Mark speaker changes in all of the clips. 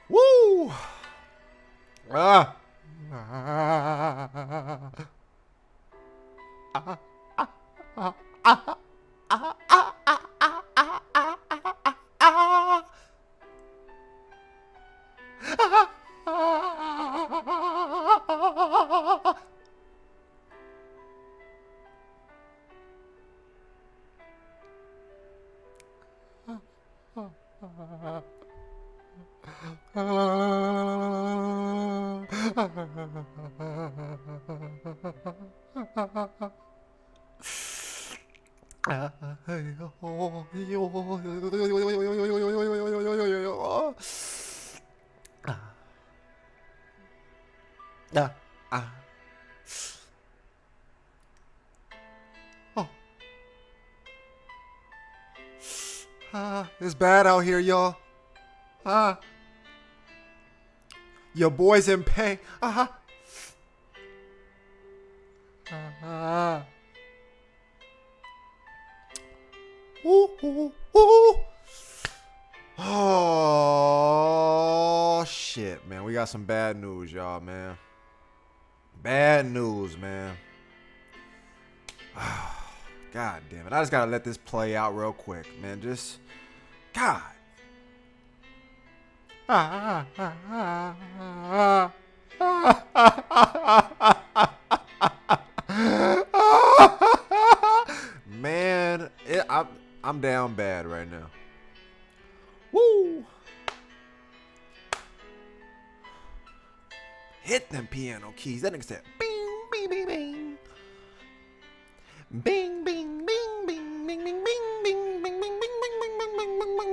Speaker 1: Woo! It's bad out here, y'all. Your boy's in pain. Oh, shit, man. We got some bad news, y'all, man. Bad news, man. God damn it. I just gotta let this play out real quick, man. Just, God. Man, I'm down bad right now. Woo! Hit them piano keys. That nigga said, bing, bing, bing, bing. Bing, bing, bing, bing, bing, bing, bing, bing, bing, bing, bing, bing, bing, bing, bing, bing, bing.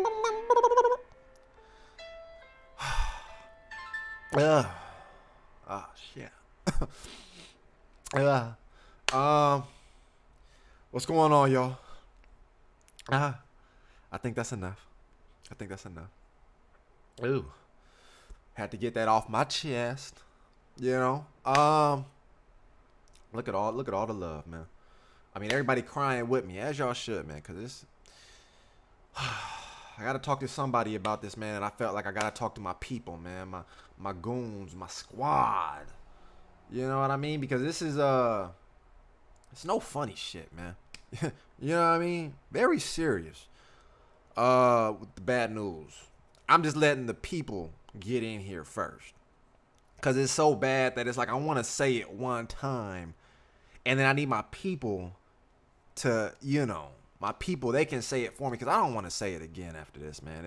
Speaker 1: Oh, shit. What's going on, y'all? I think that's enough. Ooh. Had to get that off my chest. You know? Look at all the love, man. I mean, everybody crying with me, as y'all should, man, because it's... I got to talk to somebody about this, man, and I felt like I got to talk to my people, man, my goons, my squad. You know what I mean? Because this is, it's no funny shit, man. You know what I mean? Very serious. With the bad news. I'm just letting the people get in here first. Because it's so bad that it's like I want to say it one time, and then I need my people to, you know, my people, they can say it for me, because I don't want to say it again after this, man.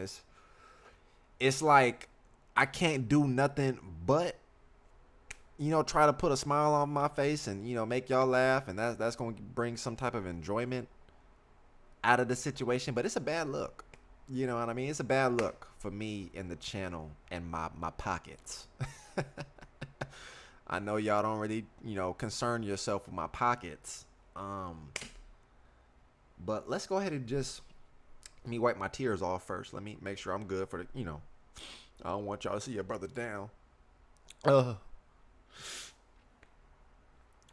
Speaker 1: It's like I can't do nothing but, you know, try to put a smile on my face and, you know, make y'all laugh, and that's going to bring some type of enjoyment out of the situation. But it's a bad look. You know what I mean? It's a bad look for me and the channel and my pockets. I know y'all don't really, you know, concern yourself with my pockets. But let's go ahead and just, let me wipe my tears off first. Let me make sure I'm good for the, you know, I don't want y'all to see your brother down. Do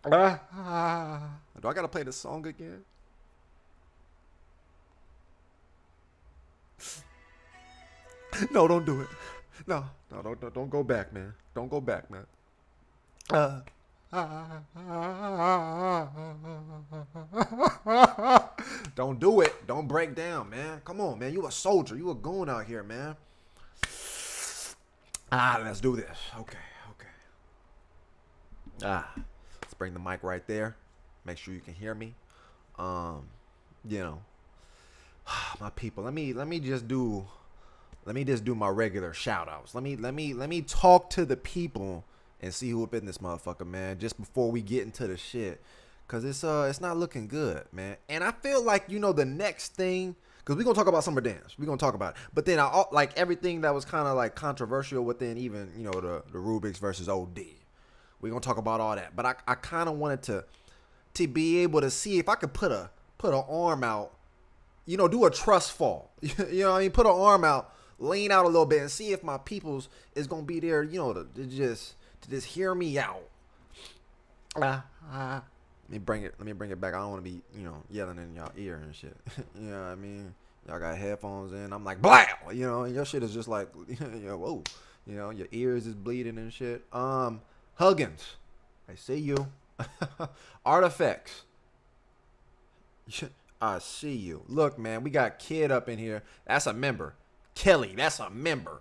Speaker 1: I gotta play the song again? No, don't do it. No, no, don't go back, man. Don't go back, man. Don't do it. Don't break down, man. Come on, man. You a soldier. You a goon out here, man. Let's do this. Okay, okay. Let's bring the mic right there. Make sure you can hear me. Um, you know, my people. Let me just do my regular shout outs. Let me talk to the people and see who up in this motherfucker, man, just before we get into the shit. Cause it's not looking good, man. And I feel like, the next thing, cause we're gonna talk about summer dance. We're gonna talk about it. But then I like everything that was kind of like controversial within even, the Rubik's versus OD. We're gonna talk about all that. But I kind of wanted to be able to see if I could put an arm out, do a trust fall. What I mean? Put an arm out, lean out a little bit and see if my peoples is gonna be there, to just hear me out. Let me bring it back. I don't want to be, yelling in y'all ear and shit. You know what I mean? Y'all got headphones in. I'm like, blah, and your shit is just like, whoa, your ears is bleeding and shit. Huggins, I see you. Artifacts, I see you. Look, man, we got Kid up in here. That's a member. Kelly, that's a member.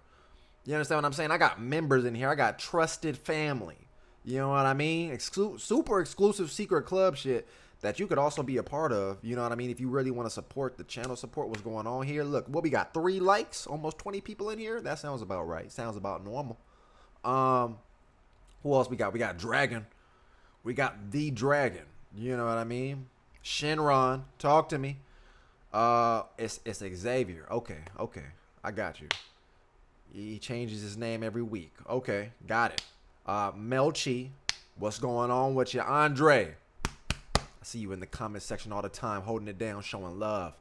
Speaker 1: You understand what I'm saying? I got members in here. I got trusted family. You know what I mean? Super exclusive secret club shit that you could also be a part of. You know what I mean? If you really want to support the channel, support what's going on here. Look, what we got? 3 likes, almost 20 people in here. That sounds about right. Sounds about normal. Who else we got? We got Dragon. We got the Dragon. You know what I mean? Shinron, talk to me. It's Xavier. Okay. I got you. He changes his name every week. Okay, got it. Melchi, what's going on with you? Andre, I see you in the comment section all the time, holding it down, showing love.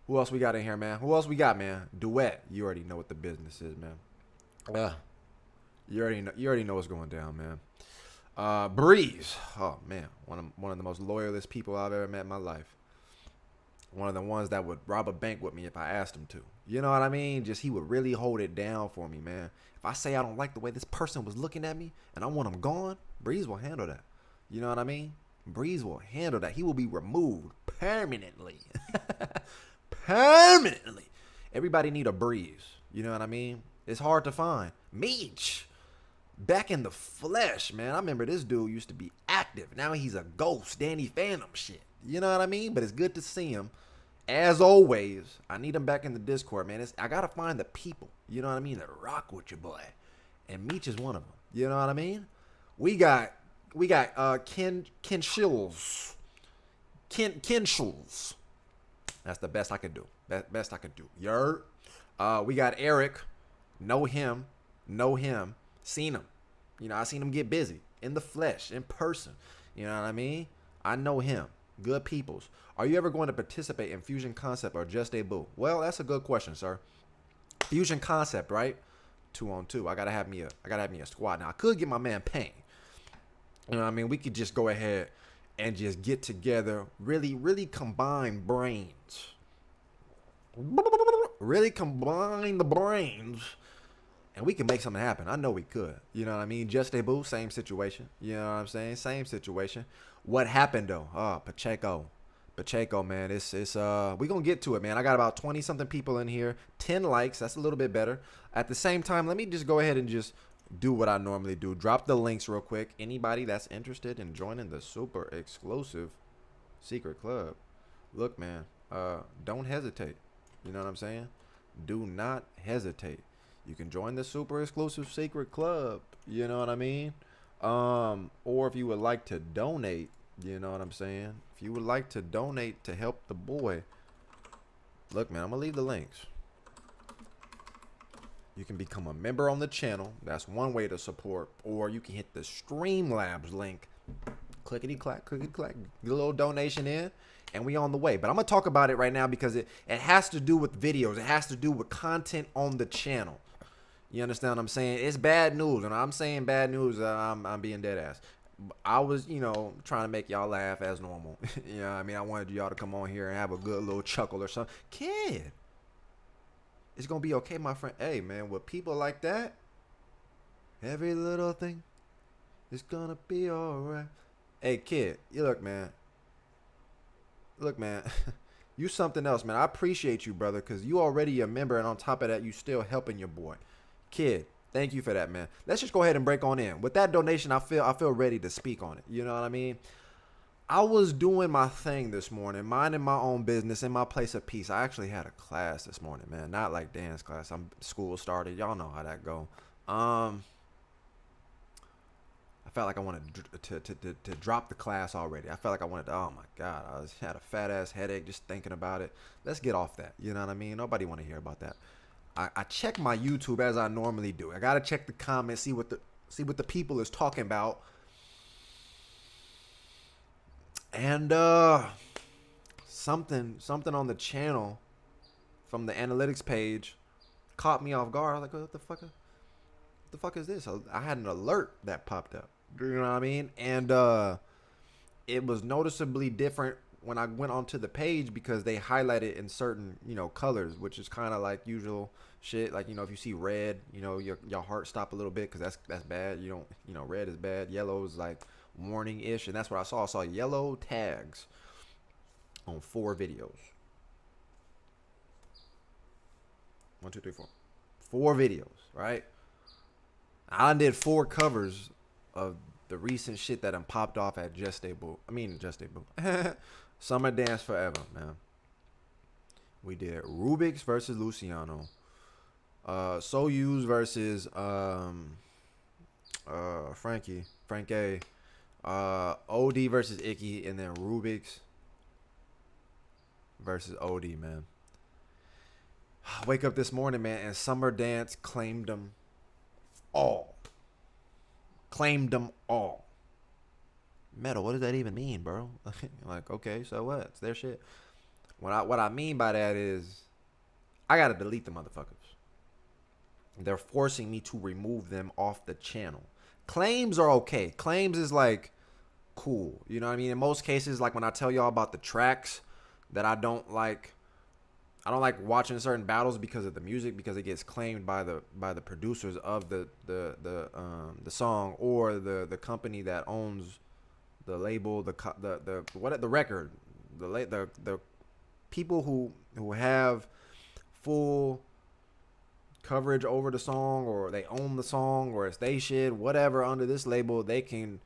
Speaker 1: Who else we got in here, man? Who else we got, man? Duet, you already know what the business is, man. You already know what's going down, man. Breeze, oh man, one of the most loyalist people I've ever met in my life. One of the ones that would rob a bank with me if I asked him to. You know what I mean? Just he would really hold it down for me, man. If I say I don't like the way this person was looking at me and I want him gone, Breeze will handle that. You know what I mean? Breeze will handle that. He will be removed permanently. Permanently. Everybody need a Breeze. You know what I mean? It's hard to find. Meech. Back in the flesh, man. I remember this dude used to be active. Now he's a ghost. Danny Phantom shit. You know what I mean? But it's good to see him. As always, I need him back in the Discord, man. I gotta find the people, you know what I mean, that rock with your boy. And Meech is one of them. You know what I mean? We got Ken Shills. Ken Shills. That's the best I could do. Best I could do. Yer. We got Eric. Know him. Seen him. I seen him get busy in the flesh, in person. You know what I mean? I know him. Good peoples. Are you ever going to participate in Fusion Concept or Just a Boo? Well, that's a good question, sir. Fusion Concept, right? 2-on-2. I gotta have me a squad. Now I could get my man Payne. You know what I mean? We could just go ahead and just get together, really combine brains. Really combine the brains. And we can make something happen. I know we could. You know what I mean? Just a Boo, same situation. You know what I'm saying? Same situation. What happened though? Pacheco, man. It's we gonna get to it, man. I got about 20 something people in here. 10 likes. That's a little bit better. At the same time, let me just go ahead and just do what I normally do. Drop the links real quick. Anybody that's interested in joining the super exclusive secret club, look, man, don't hesitate. You know what I'm saying? Do not hesitate. You can join the super exclusive secret club. You know what I mean? Or if you would like to donate, you know what I'm saying? If you would like to donate to help the boy, look, man, I'm gonna leave the links. You can become a member on the channel. That's one way to support. Or you can hit the Streamlabs link. Clickety clack, get a little donation in, and we on the way. But I'm gonna talk about it right now because it has to do with videos. It has to do with content on the channel. You understand what I'm saying? It's bad news, and I'm saying bad news. I'm being dead ass. I was, trying to make y'all laugh as normal. I mean? I wanted y'all to come on here and have a good little chuckle or something. Kid, It's gonna be okay, my friend. Hey, man, with people like that, every little thing is gonna be alright. Hey, kid, you look, man. Look, man. You something else, man. I appreciate you, brother, because you already a member, and on top of that, you still helping your boy. Kid, thank you for that, man. Let's just go ahead and break on in. With that donation, I feel ready to speak on it. You know what I mean? I was doing my thing this morning, minding my own business in my place of peace. I actually had a class this morning, man. Not like dance class. School started. Y'all know how that go. I felt like I wanted to drop the class already. I felt like I wanted to, oh my God, had a fat ass headache just thinking about it. Let's get off that. You know what I mean? Nobody want to hear about that. I check my YouTube as I normally do. I gotta check the comments, see what the people is talking about. And something on the channel from the analytics page caught me off guard. I was like, what the fuck is this? I had an alert that popped up. You know what I mean? And it was noticeably different when I went onto the page because they highlighted in certain, colors, which is kind of like usual shit. Like, if you see red, your heart stop a little bit because that's bad. You don't, red is bad. Yellow is like warning-ish. And that's what I saw. I saw yellow tags on 4 videos. 1, 2, 3, 4. 4 videos, right? I did 4 covers of the recent shit that done popped off at Just Stay Boo. Summer Dance Forever, man. We did Rubik's versus Luciano. Soyuz versus Frank A. OD versus Icky, and then Rubik's versus OD, man. I wake up this morning, man, and Summer Dance claimed them all. Metal, what does that even mean, bro? Like, okay, so what? It's their shit. What I mean by that is I gotta delete the motherfuckers. They're forcing me to remove them off the channel. Claims are okay. Claims is like cool. You know what I mean? In most cases, like when I tell y'all about the tracks that I don't like watching certain battles because of the music, because it gets claimed by the producers of the song or the company that owns the label, the record, the people who have full coverage over the song, or they own the song, or it's they shit, whatever, under this label, they can.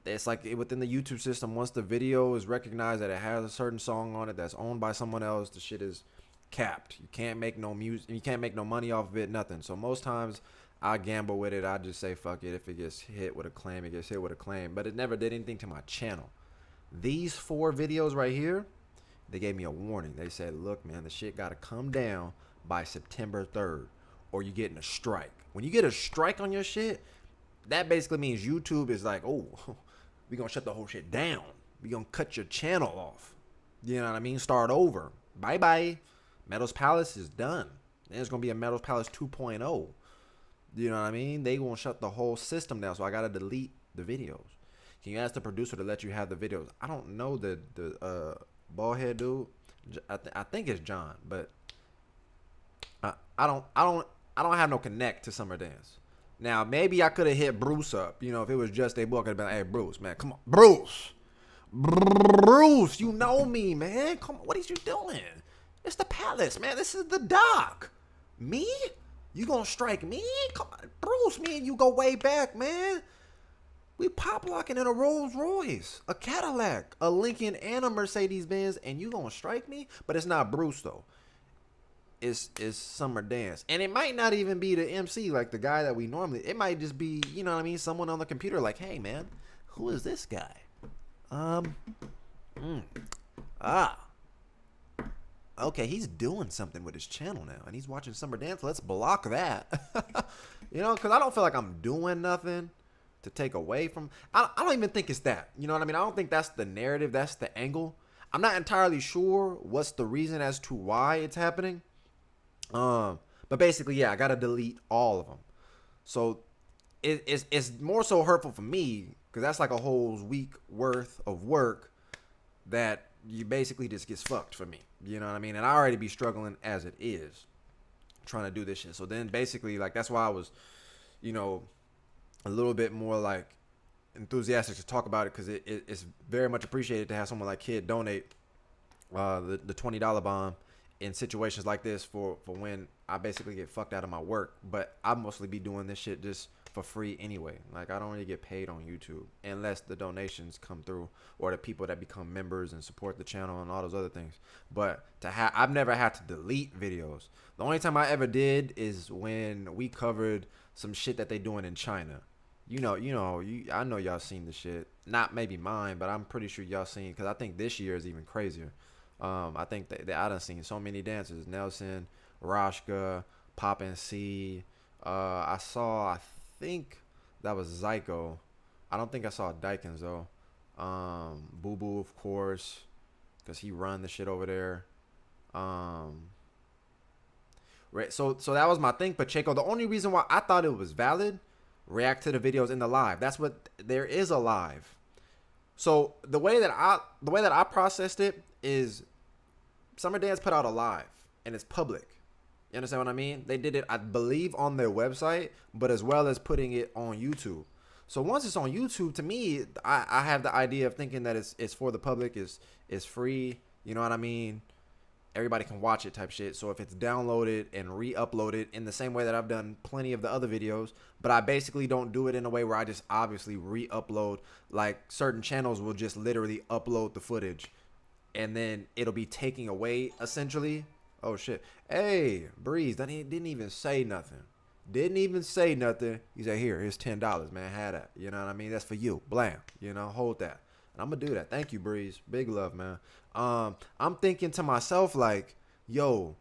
Speaker 1: It's like within the YouTube system, once the video is recognized that it has a certain song on it that's owned by someone else, the shit is capped. You can't make no music, you can't make no money off of it, nothing. So most times I gamble with it. I just say fuck it. If it gets hit with a claim, it gets hit with a claim. But it never did anything to my channel. These 4 videos right here, they gave me a warning. They said, look, man, the shit gotta come down by September 3rd, or you getting a strike. When you get a strike on your shit, that basically means YouTube is like, oh, we gonna shut the whole shit down. We gonna cut your channel off. You know what I mean? Start over. Bye bye. Metal's Palace is done. Then it's gonna be a Metal's Palace 2.0. You know what I mean? They gonna shut the whole system down. So I gotta delete the videos. Can you ask the producer to let you have the videos? I don't know the bald head dude. I think it's John, but I don't have no connect to Summer Dance. Now maybe I could have hit Bruce up. If it was just a book, I'd have been like, hey Bruce, man, come on, Bruce, you know me, man. Come on, what is you doing? It's the Palace, man. This is the dock. Me? You gonna strike me? Come on, Bruce, me and you go way back, man. We pop locking in a Rolls Royce, a Cadillac, a Lincoln, and a Mercedes Benz, and you gonna strike me? But it's not Bruce though. It's Summer Dance, and it might not even be the MC, like the guy that we normally. It might just be, you know what I mean, someone on the computer, like, hey man, who is this guy? Okay, he's doing something with his channel now, and he's watching Summer Dance. Let's block that. Because I don't feel like I'm doing nothing to take away from. I don't even think it's that. You know what I mean? I don't think that's the narrative. That's the angle. I'm not entirely sure what's the reason as to why it's happening. But basically, yeah, I gotta delete all of them. So it's more so hurtful for me because that's like a whole week worth of work that you basically just gets fucked for me. You know what I mean? And I already be struggling as it is. trying to do this shit. So then basically, like, that's why I was, you know, a little bit more like enthusiastic to talk about it, because it's very much appreciated to have someone like Kid donate the $20 bomb in situations like this for when I basically get fucked out of my work. But I mostly be doing this shit just for free anyway. Like, I don't really get paid on YouTube unless the donations come through, or the people that become members and support the channel and all those other things. But I've never had to delete videos. The only time I ever did is when we covered some shit that they doing in China. I know y'all seen the shit. Not maybe mine, but I'm pretty sure y'all seen, because I think this year is even crazier. I think that I done seen so many dancers. Nelson, Rashka, Poppin' C. I think that was Zyko. I don't think I saw Dykins though. Boo Boo, of course, because he run the shit over there. Right. So that was my thing. Pacheco. The only reason why I thought it was valid, react to the videos in the live. That's what there is, a live. So the way that I processed it is, Summer Dance put out a live and it's public. You understand what I mean? They did it, I believe, on their website, but as well as putting it on YouTube. So once it's on YouTube, to me, I have the idea of thinking that it's for the public, it's free. You know what I mean? Everybody can watch it type shit. So if it's downloaded and re-uploaded in the same way that I've done plenty of the other videos, but I basically don't do it in a way where I just obviously re-upload. Like, certain channels will just literally upload the footage and then it'll be taking away, essentially. Oh shit. Hey, Breeze, didn't even say nothing. Didn't even say nothing. He said, here's $10, man. Have that. You know what I mean? That's for you. Blam. You know, hold that. And I'm gonna do that. Thank you, Breeze. Big love, man. I'm thinking to myself, like, yo,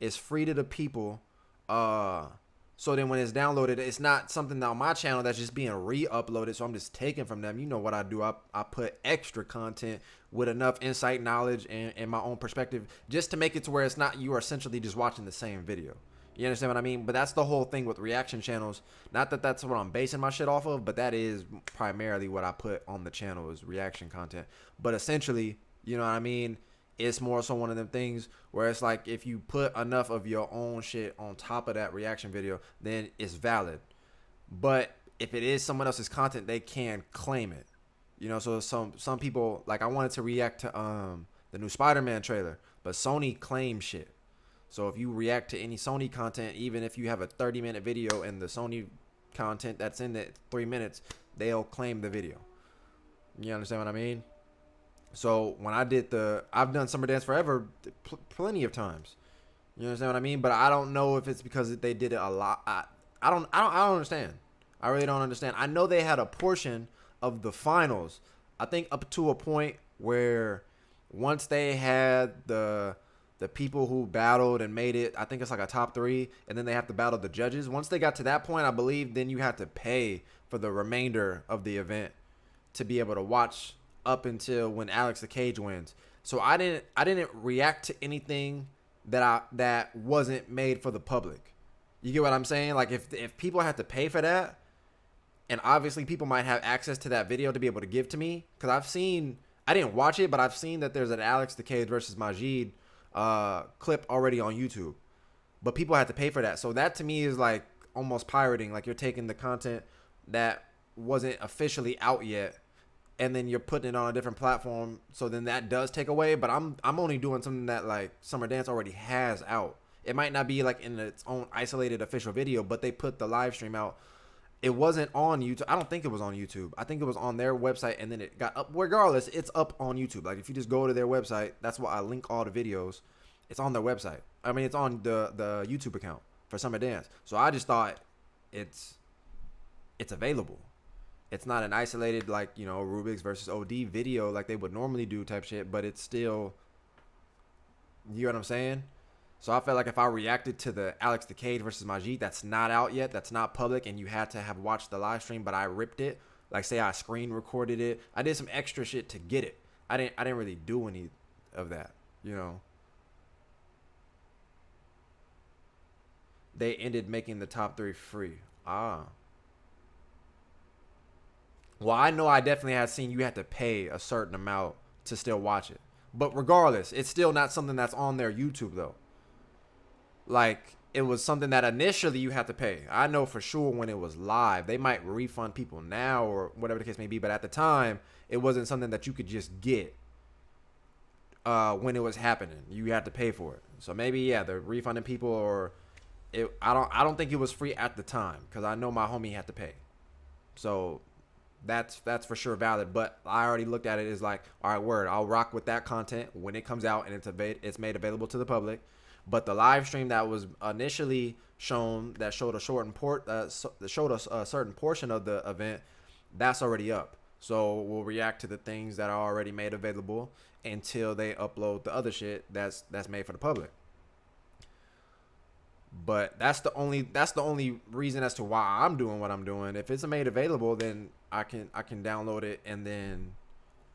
Speaker 1: it's free to the people. So then when it's downloaded, it's not something on my channel that's just being re-uploaded. So I'm just taking from them. You know what I do? I put extra content with enough insight, knowledge, and my own perspective, just to make it to where it's not you are essentially just watching the same video. You understand what I mean? But that's the whole thing with reaction channels. Not that that's what I'm basing my shit off of, but that is primarily what I put on the channel, is reaction content. But essentially, you know what I mean? It's more so one of them things where it's like, if you put enough of your own shit on top of that reaction video, then it's valid. But if it is someone else's content, they can claim it. You know, so some people, like, I wanted to react to the new Spider-Man trailer, but Sony claims shit. So if you react to any Sony content, even if you have a 30-minute video and the Sony content that's in it 3 minutes, they'll claim the video. You understand what I mean? So when I've done Summer Dance Forever plenty of times. You understand what I mean? But I don't know if it's because they did it a lot. I don't understand. I really don't understand. I know they had a portion of the finals, I think, up to a point where once they had the people who battled and made it, I think it's like a top 3, and then they have to battle the judges. Once they got to that point, I believe, then you have to pay for the remainder of the event to be able to watch up until when Alex the Cage wins. So I didn't react to anything that wasn't made for the public. You get what I'm saying? Like, if people had to pay for that, and obviously people might have access to that video to be able to give to me, because I didn't watch it, but I've seen that there's an Alex the Cage versus Majid clip already on YouTube, but people had to pay for that. So that to me is like almost pirating. Like, you're taking the content that wasn't officially out yet, and then you're putting it on a different platform. So then that does take away. But I'm only doing something that, like, Summer Dance already has out. It might not be like in its own isolated official video, but they put the live stream out. It wasn't on YouTube. I don't think it was on YouTube. I think it was on their website, and then it got up. Regardless, it's up on YouTube. Like, if you just go to their website, that's why I link all the videos. It's on their website. I mean, it's on the YouTube account for Summer Dance. So I just thought it's available. It's not an isolated, like, you know, Rubik's versus OD video like they would normally do type shit, but it's still, you know what I'm saying? So I felt like if I reacted to the Alex the Cage versus Majid, that's not out yet, that's not public, and you had to have watched the live stream, but I ripped it. Like, say I screen recorded it. I did some extra shit to get it. I didn't really do any of that, you know. They ended making the top 3 free. Well, I know I definitely had seen you had to pay a certain amount to still watch it. But regardless, it's still not something that's on their YouTube, though. Like, it was something that initially you had to pay. I know for sure when it was live, they might refund people now or whatever the case may be, but at the time, it wasn't something that you could just get when it was happening. You had to pay for it. So maybe yeah, they're refunding people, or I don't think it was free at the time, because I know my homie had to pay. So that's for sure valid. But I already looked at it as like, all right, word, I'll rock with that content when it comes out and it's made available to the public. But the live stream that was initially shown, that showed a showed us a certain portion of the event, that's already up. So we'll react to the things that are already made available until they upload the other shit that's made for the public. But that's the only reason as to why I'm doing what I'm doing. If it's made available, then I can download it and then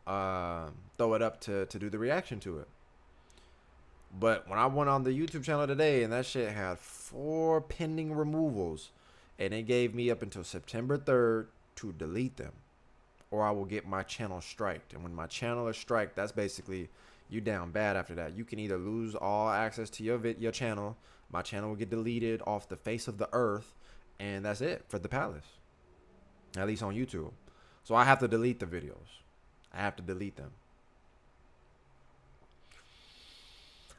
Speaker 1: throw it up to do the reaction to it. But when I went on the YouTube channel today, and that shit had 4 pending removals, and it gave me up until September 3rd to delete them, or I will get my channel striked. And when my channel is striked, that's basically you down bad after that. You can either lose all access to your channel, my channel will get deleted off the face of the earth, and that's it for the palace, at least on YouTube. So I have to delete the videos. I have to delete them.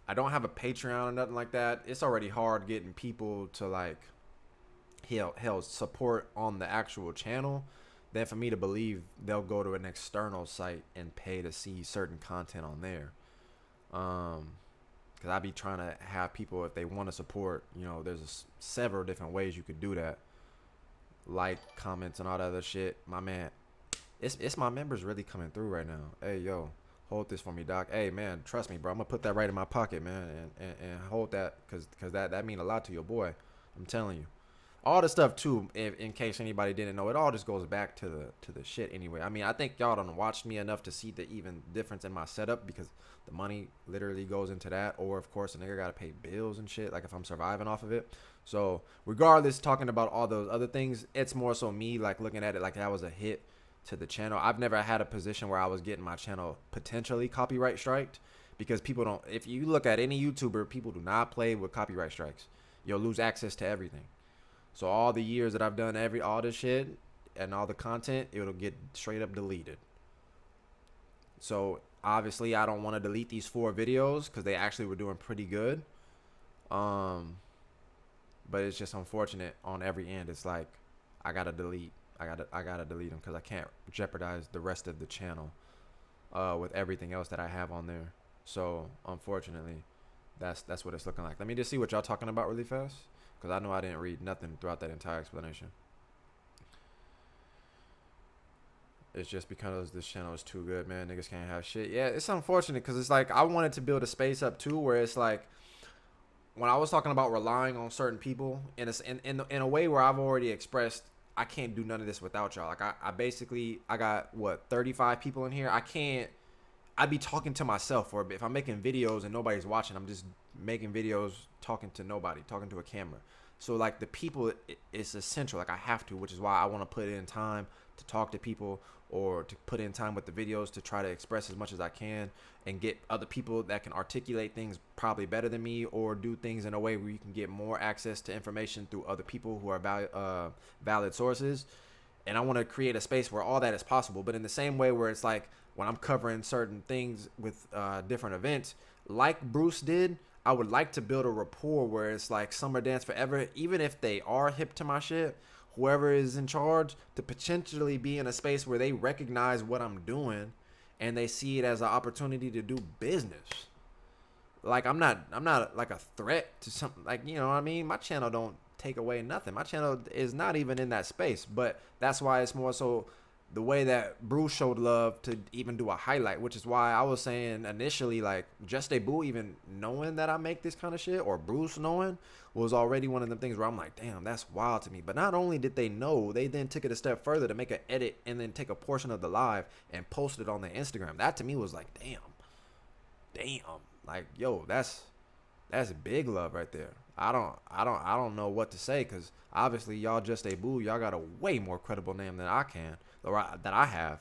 Speaker 1: I don't have a Patreon or nothing like that. It's already hard getting people to like hell support on the actual channel. Then for me to believe they'll go to an external site and pay to see certain content on there. Because I be trying to have people, if they want to support, there's several different ways you could do that. Like, comments, and all that other shit. My man, it's my members really coming through right now. Hey, yo. Hold this for me, Doc. Hey, man, trust me, bro. I'm going to put that right in my pocket, man, and hold that, because that mean a lot to your boy. I'm telling you. All the stuff, too, in case anybody didn't know, it all just goes back to the shit anyway. I mean, I think y'all done watched me enough to see the even difference in my setup, because the money literally goes into that. Or, of course, a nigga got to pay bills and shit, like if I'm surviving off of it. So, regardless, talking about all those other things, it's more so me, like, looking at it like that was a hit to the channel. I've never had a position where I was getting my channel potentially copyright striked, because people don't, if you look at any YouTuber, people do not play with copyright strikes. You'll lose access to everything. So all the years that I've done all this shit and all the content, it'll get straight up deleted. So obviously I don't want to delete these 4 videos because they actually were doing pretty good. But it's just unfortunate on every end. It's like I gotta delete them because I can't jeopardize the rest of the channel with everything else that I have on there. So unfortunately, that's what it's looking like. Let me just see what y'all talking about really fast, because I know I didn't read nothing throughout that entire explanation. It's just because this channel is too good, man. Niggas can't have shit. Yeah, it's unfortunate because it's like I wanted to build a space up too where it's like, when I was talking about relying on certain people in a way where I've already expressed I can't do none of this without y'all. Like I got 35 people in here. I'd be talking to myself for a bit. If I'm making videos and nobody's watching, I'm just making videos talking to nobody, talking to a camera. So like the people, it's essential. Like I have to, which is why I want to put in time to talk to people, or to put in time with the videos to try to express as much as I can and get other people that can articulate things probably better than me, or do things in a way where you can get more access to information through other people who are valid sources. And I want to create a space where all that is possible. But in the same way where it's like when I'm covering certain things with different events, like Bruce did, I would like to build a rapport where it's like Summer Dance Forever, even if they are hip to my shit, whoever is in charge, to potentially be in a space where they recognize what I'm doing and they see it as an opportunity to do business. Like I'm not like a threat to something, like, you know what I mean? My channel don't take away nothing. My channel is not even in that space, but that's why it's more so the way that Bruce showed love to even do a highlight, which is why I was saying initially, like, Just a Boo even knowing that I make this kind of shit, or Bruce knowing, was already one of the things where I'm like, damn, that's wild to me. But not only did they know, they then took it a step further to make an edit and then take a portion of the live and post it on their Instagram. That to me was like, damn, like, yo, that's big love right there. I don't know what to say, because obviously y'all Just a Boo, y'all got a way more credible name than I can, or that I have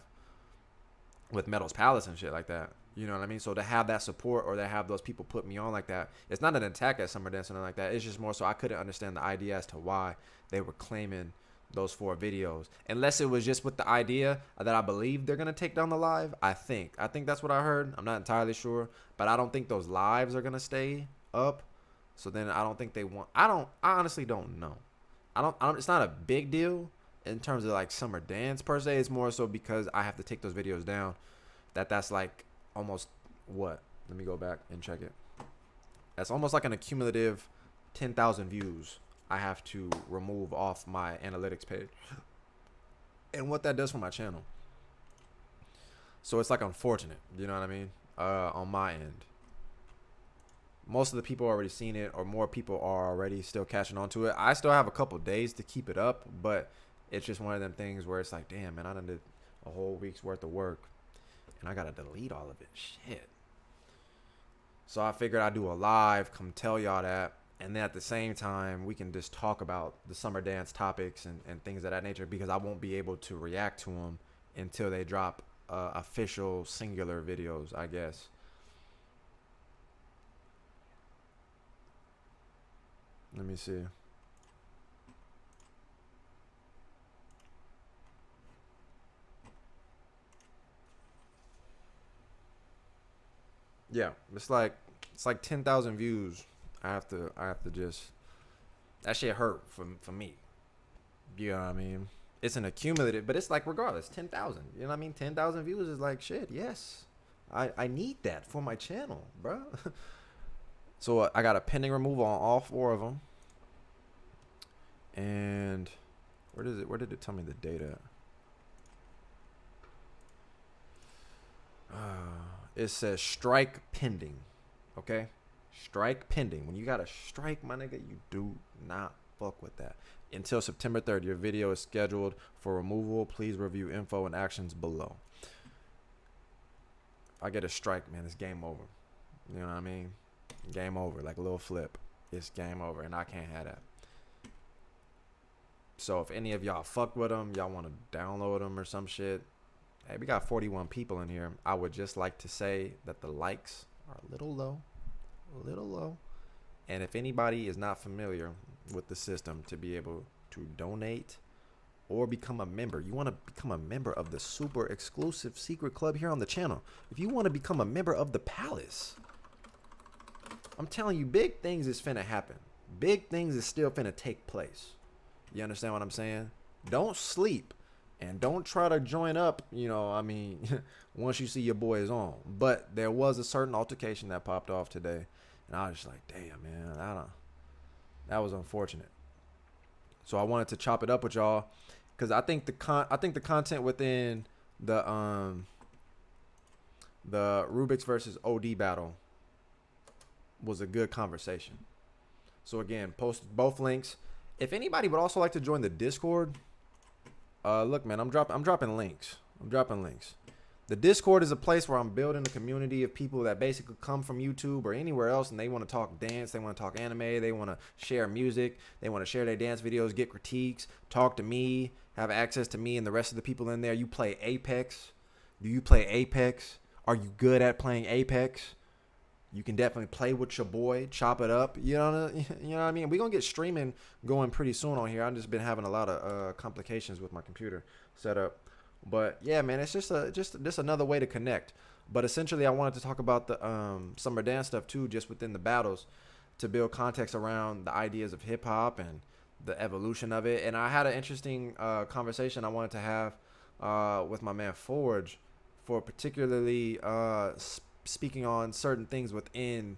Speaker 1: with Metal's Palace and shit like that. You know what I mean? So to have that support or to have those people put me on like that, it's not an attack at Summer Dance or nothing like that. It's just more so I couldn't understand the idea as to why they were claiming those 4 videos. Unless it was just with the idea that I believe they're going to take down the live. I think that's what I heard. I'm not entirely sure. But I don't think those lives are going to stay up. So then I don't think they want. I honestly don't know. I don't. It's not a big deal in terms of like Summer Dance per se. It's more so because I have to take those videos down. That's like almost what? Let me go back and check it. That's almost like an accumulative 10,000 views I have to remove off my analytics page. And what that does for my channel. So it's like unfortunate, you know what I mean? On my end. Most of the people already seen it, or more people are already still catching on to it. I still have a couple days to keep it up, but it's just one of them things where it's like, damn, man, I done did a whole week's worth of work, and I gotta delete all of it. Shit. So I figured I'd do a live, come tell y'all that, and then at the same time, we can just talk about the Summer Dance topics and things of that nature, because I won't be able to react to them until they drop official singular videos, I guess. Let me see. Yeah, it's like 10,000 views. I have to just, that shit hurt for me. You know what I mean? It's an accumulative, but it's like regardless, 10,000. You know what I mean? 10,000 views is like shit. Yes, I need that for my channel, bro. So I got a pending removal on all 4 of them. And where did it tell me the date at? It says strike pending. Okay? Strike pending. When you got a strike, my nigga, you do not fuck with that. Until September 3rd, your video is scheduled for removal. Please review info and actions below. If I get a strike, man, it's game over. You know what I mean? Game over. Like a little flip. It's game over, and I can't have that. So if any of y'all fucked with them, y'all want to download them or some shit, hey, we got 41 people in here. I would just like to say that the likes are a little low. And if anybody is not familiar with the system to be able to donate or become a member, you want to become a member of the super exclusive secret club here on the channel. If you want to become a member of the Palace, I'm telling you, big things is finna happen. Big things is still finna take place. You understand what I'm saying? Don't sleep and don't try to join up, you know, I mean, once you see your boy is on. But there was a certain altercation that popped off today, and I was just like, damn, man, that was unfortunate. So I wanted to chop it up with y'all because I think the content within the Rubik's versus OD battle was a good conversation. So again, post both links. If anybody would also like to join the Discord, look, man, I'm dropping links. The Discord is a place where I'm building a community of people that basically come from YouTube or anywhere else, and they want to talk dance, they want to talk anime, they want to share music, they want to share their dance videos, get critiques, talk to me, have access to me and the rest of the people in there. You play Apex? Do you play Apex? Are you good at playing Apex? You can definitely play with your boy, chop it up. You know what I mean? We're going to get streaming going pretty soon on here. I've just been having a lot of complications with my computer setup. But yeah, man, it's just another way to connect. But essentially, I wanted to talk about the Summer Dance stuff too, just within the battles, to build context around the ideas of hip hop and the evolution of it. And I had an interesting conversation I wanted to have with my man Forge, for particularly speaking on certain things within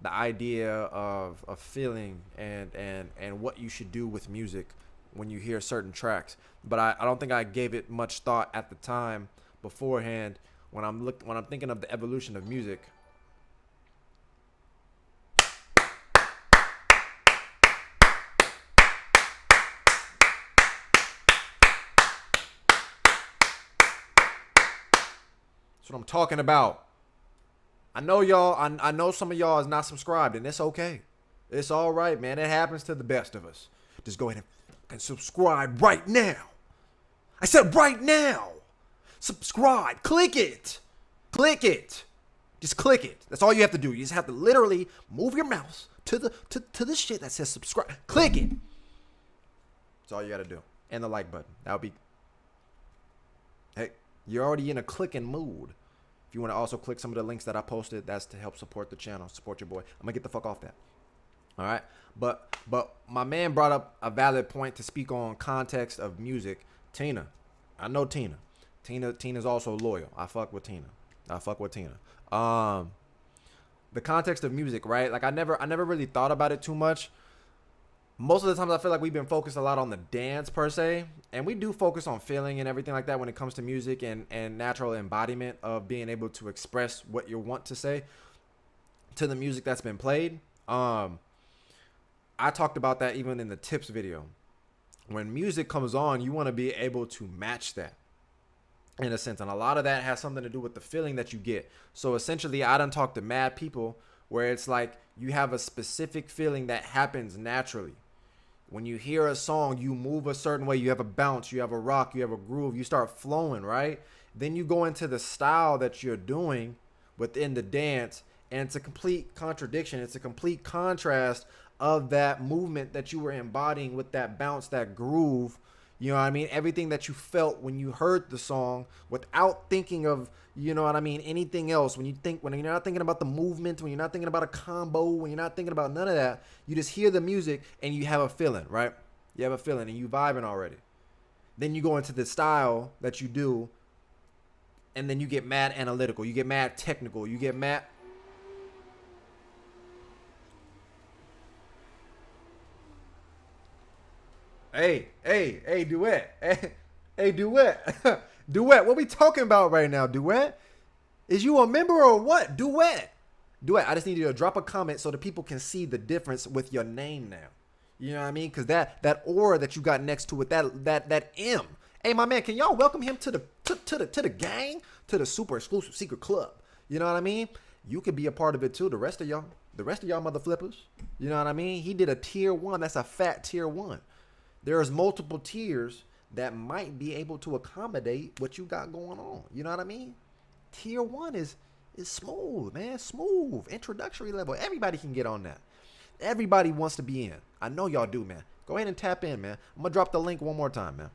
Speaker 1: the idea of feeling and what you should do with music when you hear certain tracks. But I don't think I gave it much thought at the time beforehand when I'm thinking of the evolution of music. That's what I'm talking about. I know y'all, I know some of y'all is not subscribed, and it's okay. It's all right, man. It happens to the best of us. Just go ahead and subscribe right now. I said right now. Subscribe. Click it. Click it. Just click it. That's all you have to do. You just have to literally move your mouse to the shit that says subscribe. Click it. That's all you got to do. And the like button. That would be... Hey, you're already in a clicking mood. If you want to also click some of the links that I posted, that's to help support the channel, support your boy. I'm going to get the fuck off that. All right? But my man brought up a valid point to speak on context of music. Tina. I know Tina. Tina's also loyal. I fuck with Tina. The context of music, right? Like I never really thought about it too much. Most of the times I feel like we've been focused a lot on the dance per se, and we do focus on feeling and everything like that when it comes to music and natural embodiment of being able to express what you want to say to the music that's been played. I talked about that even in the tips video. When music comes on, you want to be able to match that in a sense. And a lot of that has something to do with the feeling that you get. So essentially, I done talked to mad people where it's like you have a specific feeling that happens naturally. When you hear a song, you move a certain way. You have a bounce, you have a rock, you have a groove, you start flowing, right? Then you go into the style that you're doing within the dance, and it's a complete contradiction. It's a complete contrast of that movement that you were embodying with that bounce, that groove. You know what I mean? Everything that you felt when you heard the song without thinking of, you know what I mean, anything else. When you're not thinking about the movement, when you're not thinking about a combo, when you're not thinking about none of that, you just hear the music and you have a feeling, right? You have a feeling and you vibing already. Then you go into the style that you do, and then you get mad analytical. You get mad technical. You get mad... Hey, Duet. Hey, Duet. Duet, what we talking about right now, Duet? Is you a member or what? Duet, I just need you to drop a comment so the people can see the difference with your name now. You know what I mean? Because that aura that you got next to it, that M. Hey, my man, can y'all welcome him to the gang, to the super exclusive secret club? You know what I mean? You could be a part of it too. The rest of y'all mother flippers. You know what I mean? He did a tier 1. That's a fat tier 1. There's multiple tiers that might be able to accommodate what you got going on. You know what I mean? Tier 1 is smooth, man. Smooth. Introductory level. Everybody can get on that. Everybody wants to be in. I know y'all do, man. Go ahead and tap in, man. I'm going to drop the link one more time, man.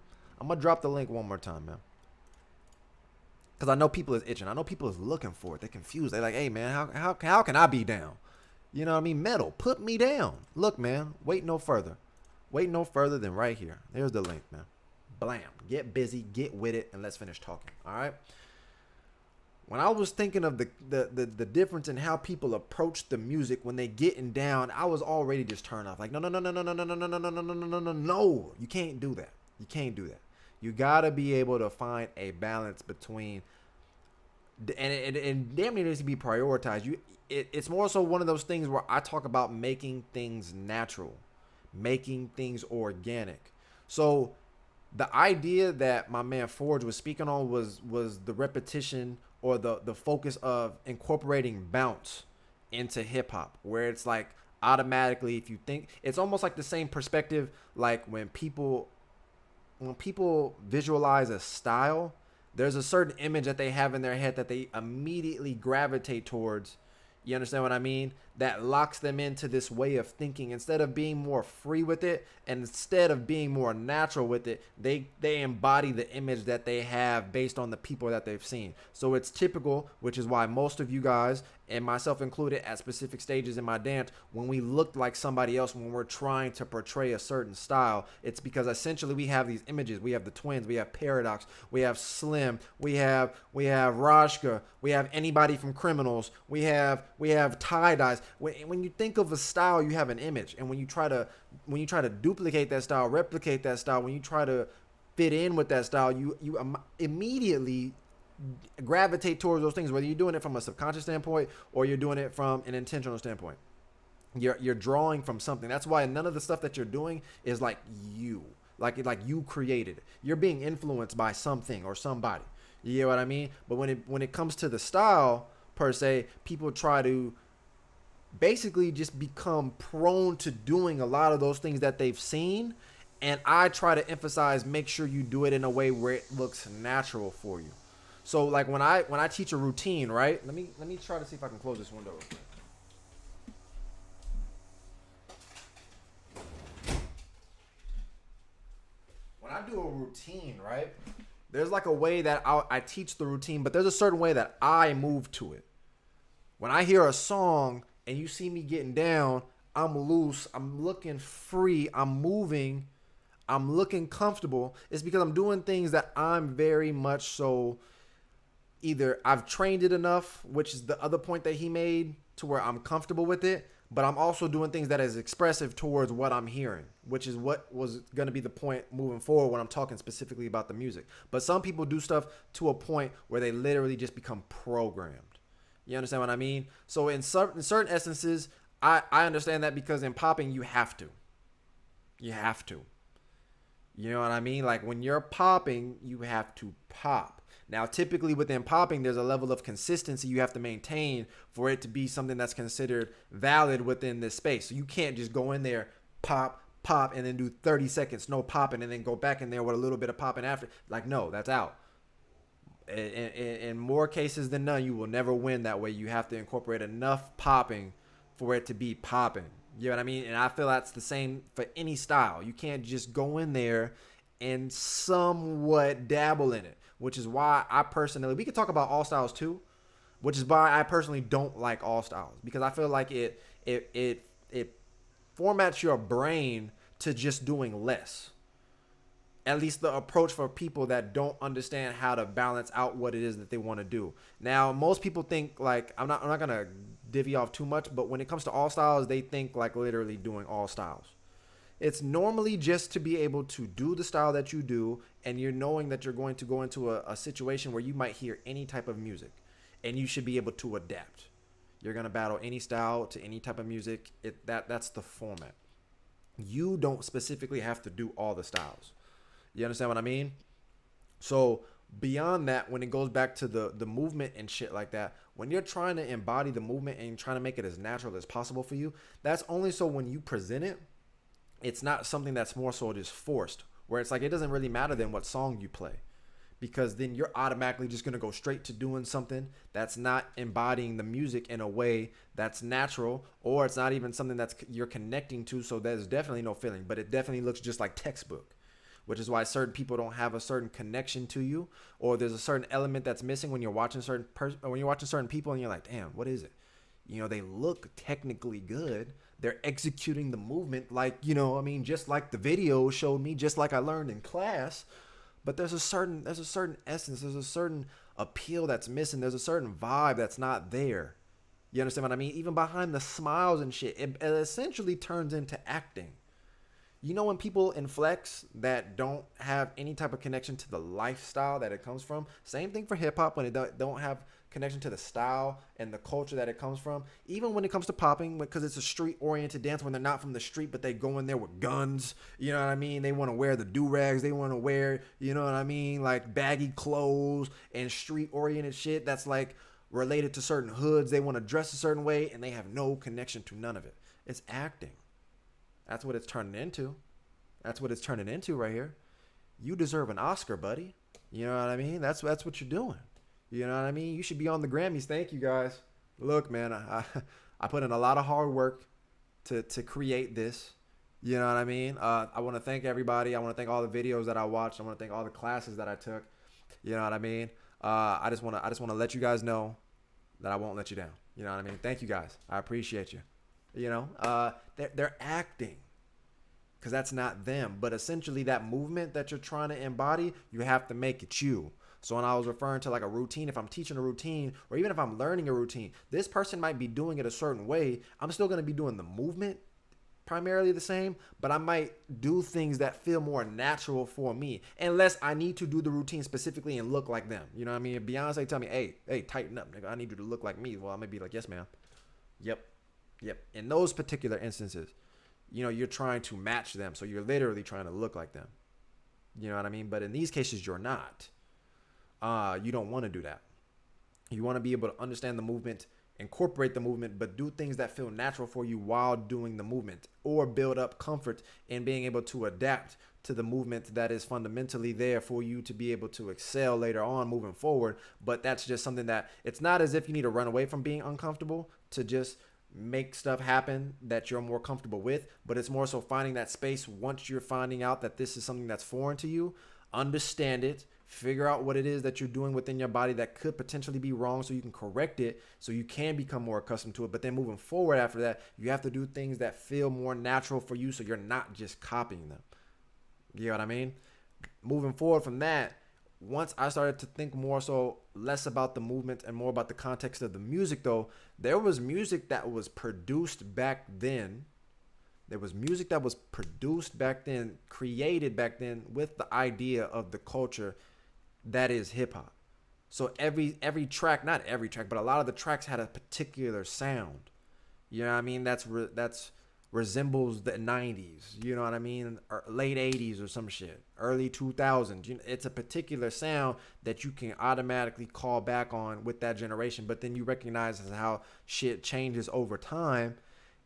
Speaker 1: Because I know people is itching. I know people is looking for it. They're confused. They're like, hey, man, how can I be down? You know what I mean? Metal, put me down. Look, man, wait no further than right here. There's the link, man. Blam. Get busy, get with it, and let's finish talking. All right. When I was thinking of the difference in how people approach the music when they getting down, I was already just turned off. Like, no. You can't do that. You gotta be able to find a balance between, and damn near needs to be prioritized. It's more so one of those things where I talk about making things natural, making things organic. So the idea that my man Forge was speaking on was the repetition or the focus of incorporating bounce into hip hop, where it's like automatically, if you think, it's almost like the same perspective like when people visualize a style, there's a certain image that they have in their head that they immediately gravitate towards. You understand what I mean? That locks them into this way of thinking. Instead of being more free with it, and instead of being more natural with it, they embody the image that they have based on the people that they've seen. So it's typical, which is why most of you guys, and myself included, at specific stages in my dance, when we looked like somebody else, when we're trying to portray a certain style, it's because essentially we have these images. We have the twins, we have Paradox, we have Slim, we have Rajka, we have anybody from Criminals, we have tie-dyes. When you think of a style, you have an image, and when you try to duplicate that style, replicate that style, when you try to fit in with that style, you immediately gravitate towards those things, whether you're doing it from a subconscious standpoint or you're doing it from an intentional standpoint. You're drawing from something. That's why none of the stuff that you're doing is like you created it. You're being influenced by something or somebody. You get what I mean? But when it comes to the style per se, people try to basically just become prone to doing a lot of those things that they've seen. And I try to emphasize, make sure you do it in a way where it looks natural for you. So like when I teach a routine, right? Let me try to see if I can close this window. When I do a routine, right? There's like a way that I teach the routine, but there's a certain way that I move to it. When I hear a song and you see me getting down, I'm loose, I'm looking free, I'm moving, I'm looking comfortable. It's because I'm doing things that I'm very much so either I've trained it enough, which is the other point that he made, to where I'm comfortable with it, but I'm also doing things that is expressive towards what I'm hearing, which is what was going to be the point moving forward when I'm talking specifically about the music. But some people do stuff to a point where they literally just become programmed. You understand what I mean? So in certain essences, I understand that, because in popping, you have to. You have to. You know what I mean? Like when you're popping, you have to pop. Now, typically within popping, there's a level of consistency you have to maintain for it to be something that's considered valid within this space. So you can't just go in there, pop, pop, and then do 30 seconds, no popping, and then go back in there with a little bit of popping after. Like, no, that's out. In more cases than none, you will never win that way. You have to incorporate enough popping for it to be popping. You know what I mean? And I feel that's the same for any style. You can't just go in there and somewhat dabble in it, which is why I personally, we could talk about all styles too, which is why I personally don't like all styles, because I feel like it formats your brain to just doing less. At least the approach for people that don't understand how to balance out what it is that they want to do. Now, most people think like, I'm not gonna divvy off too much, but when it comes to all styles, they think like literally doing all styles. It's normally just to be able to do the style that you do, and you're knowing that you're going to go into a situation where you might hear any type of music, and you should be able to adapt. You're gonna battle any style to any type of music. That's the format. You don't specifically have to do all the styles. You understand what I mean? So beyond that, when it goes back to the movement and shit like that, when you're trying to embody the movement and trying to make it as natural as possible for you, that's only so when you present it, it's not something that's more so just forced, where it's like it doesn't really matter then what song you play, because then you're automatically just going to go straight to doing something that's not embodying the music in a way that's natural, or it's not even something that's you're connecting to, so there's definitely no feeling, but it definitely looks just like textbook. Which is why certain people don't have a certain connection to you, or there's a certain element that's missing when you're watching certain people, and you're like, damn, what is it? You know, they look technically good. They're executing the movement like, you know, I mean, just like the video showed me, just like I learned in class. But there's a certain essence, there's a certain appeal that's missing. There's a certain vibe that's not there. You understand what I mean? Even behind the smiles and shit, it essentially turns into acting. You know, when people inflex that don't have any type of connection to the lifestyle that it comes from, same thing for hip hop, when it don't have connection to the style and the culture that it comes from. Even when it comes to popping, because it's a street oriented dance, when they're not from the street, but they go in there with guns, you know what I mean? They want to wear the do-rags, they want to wear, you know what I mean, like baggy clothes and street oriented shit that's like related to certain hoods. They want to dress a certain way, and they have no connection to none of it. It's acting. That's what it's turning into. That's what it's turning into right here. You deserve an Oscar, buddy. You know what I mean? That's what you're doing. You know what I mean? You should be on the Grammys. Thank you, guys. Look, man, I put in a lot of hard work to create this. You know what I mean? I want to thank everybody. I want to thank all the videos that I watched. I want to thank all the classes that I took. You know what I mean? I just want to let you guys know that I won't let you down. You know what I mean? Thank you, guys. I appreciate you. You know, they're acting, because that's not them. But essentially, that movement that you're trying to embody, you have to make it you. So when I was referring to like a routine, if I'm teaching a routine, or even if I'm learning a routine, this person might be doing it a certain way. I'm still going to be doing the movement primarily the same, but I might do things that feel more natural for me, unless I need to do the routine specifically and look like them. You know what I mean? If Beyonce tell me, hey, tighten up, nigga, I need you to look like me. Well, I may be like, yes, ma'am. Yep. In those particular instances, you know, you're trying to match them. So you're literally trying to look like them. You know what I mean? But in these cases, you're not. You don't want to do that. You want to be able to understand the movement, incorporate the movement, but do things that feel natural for you while doing the movement, or build up comfort in being able to adapt to the movement that is fundamentally there for you to be able to excel later on moving forward. But that's just something that it's not as if you need to run away from being uncomfortable to just make stuff happen that you're more comfortable with, but it's more so finding that space once you're finding out that this is something that's foreign to you. Understand it, figure out what it is that you're doing within your body that could potentially be wrong so you can correct it, so you can become more accustomed to it. But then moving forward after that, you have to do things that feel more natural for you so you're not just copying them. You know what I mean? Moving forward from that, once I started to think more so less about the movement and more about the context of the music, though, there was music that was produced back then. There was music that was produced back then, created back then with the idea of the culture that is hip hop. So every track, not every track, but a lot of the tracks had a particular sound. You know what I mean? That's resembles the 90s, you know what I mean, or late 80s or some shit, early 2000s. It's a particular sound that you can automatically call back on with that generation, but then you recognize how shit changes over time,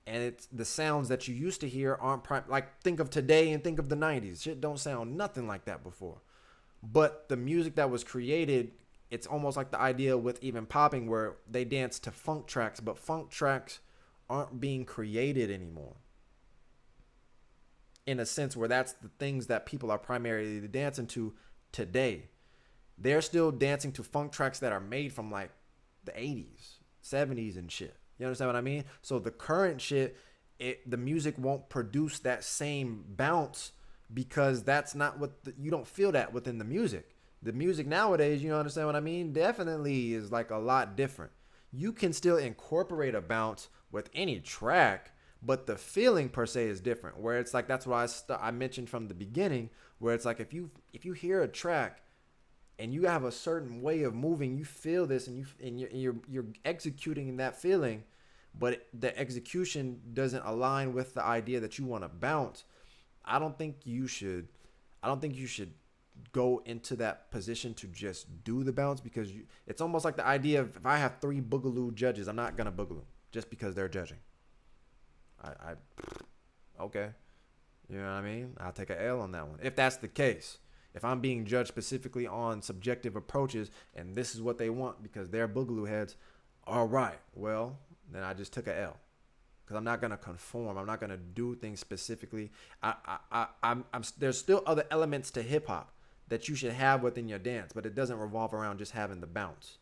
Speaker 1: and it's the sounds that you used to hear aren't like think of today and think of the 90s. Shit don't sound nothing like that before. But the music that was created, it's almost like the idea with even popping where they dance to funk tracks, but funk tracks aren't being created anymore, in a sense where that's the things that people are primarily dancing to today. They're still dancing to funk tracks that are made from like the 80s, 70s and shit. You understand what I mean? So the current shit, the music won't produce that same bounce because that's not what you don't feel that within the music. The music nowadays, you understand what I mean, definitely is like a lot different. You can still incorporate a bounce with any track, but the feeling per se is different, where it's like, that's why I mentioned from the beginning, where it's like if you hear a track and you have a certain way of moving, you feel this and you're executing in that feeling, but the execution doesn't align with the idea that you want to bounce. I don't think you should go into that position to just do the bounce, because it's almost like the idea of, if I have 3 boogaloo judges, I'm not gonna boogaloo just because they're judging. Okay, you know what I mean? I'll take an L on that one if that's the case. If I'm being judged specifically on subjective approaches and this is what they want because they're boogaloo heads, all right, well then I just took an L, because I'm not gonna conform. I'm not gonna do things specifically. I'm there's still other elements to hip hop that you should have within your dance, but it doesn't revolve around just having the bounce.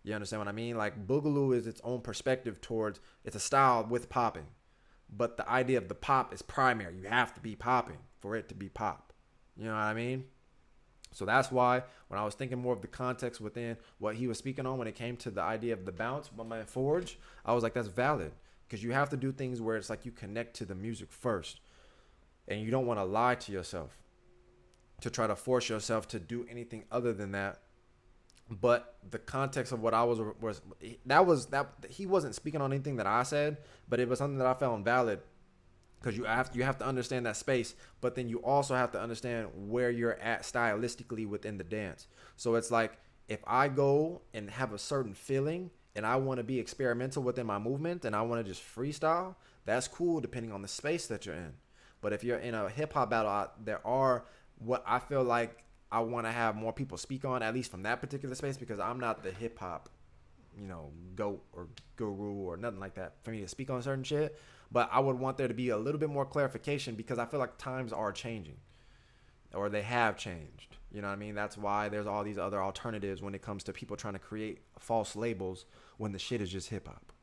Speaker 1: You understand what I mean? Like boogaloo is its own perspective towards, it's a style with popping, but the idea of the pop is primary. You have to be popping for it to be pop. You know what I mean? So that's why when I was thinking more of the context within what he was speaking on when it came to the idea of the bounce by my Forge, I was like, that's valid, because you have to do things where it's like you connect to the music first, and you don't want to lie to yourself to try to force yourself to do anything other than that. But the context of what I was he wasn't speaking on anything that I said, but it was something that I found valid, because you have to understand that space, but then you also have to understand where you're at stylistically within the dance. So it's like, if I go and have a certain feeling and I want to be experimental within my movement and I want to just freestyle, that's cool depending on the space that you're in. But if you're in a hip hop battle, there are what I feel like I want to have more people speak on, at least from that particular space, because I'm not the hip hop, goat or guru or nothing like that for me to speak on certain shit. But I would want there to be a little bit more clarification, because I feel like times are changing, or they have changed. You know what I mean? That's why there's all these other alternatives when it comes to people trying to create false labels when the shit is just hip hop.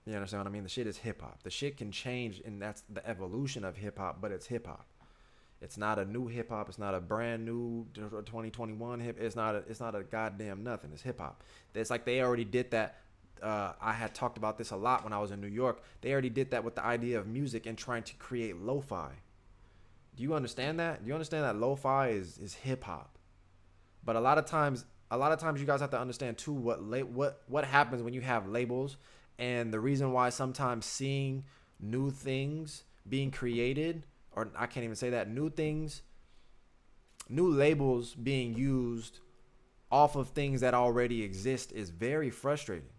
Speaker 1: You understand what I mean? The shit is hip hop. The shit can change, and that's the evolution of hip hop, but it's hip hop. It's not a new hip hop. It's not a brand new 2021 hip. It's not a goddamn nothing. It's hip hop. It's like they already did that. I had talked about this a lot when I was in New York. They already did that with the idea of music and trying to create lo-fi. Do you understand that? Do you understand that lo-fi is hip hop? But a lot of times you guys have to understand too what happens when you have labels, and the reason why sometimes seeing new things being created, or I can't even say that, new labels being used off of things that already exist is very frustrating.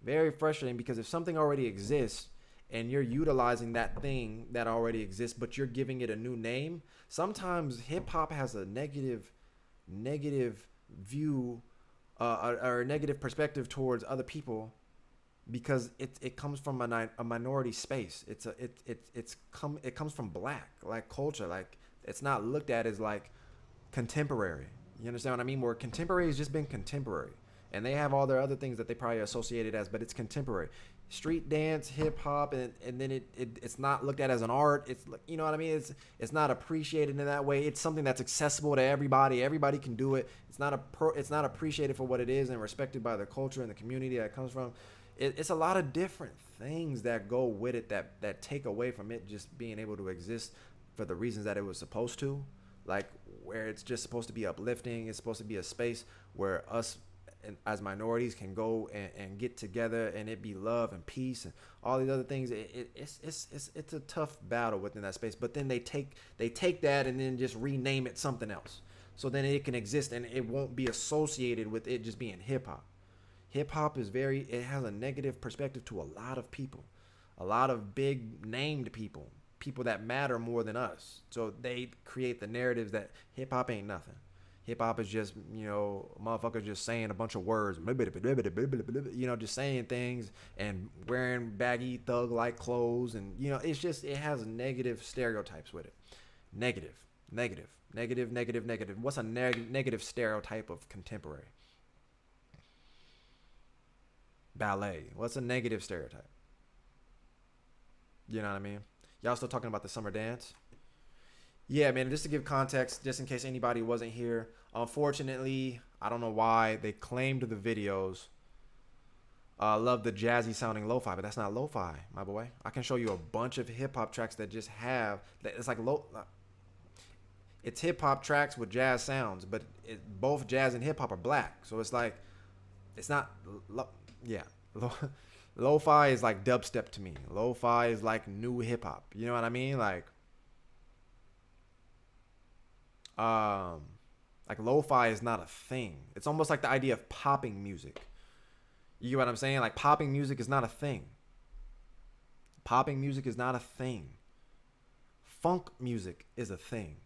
Speaker 1: Very frustrating, because if something already exists and you're utilizing that thing that already exists, but you're giving it a new name. Sometimes hip hop has a negative view, or a negative perspective towards other people, because it comes from a minority space. It comes from black like culture. Like, it's not looked at as like contemporary. You understand what I mean? Where contemporary has just been contemporary, and they have all their other things that they probably associate it as, but it's contemporary. Street dance, hip hop, and then it's not looked at as an art. It's, you know what I mean? It's not appreciated in that way. It's something that's accessible to everybody. Everybody can do it. It's not appreciated for what it is and respected by the culture and the community that it comes from. It's a lot of different things that go with it that take away from it just being able to exist for the reasons that it was supposed to. Like, where it's just supposed to be uplifting. It's supposed to be a space where us as minorities can go and get together, and it be love and peace and all these other things. It's a tough battle within that space. But then they take that and then just rename it something else, so then it can exist and it won't be associated with it just being hip hop. Hip hop it has a negative perspective to a lot of people, a lot of big named people that matter more than us. So they create the narratives that hip hop ain't nothing. Hip hop is just, motherfuckers just saying a bunch of words, just saying things and wearing baggy thug like clothes. And, it has negative stereotypes with it. Negative. What's a negative stereotype of contemporary? Ballet. What's a negative stereotype? You know what I mean? Y'all still talking about the summer dance? Yeah, man, just to give context, just in case anybody wasn't here, unfortunately, I don't know why, they claimed the videos love the jazzy sounding lo-fi, but that's not lo-fi, my boy. I can show you a bunch of hip-hop tracks that just have, it's like it's hip-hop tracks with jazz sounds, but both jazz and hip-hop are black, so it's like, it's not, lo-fi is like dubstep to me. Lo-fi is like new hip-hop, you know what I mean? Like lo-fi is not a thing. It's almost like the idea of popping music. You get what I'm saying? Like, popping music is not a thing. Popping music is not a thing. Funk music is a thing.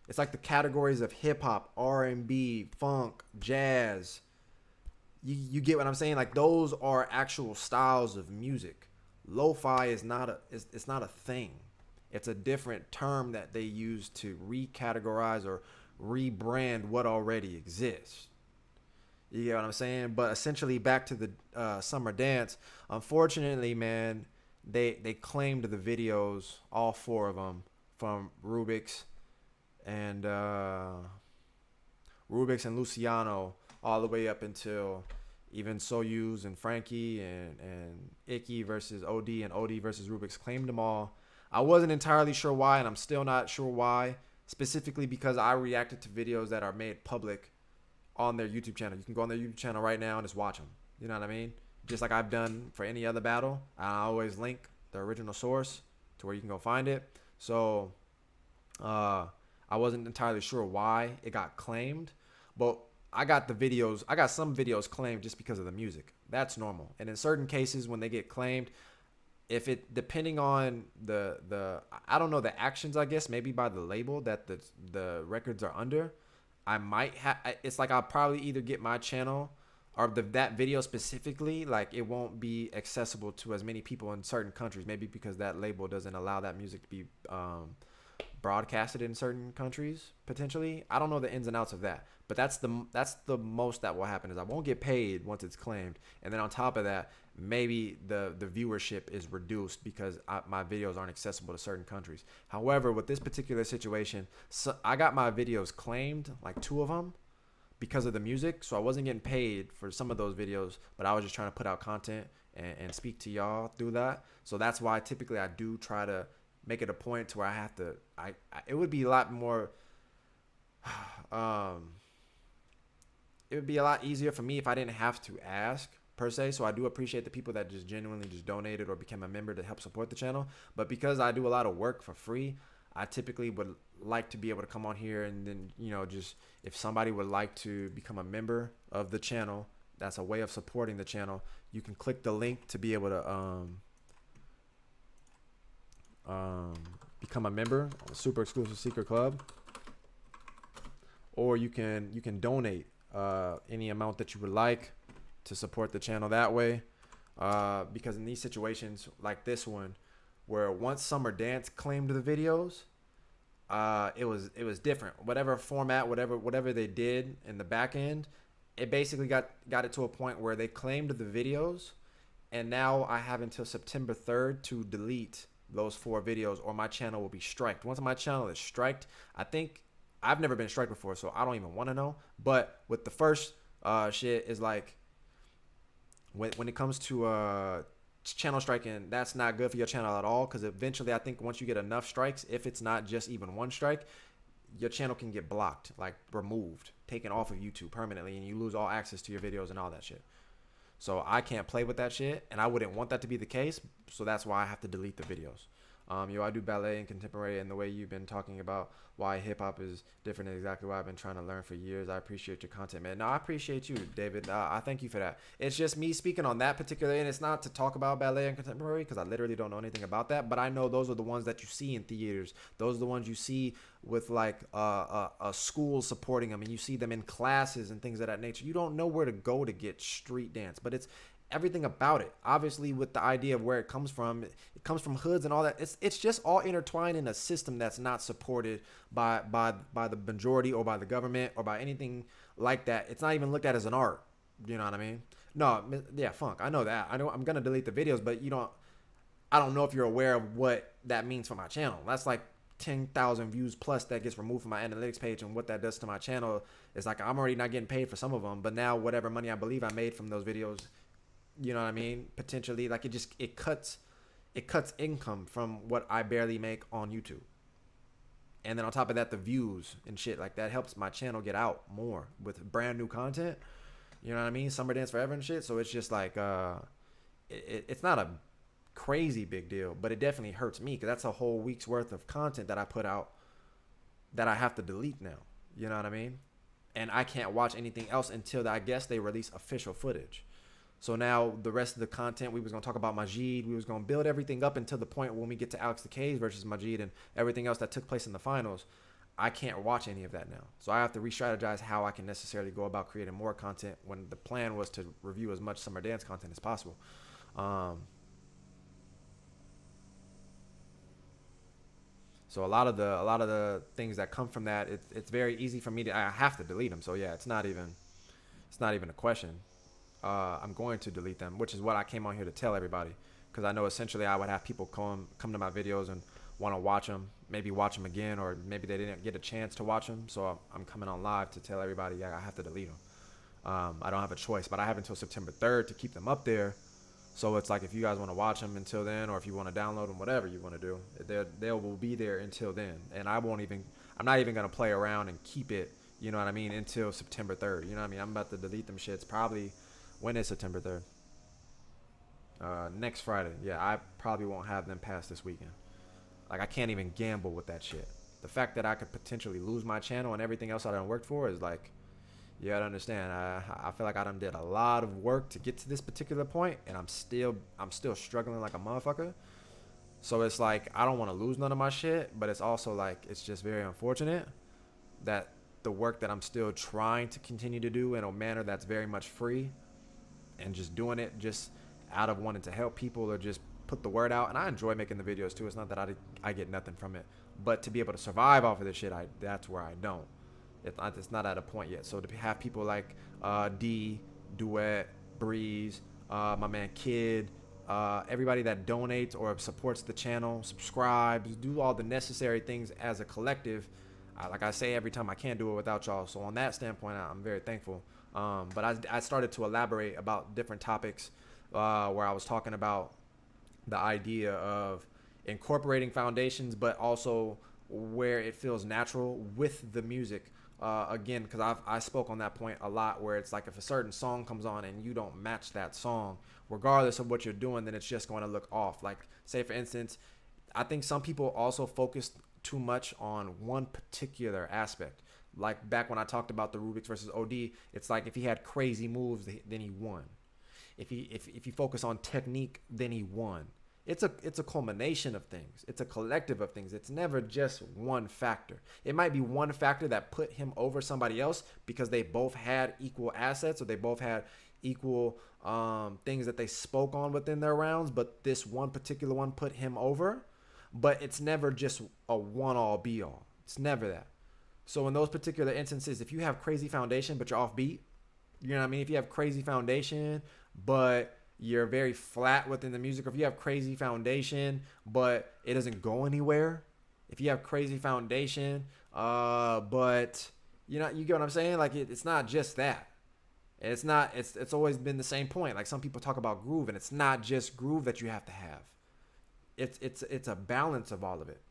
Speaker 1: It's like the categories of hip-hop, R&B, funk, jazz. You get what I'm saying? Like, those are actual styles of music. Lo-fi is not it's not a thing. It's a different term that they use to recategorize or rebrand what already exists. You get what I'm saying? But essentially, back to the summer dance. Unfortunately, man, they claimed the videos, all 4 of them, from Rubik's and Luciano, all the way up until even Soyuz and Frankie and Icky versus OD and OD versus Rubik's, claimed them all. I wasn't entirely sure why, and I'm still not sure why, specifically because I reacted to videos that are made public on their YouTube channel. You can go on their YouTube channel right now and just watch them. You know what I mean? Just like I've done for any other battle. I always link the original source to where you can go find it. So I wasn't entirely sure why it got claimed, but I got some videos claimed just because of the music. That's normal. And in certain cases, when they get claimed, if it, depending on the I don't know, the actions, I guess, maybe by the label that the records are under, I might have, it's like I'll probably either get my channel or that video specifically, like, it won't be accessible to as many people in certain countries, maybe because that label doesn't allow that music to be broadcasted in certain countries, potentially. I don't know the ins and outs of that, but that's the most that will happen, is I won't get paid once it's claimed, and then on top of that, maybe the viewership is reduced because my videos aren't accessible to certain countries. However, with this particular situation, so I got my videos claimed, like 2 of them, because of the music, so I wasn't getting paid for some of those videos, but I was just trying to put out content and speak to y'all through that. So that's why typically I do try to make it a point to where I have to, it would be a lot more, it would be a lot easier for me if I didn't have to ask, per se. So I do appreciate the people that just genuinely just donated or became a member to help support the channel. But because I do a lot of work for free, I typically would like to be able to come on here and then, just if somebody would like to become a member of the channel, that's a way of supporting the channel. You can click the link to be able to um, become a member of a super exclusive secret club, or you can donate any amount that you would like to support the channel that way. Because in these situations like this one, where once Summer Dance claimed the videos, it was different. Whatever format, whatever they did in the back end, it basically got it to a point where they claimed the videos, and now I have until September 3rd to delete those 4 videos, or my channel will be striked. Once my channel is striked, I think I've never been striked before, so I don't even want to know. But with the first shit is like when it comes to channel striking, that's not good for your channel at all, because eventually I think once you get enough strikes, if it's not just even one strike, your channel can get blocked, like removed, taken off of YouTube permanently, and you lose all access to your videos and all that shit. So I can't play with that shit, and I wouldn't want that to be the case, so that's why I have to delete the videos. I do ballet and contemporary, and the way you've been talking about why hip-hop is different is exactly what I've been trying to learn for years. I appreciate your content, man. No, I appreciate you, David. I thank you for that. It's just me speaking on that particular, and it's not to talk about ballet and contemporary, because I literally don't know anything about that, but I know those are the ones that you see in theaters. Those are the ones you see with like a school supporting them, and you see them in classes and things of that nature. You don't know where to go to get street dance, but it's everything about it, obviously, with the idea of where it comes from hoods and all that. It's just all intertwined in a system that's not supported by the majority or by the government or by anything like that. It's not even looked at as an art. You know what I mean? No, yeah, Funk, I know that. I know I'm gonna delete the videos, but I don't know if you're aware of what that means for my channel. That's like 10,000 views plus that gets removed from my analytics page, and what that does to my channel is like I'm already not getting paid for some of them, but now whatever money I believe I made from those videos, you know what I mean, potentially, like it cuts income from what I barely make on YouTube. And then on top of that, the views and shit like that helps my channel get out more with brand new content, you know what I mean, Summer Dance Forever and shit. So it's just like it's not a crazy big deal, but it definitely hurts me, because that's a whole week's worth of content that I put out that I have to delete now, you know what I mean. And I can't watch anything else until I guess they release official footage. So now the rest of the content, we was going to talk about Majid. We was going to build everything up until the point when we get to Alex the Cage versus Majid and everything else that took place in the finals. I can't watch any of that now. So I have to re-strategize how I can necessarily go about creating more content, when the plan was to review as much Summer Dance content as possible. So a lot of the things that come from that, it's very easy for me I have to delete them. So yeah, it's not even a question. I'm going to delete them, which is what I came on here to tell everybody, because I know essentially I would have people come to my videos and want to watch them, maybe watch them again, or maybe they didn't get a chance to watch them. So I'm coming on live to tell everybody, yeah, I have to delete them. I don't have a choice, but I have until September 3rd to keep them up there. So it's like, if you guys want to watch them until then, or if you want to download them, whatever you want to do, they will be there until then. And I'm not even going to play around and keep it, you know what I mean, until September 3rd. You know what I mean? I'm about to delete them shits probably. When is September 3rd? Next Friday. Yeah, I probably won't have them past this weekend. Like, I can't even gamble with that shit. The fact that I could potentially lose my channel and everything else I done worked for is like, you gotta understand. I feel like I done did a lot of work to get to this particular point, and I'm still struggling like a motherfucker. So it's like, I don't want to lose none of my shit, but it's also like, it's just very unfortunate that the work that I'm still trying to continue to do in a manner that's very much free, and just doing it just out of wanting to help people or just put the word out. And I enjoy making the videos too. It's not that I get nothing from it, but to be able to survive off of this shit, that's where I don't. It's not at a point yet. So to have people like D, Duet, Breeze, my man Kid, everybody that donates or supports the channel, subscribes, do all the necessary things as a collective. Like I say every time, I can't do it without y'all. So on that standpoint, I'm very thankful. But I started to elaborate about different topics where I was talking about the idea of incorporating foundations, but also where it feels natural with the music. Again, because I spoke on that point a lot, where it's like, if a certain song comes on and you don't match that song, regardless of what you're doing, then it's just going to look off. Like, say for instance, I think some people also focus too much on one particular aspect. Like back when I talked about the Rubik's versus OD, it's like, if he had crazy moves, then he won. If he focused on technique, then he won. It's a culmination of things. It's a collective of things. It's never just one factor. It might be one factor that put him over somebody else because they both had equal assets or they both had equal things that they spoke on within their rounds, but this one particular one put him over. But it's never just a one all be all. It's never that. So in those particular instances, if you have crazy foundation but you're offbeat, you know what I mean? If you have crazy foundation but you're very flat within the music, or if you have crazy foundation but it doesn't go anywhere, if you have crazy foundation but you get what I'm saying? Like it's not just that. It's always been the same point. Like some people talk about groove, and it's not just groove that you have to have. It's a balance of all of it.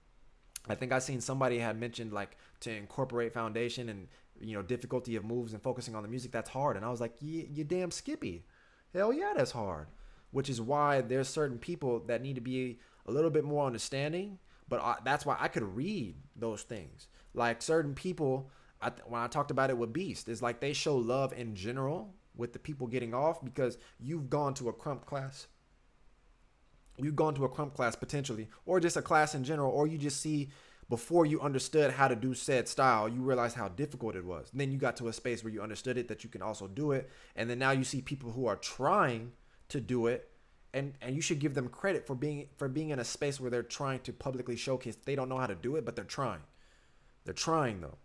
Speaker 1: I think I seen somebody had mentioned like to incorporate foundation and difficulty of moves and focusing on the music. That's hard, and I was like, you damn Skippy, hell yeah, that's hard. Which is why there's certain people that need to be a little bit more understanding. But that's why I could read those things. Like certain people, when I talked about it with Beast, is like they show love in general with the people getting off because you've gone to a crump class. You've gone to a crump class potentially, or just a class in general, or you just see before you understood how to do said style, you realized how difficult it was. And then you got to a space where you understood it, that you can also do it. And then now you see people who are trying to do it, and you should give them credit for being in a space where they're trying to publicly showcase they don't know how to do it, but they're trying. They're trying though.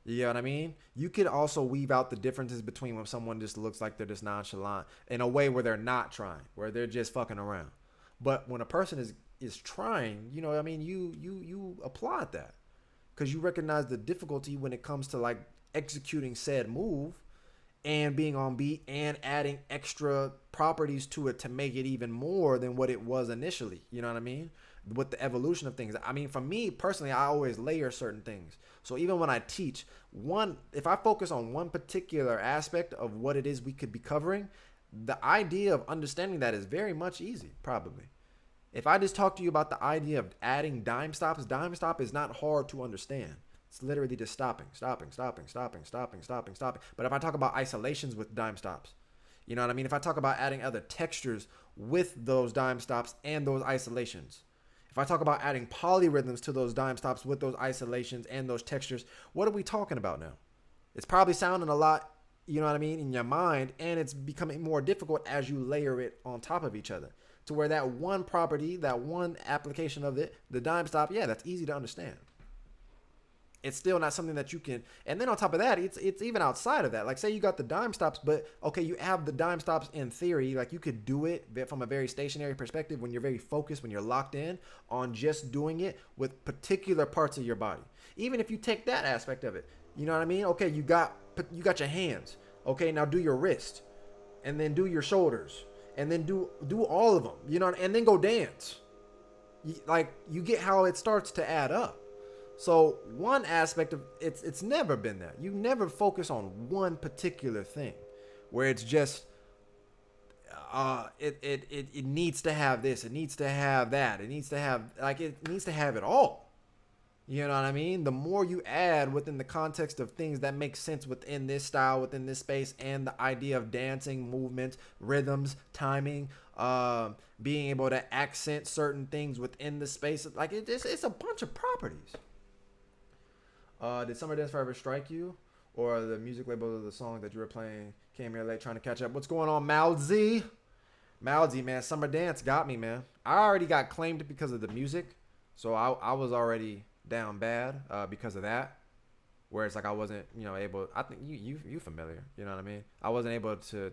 Speaker 1: You know what I mean? You could also weave out the differences between when someone just looks like they're just nonchalant in a way where they're not trying, where they're just fucking around. But when a person is trying, you know what I mean, you applaud that because you recognize the difficulty when it comes to like executing said move and being on beat and adding extra properties to it to make it even more than what it was initially. You know what I mean? With the evolution of things. I mean, for me personally, I always layer certain things. So even when I teach, if I focus on one particular aspect of what it is we could be covering, the idea of understanding that is very much easy, probably. If I just talk to you about the idea of adding dime stop is not hard to understand. It's literally just stopping. But if I talk about isolations with dime stops, you know what I mean? If I talk about adding other textures with those dime stops and those isolations, if I talk about adding polyrhythms to those dime stops with those isolations and those textures, what are we talking about now? It's probably sounding a lot, you know what I mean, in your mind, and it's becoming more difficult as you layer it on top of each other. To where that one property, that one application of it, the dime stop, yeah, that's easy to understand. It's still not something that you can, and then on top of that, it's even outside of that. Like say you got the dime stops, but okay, you have the dime stops in theory, like you could do it from a very stationary perspective when you're very focused, when you're locked in on just doing it with particular parts of your body. Even if you take that aspect of it, you know what I mean? Okay, you got your hands. Okay, now do your wrist, and then do your shoulders, and then do all of them, you know, and then go dance. Like you get how it starts to add up. So one aspect of it's never been that. You never focus on one particular thing where it's just it needs to have this, it needs to have that, it needs to have it all. You know what I mean? The more you add within the context of things that make sense within this style, within this space, and the idea of dancing, movements, rhythms, timing, being able to accent certain things within the space, like it's a bunch of properties. Did Summer Dance Forever strike you? Or the music label of the song that you were playing came here late trying to catch up? What's going on, Malzy? Malzy, man, Summer Dance got me, man. I already got claimed because of the music. So I was already down bad because of that. Where it's like I wasn't, able. I think you familiar. You know what I mean? I wasn't able to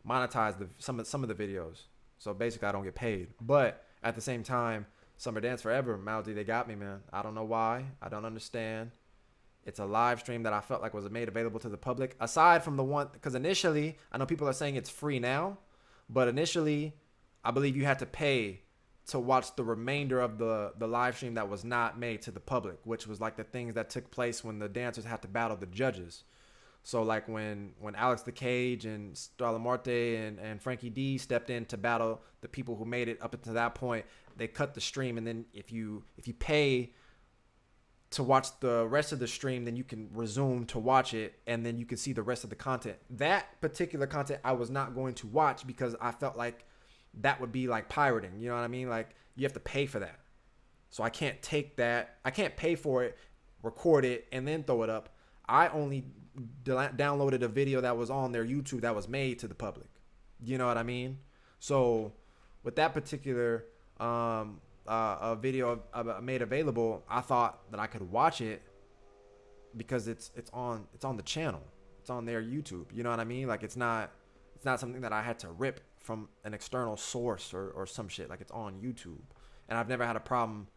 Speaker 1: monetize some of the videos. So basically, I don't get paid. But at the same time, Summer Dance Forever, Maldy, they got me, man. I don't know why. I don't understand. It's a live stream that I felt like was made available to the public. Aside from the one, because initially, I know people are saying it's free now, but initially, I believe you had to pay to watch the remainder of the live stream that was not made to the public, which was like the things that took place when the dancers had to battle the judges. So like when Alex the Cage and Starla Marte and Frankie D stepped in to battle the people who made it up until that point, they cut the stream, and then if you pay to watch the rest of the stream, then you can resume to watch it, and then you can see the rest of the content. That particular content I was not going to watch because I felt like that would be like pirating. You know what I mean? Like you have to pay for that. So I can't take that. I can't pay for it, record it, and then throw it up. I only downloaded a video that was on their YouTube that was made to the public. You know what I mean? So with that particular video made available, I thought that I could watch it because it's on the channel. It's on their YouTube. You know what I mean? Like it's not something that I had to rip from an external source or some shit. Like it's on YouTube. And I've never had a problem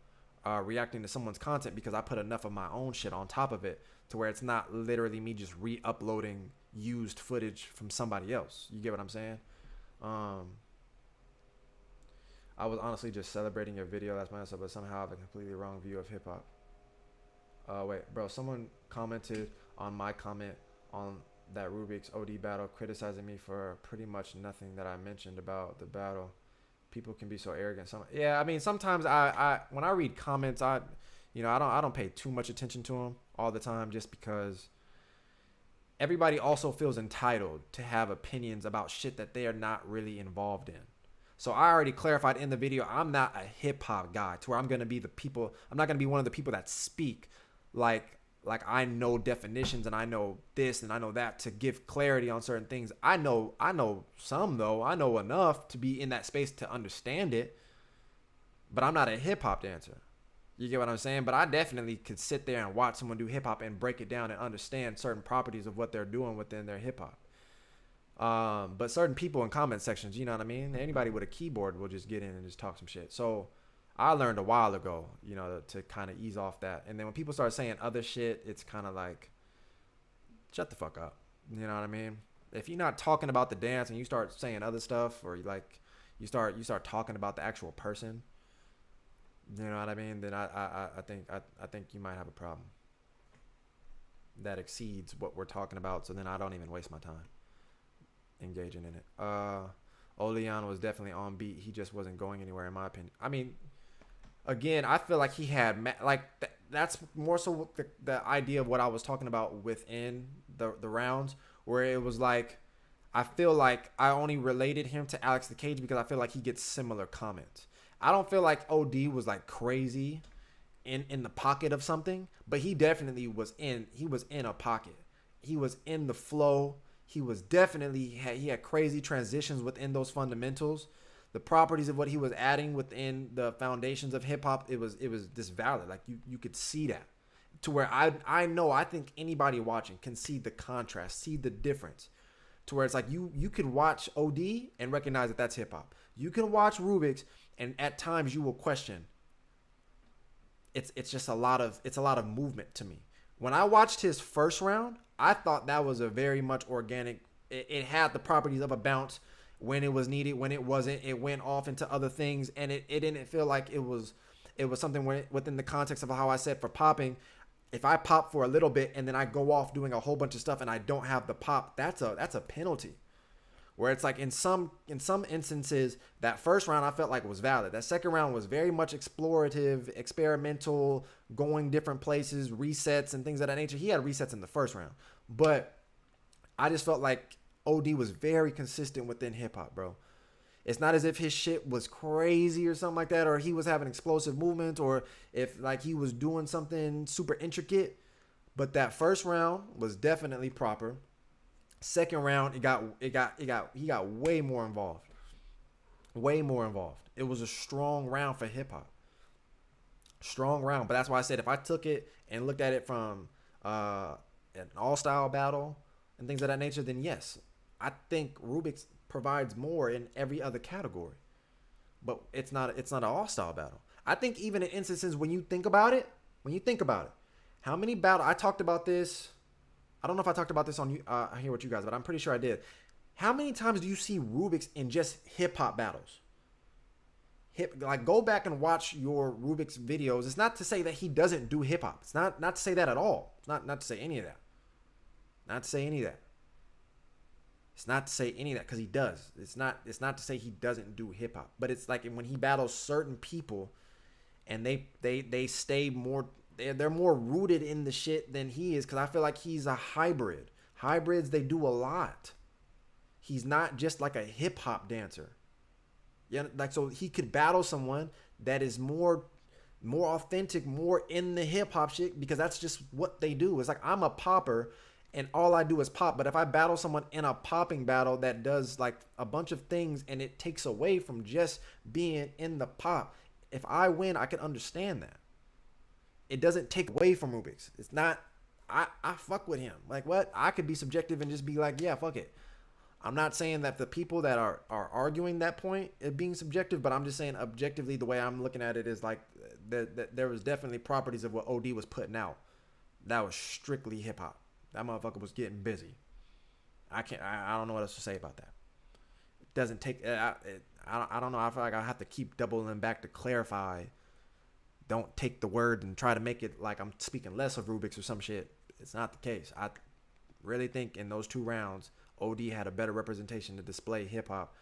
Speaker 1: reacting to someone's content because I put enough of my own shit on top of it to where it's not literally me just re-uploading used footage from somebody else. You get what I'm saying? I was honestly just celebrating your video last night, but somehow I have a completely wrong view of hip hop. Wait, bro, someone commented on my comment on that Rubik's OD battle, criticizing me for pretty much nothing that I mentioned about the battle. People can be so arrogant. Yeah, I mean, sometimes I when I read comments, I don't pay too much attention to them all the time, just because everybody also feels entitled to have opinions about shit that they are not really involved in. So I already clarified in the video, I'm not a hip hop guy to where I'm not gonna be one of the people that speak like I know definitions and I know this and I know that to give clarity on certain things. I know some though. I know enough to be in that space to understand it, but I'm not a hip hop dancer. You get what I'm saying? But I definitely could sit there and watch someone do hip hop and break it down and understand certain properties of what they're doing within their hip hop. But certain people in comment sections, you know what I mean? Anybody with a keyboard will just get in and just talk some shit. So I learned a while ago, to kind of ease off that. And then when people start saying other shit, it's kind of like, shut the fuck up. You know what I mean? If you're not talking about the dance and you start saying other stuff, or you start talking about the actual person, you know what I mean? Then I think you might have a problem that exceeds what we're talking about. So then I don't even waste my time engaging in it. Oleon was definitely on beat. He just wasn't going anywhere, in my opinion. I mean, again, I feel like he had that's more so the idea of what I was talking about within the rounds, where it was like, I feel like I only related him to Alex the Cage because I feel like he gets similar comments. I don't feel like OD was like crazy in the pocket of something, but he definitely was in a pocket. He was in the flow. He was definitely, he had crazy transitions within those fundamentals. The properties of what he was adding within the foundations of hip hop, it was this valid. Like you could see that, to where I think anybody watching can see the contrast, see the difference, to where it's like you could watch OD and recognize that that's hip hop. You can watch Rubik's and at times you will question. It's just a lot of movement to me. When I watched his first round, I thought that was a very much organic. It had the properties of a bounce when it was needed. When it wasn't, it went off into other things, and it didn't feel like it was something within the context of how I said for popping. If I pop for a little bit and then I go off doing a whole bunch of stuff and I don't have the pop, that's a penalty. Where it's like in some instances, that first round I felt like was valid. That second round was very much explorative, experimental, going different places, resets and things of that nature. He had resets in the first round, but I just felt like OD was very consistent within hip hop, bro. It's not as if his shit was crazy or something like that, or he was having explosive movements, or if like he was doing something super intricate. But that first round was definitely proper. Second round, he got way more involved. Way more involved. It was a strong round for hip hop. Strong round. But that's why I said if I took it and looked at it from an all-style battle and things of that nature, then yes, I think Rubik's provides more in every other category. But it's not an all-style battle. I think even in instances when you think about it, how many battles, I talked about this, I don't know if I talked about this on here with you guys, but I'm pretty sure I did. How many times do you see Rubik's in just hip-hop battles? Go back and watch your Rubik's videos. It's not to say that he doesn't do hip-hop. It's not to say that at all. It's not to say any of that. Not to say any of that. It's not to say any of that, because he does. It's not to say he doesn't do hip-hop. But it's like when he battles certain people and they stay more... They're more rooted in the shit than he is, because I feel like he's a hybrid. Hybrids, they do a lot. He's not just like a hip-hop dancer. Yeah, like so he could battle someone that is more authentic, more in the hip hop shit because that's just what they do. It's like I'm a popper and all I do is pop. But if I battle someone in a popping battle that does like a bunch of things and it takes away from just being in the pop, if I win, I can understand that. It doesn't take away from Rubik's. It's not. I fuck with him. Like what? I could be subjective and just be like, yeah, fuck it. I'm not saying that the people that are arguing that point is being subjective, but I'm just saying objectively the way I'm looking at it is like there was definitely properties of what OD was putting out that was strictly hip hop. That motherfucker was getting busy. I don't know what else to say about that. It doesn't take. I don't know. I feel like I have to keep doubling back to clarify. Don't take the word and try to make it like I'm speaking less of Rubik's or some shit. It's not the case. I really think in those 2 rounds, OD had a better representation to display hip hop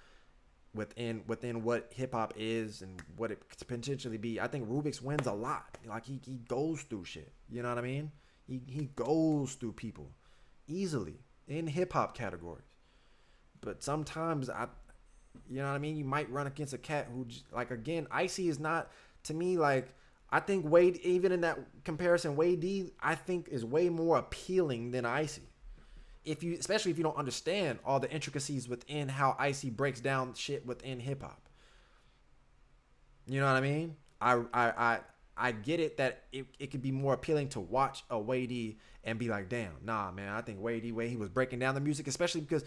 Speaker 1: within what hip hop is and what it could potentially be. I think Rubik's wins a lot. Like he goes through shit. You know what I mean? He goes through people easily in hip hop categories. But sometimes you know what I mean? You might run against a cat who like again, Icy is not to me like I think Wade even in that comparison, Wade D I think is way more appealing than Icy. Especially if you don't understand all the intricacies within how Icy breaks down shit within hip hop. You know what I mean? I get it that it could be more appealing to watch a Wade and be like, damn, nah, man, I think Wade way he was breaking down the music, especially because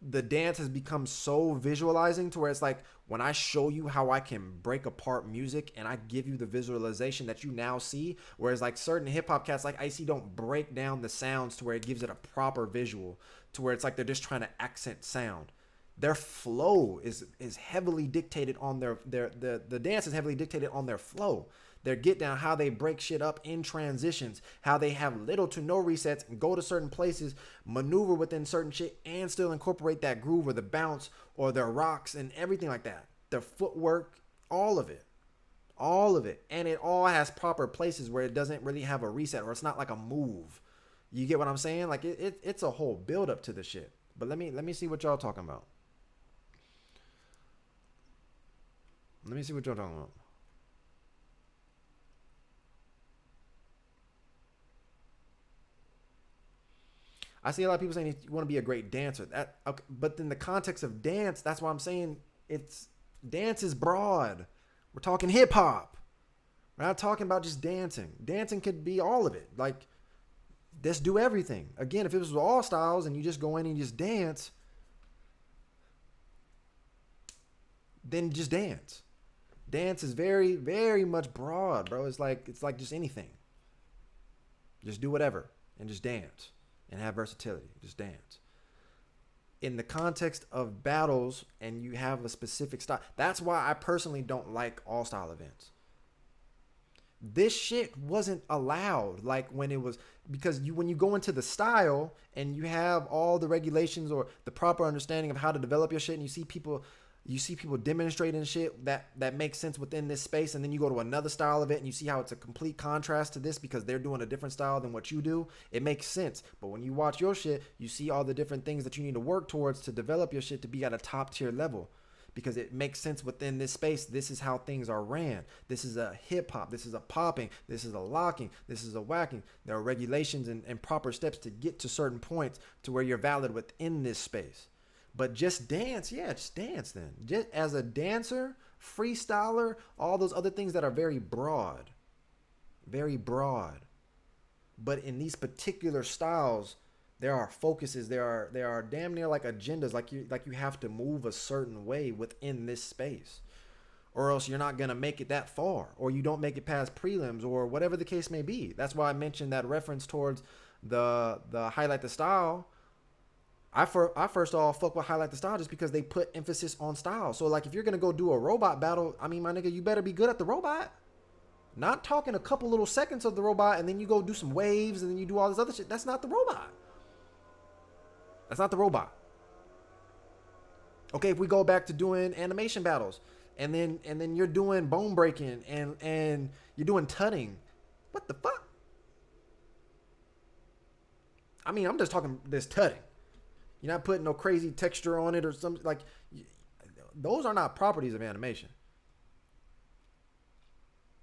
Speaker 1: the dance has become so visualizing to where it's like when I show you how I can break apart music and I give you the visualization that you now see, whereas like certain hip hop cats like Icy don't break down the sounds to where it gives it a proper visual to where it's like they're just trying to accent sound. Their flow is heavily dictated on the dance is heavily dictated on their flow. Their get down, how they break shit up in transitions, how they have little to no resets and go to certain places, maneuver within certain shit and still incorporate that groove or the bounce or their rocks and everything like that. Their footwork, all of it. All of it. And it all has proper places where it doesn't really have a reset or it's not like a move. You get what I'm saying? Like it's a whole build up to the shit. But let me see what y'all talking about. Let me see what y'all talking about. I see a lot of people saying you want to be a great dancer. That okay, but in the context of dance, that's why I'm saying dance is broad. We're talking hip hop. We're not talking about just dancing. Dancing could be all of it. Like, let's do everything. Again, if it was all styles and you just go in and just dance, then just dance. Dance is very, very much broad, bro. It's like just anything. Just do whatever and just dance. And have versatility. Just dance. In the context of battles and you have a specific style. That's why I personally don't like all style events. This shit wasn't allowed like when it was because when you go into the style and you have all the regulations or the proper understanding of how to develop your shit and you see people demonstrating shit that makes sense within this space, and then you go to another style of it and you see how it's a complete contrast to this because they're doing a different style than what you do. It makes sense. But when you watch your shit, you see all the different things that you need to work towards to develop your shit to be at a top tier level because it makes sense within this space. This is how things are ran. This is a hip hop. This is a popping. This is a locking. This is a whacking. There are regulations and proper steps to get to certain points to where you're valid within this space. But just dance, yeah, just dance then. Just as a dancer, freestyler, all those other things that are very broad. Very broad. But in these particular styles, there are focuses, there are damn near like agendas, like you have to move a certain way within this space. Or else you're not gonna make it that far, or you don't make it past prelims, or whatever the case may be. That's why I mentioned that reference towards the highlight the style. I first of all fuck with highlight the style just because they put emphasis on style. So like if you're gonna go do a robot battle, I mean my nigga, you better be good at the robot. Not talking a couple little seconds of the robot and then you go do some waves and then you do all this other shit. That's not the robot. That's not the robot. Okay, if we go back to doing animation battles and then you're doing bone breaking and you're doing tutting. What the fuck? I mean, I'm just talking this tutting. You're not putting no crazy texture on it or something like those are not properties of animation.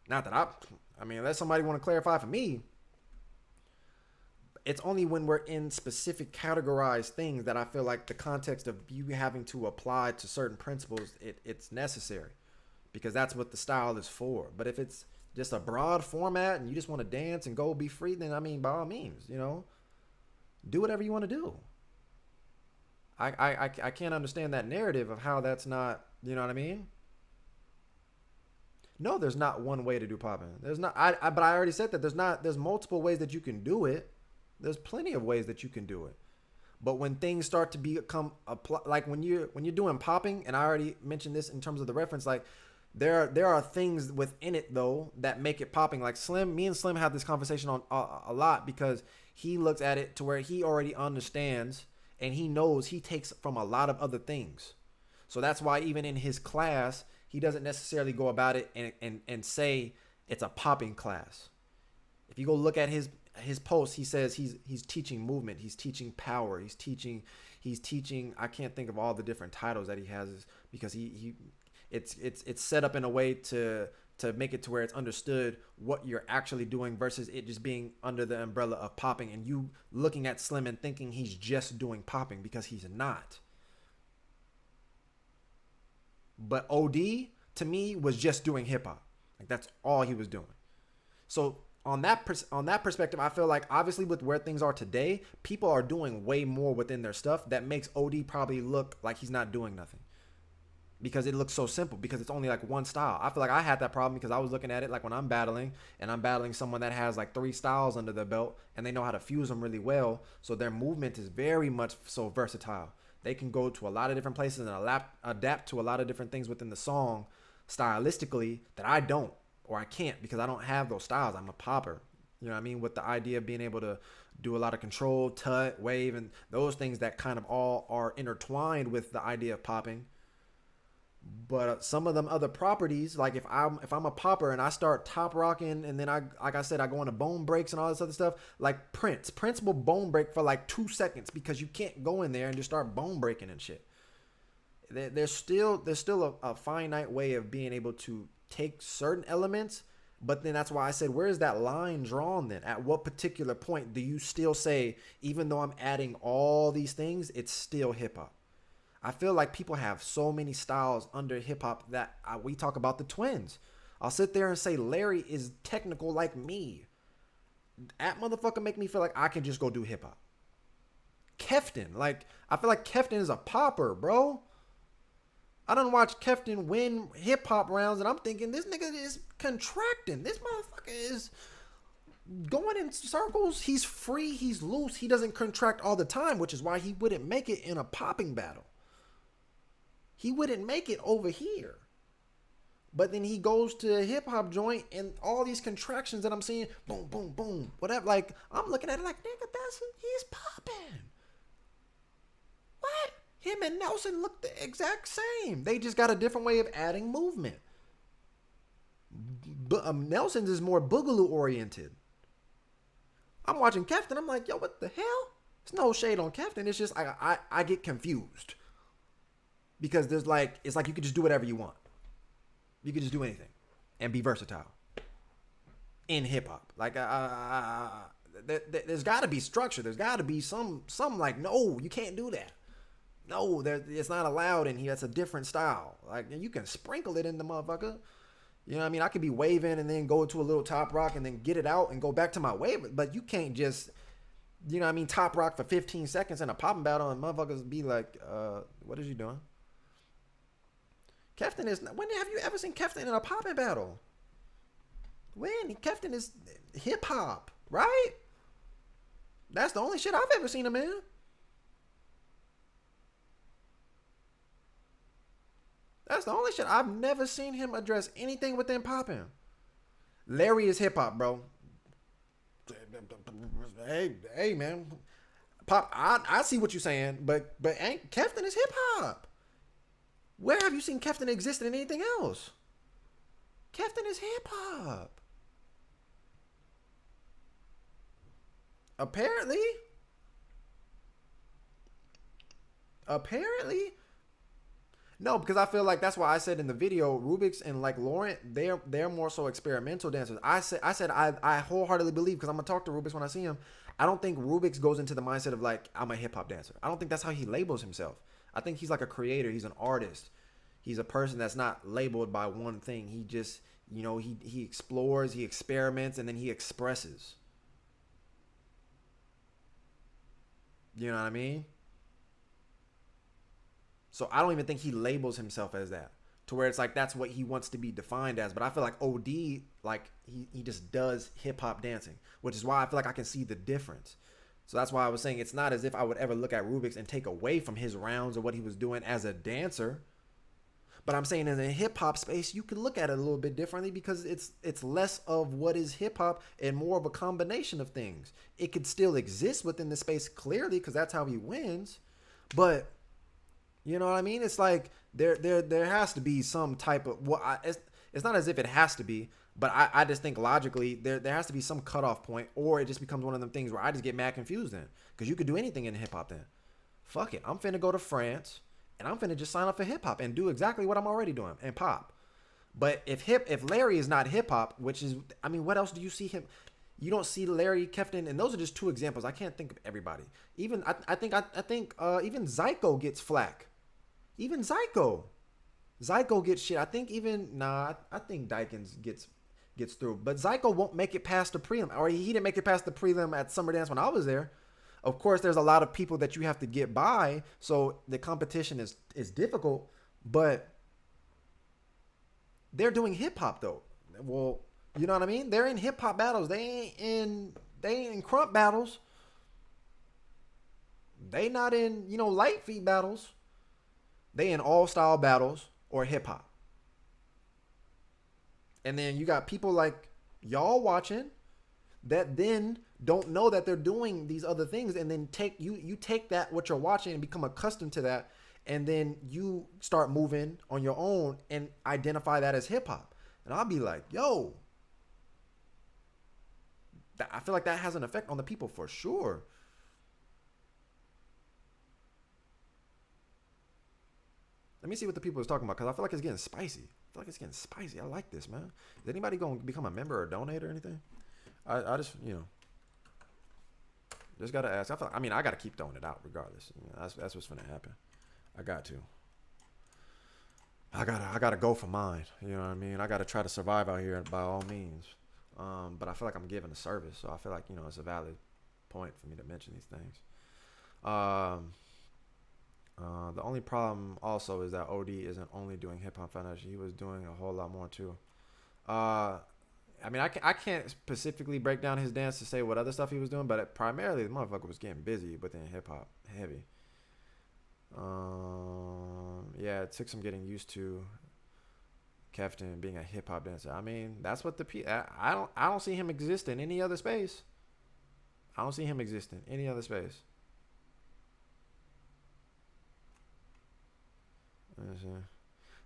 Speaker 1: Not that I mean, unless somebody want to clarify for me, it's only when we're in specific categorized things that I feel like the context of you having to apply to certain principles, it's necessary, because that's what the style is for. But if it's just a broad format and you just want to dance and go be free, then I mean, by all means, do whatever you want to do. I can't understand that narrative of how that's not, you know what I mean? No, there's not one way to do popping. There's not. But I already said that there's not. There's multiple ways that you can do it. There's plenty of ways that you can do it. But when things start to become like when you're doing popping, and I already mentioned this in terms of the reference, like there are things within it though that make it popping. Like me and Slim have this conversation on a lot, because he looks at it to where he already understands and he knows he takes from a lot of other things. So that's why even in his class, he doesn't necessarily go about it and say it's a popping class. If you go look at his post, he says he's teaching movement, he's teaching power, he's teaching I can't think of all the different titles that he has, because it's set up in a way to make it to where it's understood what you're actually doing versus it just being under the umbrella of popping and you looking at Slim and thinking he's just doing popping, because he's not. But OD to me was just doing hip hop. Like that's all he was doing. So on that perspective, I feel like obviously with where things are today, people are doing way more within their stuff that makes OD probably look like he's not doing nothing, because it looks so simple, because it's only like one style. I feel like I had that problem because I was looking at it like when I'm battling someone that has like 3 styles under their belt and they know how to fuse them really well. So their movement is very much so versatile. They can go to a lot of different places and adapt to a lot of different things within the song stylistically that I don't, or I can't, because I don't have those styles. I'm a popper. You know what I mean? With the idea of being able to do a lot of control, tut, wave, and those things that kind of all are intertwined with the idea of popping. But some of them other properties, like if I'm a popper and I start top rocking and then I go into bone breaks and all this other stuff, like Prince will bone break for like 2 seconds because you can't go in there and just start bone breaking and shit. There's still a finite way of being able to take certain elements, but then that's why I said, where is that line drawn then? At what particular point do you still say, even though I'm adding all these things, it's still hip hop? I feel like people have so many styles under hip hop that we talk about the twins. I'll sit there and say Larry is technical like me. That motherfucker make me feel like I can just go do hip hop. Kefton, like I feel like Kefton is a popper, bro. I done watched Kefton win hip hop rounds, and I'm thinking this nigga is contracting. This motherfucker is going in circles. He's free. He's loose. He doesn't contract all the time, which is why he wouldn't make it in a popping battle. He wouldn't make it over here. But then he goes to a hip hop joint and all these contractions that I'm seeing, boom, boom, boom, whatever. Like, I'm looking at it like, nigga, he's popping. What? Him and Nelson look the exact same. They just got a different way of adding movement. But Nelson's is more boogaloo oriented. I'm watching Kefton. I'm like, yo, what the hell? There's no shade on Kefton. It's just I get confused. Because it's like you could just do whatever you want. You could just do anything and be versatile in hip hop. Like there's got to be structure. There's got to be some like, no, you can't do that. No, it's not allowed in here. It's a different style. Like, you can sprinkle it in the motherfucker. You know what I mean? I could be waving and then go to a little top rock and then get it out and go back to my wave. But you can't just, you know what I mean, top rock for 15 seconds in a popping battle and motherfuckers be like, what is you doing? Kefton is, when have you ever seen Kefton in a popping battle? When? Kefton is hip hop, right? That's the only shit I've ever seen him in. That's the only shit. I've never seen him address anything within popping. Larry is hip hop, bro. Hey, man. Pop, I see what you're saying, but Kefton is hip hop. Where have you seen Kefton exist in anything else? Kefton is hip hop. Apparently. No, because I feel like that's why I said in the video, Rubik's and like Laurent, they're more so experimental dancers. I wholeheartedly believe, because I'm gonna talk to Rubik's when I see him. I don't think Rubik's goes into the mindset of like I'm a hip hop dancer. I don't think that's how he labels himself. I think he's like a creator. He's an artist. He's a person that's not labeled by one thing. He just, he explores, he experiments, and then he expresses. You know what I mean? So I don't even think he labels himself as that. To where it's like that's what he wants to be defined as. But I feel like OD, like he just does hip hop dancing, which is why I feel like I can see the difference. So that's why I was saying it's not as if I would ever look at Rubik's and take away from his rounds or what he was doing as a dancer. But I'm saying in the hip hop space, you can look at it a little bit differently because it's less of what is hip hop and more of a combination of things. It could still exist within the space clearly because that's how he wins. But you know what I mean? It's like there has to be some type of it's not as if it has to be, but I just think logically there has to be some cutoff point, or it just becomes one of them things where I just get mad confused then. Because you could do anything in hip hop then. Fuck it. I'm finna go to France and I'm finna just sign up for hip hop and do exactly what I'm already doing and pop. But if Larry is not hip hop, which is, I mean, what else do you see him? You don't see Larry Kefton, and those are just two examples. I can't think of everybody. Even I think even Zyko gets flack. Even Zyko gets shit. I think I think Dykins gets through, but Zyko won't make it past the prelim, or he didn't make it past the prelim at Summer Dance when I was there. Of course, there's a lot of people that you have to get by, so the competition is difficult. But they're doing hip hop though. Well, you know what I mean? They're in hip hop battles. They ain't in crump battles. They not in light feet battles. They in all style battles or hip hop. And then you got people like y'all watching that then don't know that they're doing these other things, and then you take that what you're watching and become accustomed to that, and then you start moving on your own and identify that as hip hop. And I'll be like, yo, I feel like that has an effect on the people for sure. Let me see what the people is talking about, because I feel like it's getting spicy. I like this, man. Is anybody going to become a member or donate or anything? I just, just got to ask. I got to keep throwing it out regardless. That's what's going to happen. I got to. I gotta go for mine. You know what I mean? I got to try to survive out here by all means. But I feel like I'm giving a service, so I feel like, it's a valid point for me to mention these things. The only problem also is that OD isn't only doing hip hop foundation. He was doing a whole lot more too. I can't specifically break down his dance to say what other stuff he was doing, but primarily the motherfucker was getting busy within hip hop heavy. Yeah, it took some getting used to Kefton being a hip hop dancer. I mean, that's what I don't see him exist in any other space. I don't see him exist in any other space.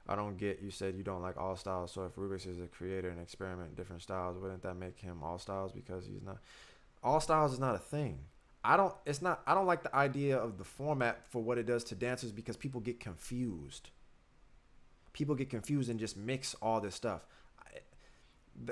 Speaker 1: I don't get, you said you don't like all styles, so if Rubik's is a creator and experiment in different styles, wouldn't that make him all styles? Because he's not. All styles is not a thing. I don't like the idea of the format for what it does to dancers, because people get confused. People get confused and just mix all this stuff.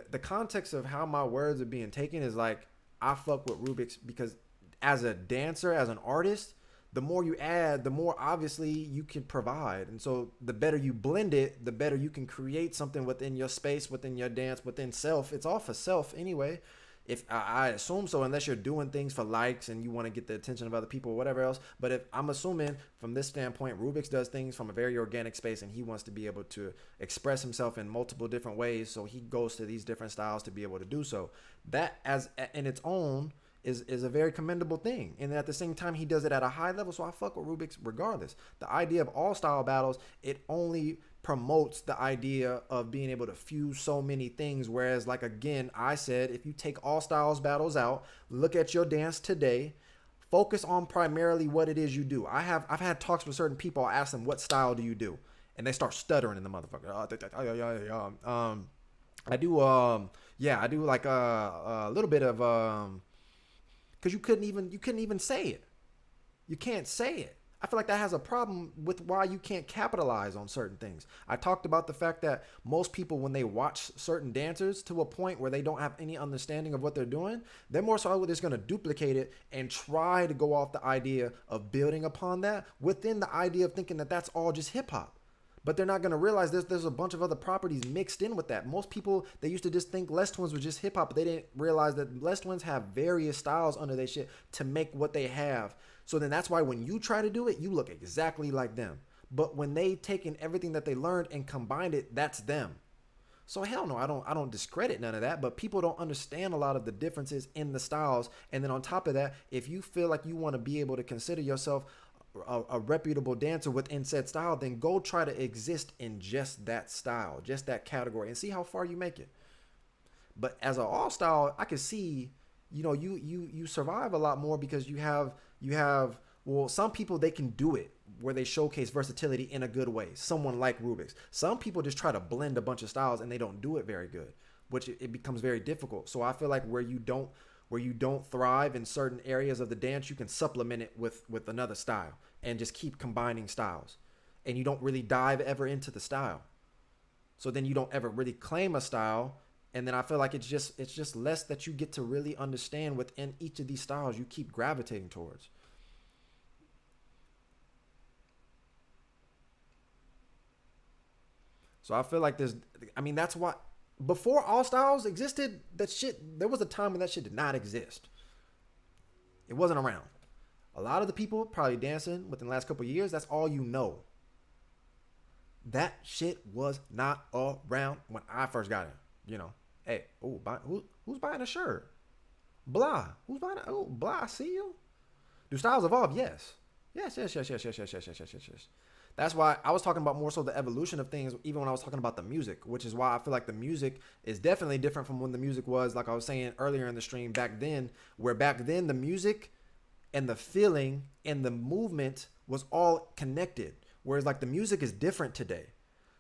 Speaker 1: The context of how my words are being taken is like, I fuck with Rubik's because as a dancer, as an artist, the more you add, the more obviously you can provide. And so the better you blend it, the better you can create something within your space, within your dance, within self. It's all for self anyway. If I assume so, unless you're doing things for likes and you want to get the attention of other people or whatever else. But if I'm assuming from this standpoint, Rubik's does things from a very organic space and he wants to be able to express himself in multiple different ways. So he goes to these different styles to be able to do so. That as in its own is a very commendable thing. And at the same time, he does it at a high level. So I fuck with Rubik's regardless. The idea of all style battles, it only promotes the idea of being able to fuse so many things. Whereas, like, again, I said, if you take all styles battles out, look at your dance today, focus on primarily what it is you do. I've had talks with certain people. I ask them, what style do you do? And they start stuttering in the motherfucker. I do like a little bit of, because you couldn't even say it. You can't say it. I feel like that has a problem with why you can't capitalize on certain things. I talked about the fact that most people, when they watch certain dancers to a point where they don't have any understanding of what they're doing, they're more so just going to duplicate it and try to go off the idea of building upon that within the idea of thinking that that's all just hip hop. But they're not going to realize there's a bunch of other properties mixed in with that. Most people, they used to just think Les Twins was just hip hop, but they didn't realize that Les Twins have various styles under their shit to make what they have. So then that's why when you try to do it, you look exactly like them. But when they taken everything that they learned and combined it, that's them. So hell no, I don't discredit none of that, but people don't understand a lot of the differences in the styles. And then on top of that, if you feel like you want to be able to consider yourself a reputable dancer within said style, then go try to exist in just that style, just that category, and see how far you make it. But as an all style, I can see, you survive a lot more because you have well, some people, they can do it where they showcase versatility in a good way. Someone like Rubik's. Some people just try to blend a bunch of styles and they don't do it very good, which it becomes very difficult. So I feel like where you don't thrive in certain areas of the dance, you can supplement it with another style and just keep combining styles. And you don't really dive ever into the style. So then you don't ever really claim a style. And then I feel like it's just less that you get to really understand within each of these styles you keep gravitating towards. So I feel like that's why before all styles existed, there was a time when that shit did not exist. It wasn't around. A lot of the people probably dancing within the last couple of years, that's all you know. That shit was not around when I first got in. Hey, who's buying a shirt? Blah. Who's buying? Oh, blah. I see you. Do styles evolve? Yes. Yes. Yes. Yes. Yes. Yes. Yes. Yes. Yes. Yes. Yes. Yes. That's why I was talking about more so the evolution of things, even when I was talking about the music, which is why I feel like the music is definitely different from when the music was, like I was saying earlier in the stream back then, where back then the music and the feeling and the movement was all connected. Whereas like the music is different today.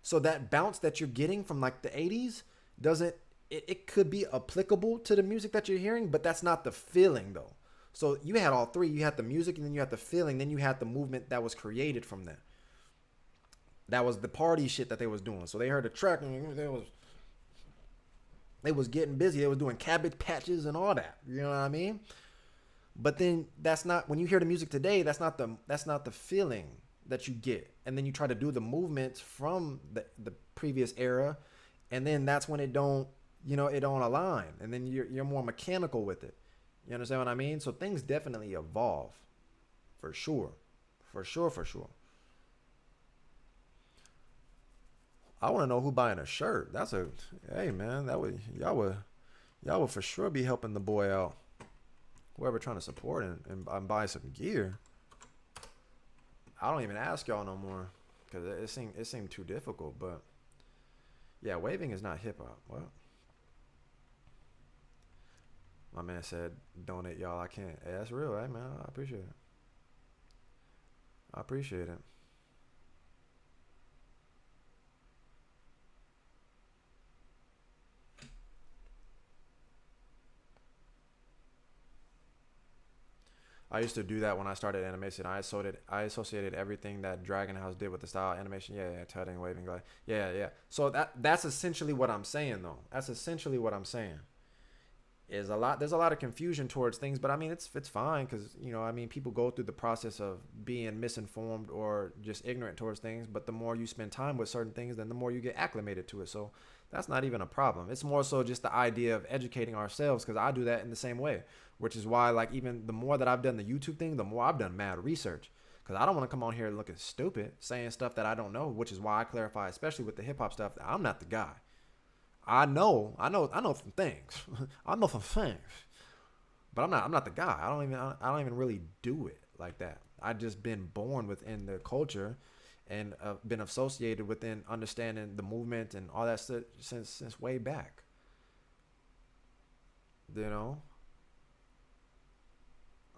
Speaker 1: So that bounce that you're getting from like the 80s doesn't, it could be applicable to the music that you're hearing, but that's not the feeling though. So you had all three. You had the music and then you had the feeling, then you had the movement that was created from that. That was the party shit that they was doing. So they heard the track and they was getting busy. They was doing cabbage patches and all that. You know what I mean? But then that's not when you hear the music today, that's not the feeling that you get. And then you try to do the movements from the previous era, and then that's when it don't align. And then you're more mechanical with it. You understand what I mean? So things definitely evolve. For sure. For sure, for sure. I want to know who buying a shirt. Hey man, y'all would for sure be helping the boy out. Whoever trying to support and buy some gear. I don't even ask y'all no more because it seemed too difficult. But yeah, waving is not hip hop. What? My man said, "Donate y'all. I can't." Hey, that's real, right, man? I appreciate it. I appreciate it. I used to do that when I started animation. I associated everything that Dragon House did with the style animation. Yeah, yeah, tutting, waving, glide. Yeah, yeah. So that's essentially what I'm saying though. That's essentially what I'm saying. There's a lot of confusion towards things, but I mean it's fine because I mean people go through the process of being misinformed or just ignorant towards things, but the more you spend time with certain things, then the more you get acclimated to it. So that's not even a problem. It's more so just the idea of educating ourselves because I do that in the same way, which is why like even the more that I've done the YouTube thing, the more I've done mad research because I don't want to come on here looking stupid saying stuff that I don't know, which is why I clarify, especially with the hip hop stuff, that I'm not the guy. I know some things. I know some things, but I'm not the guy. I don't even really do it like that. I just been born within the culture, and been associated within understanding the movement and all that stuff since way back. You know,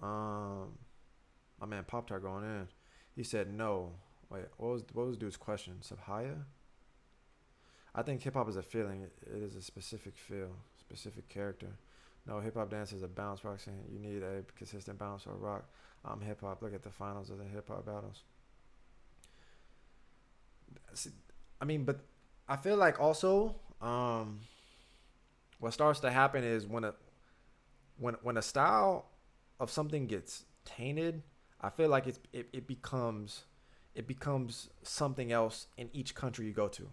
Speaker 1: um, my man Pop Tart going in. He said no. Wait, what was dude's question? Sabhaya? I think hip hop is a feeling. It is a specific feel, specific character. No, hip hop dance is a bounce rock scene. You need a consistent bounce or rock. Hip hop. Look at the finals of the hip hop battles. I mean, but I feel like also, what starts to happen is when a style of something gets tainted, I feel like it becomes something else in each country you go to.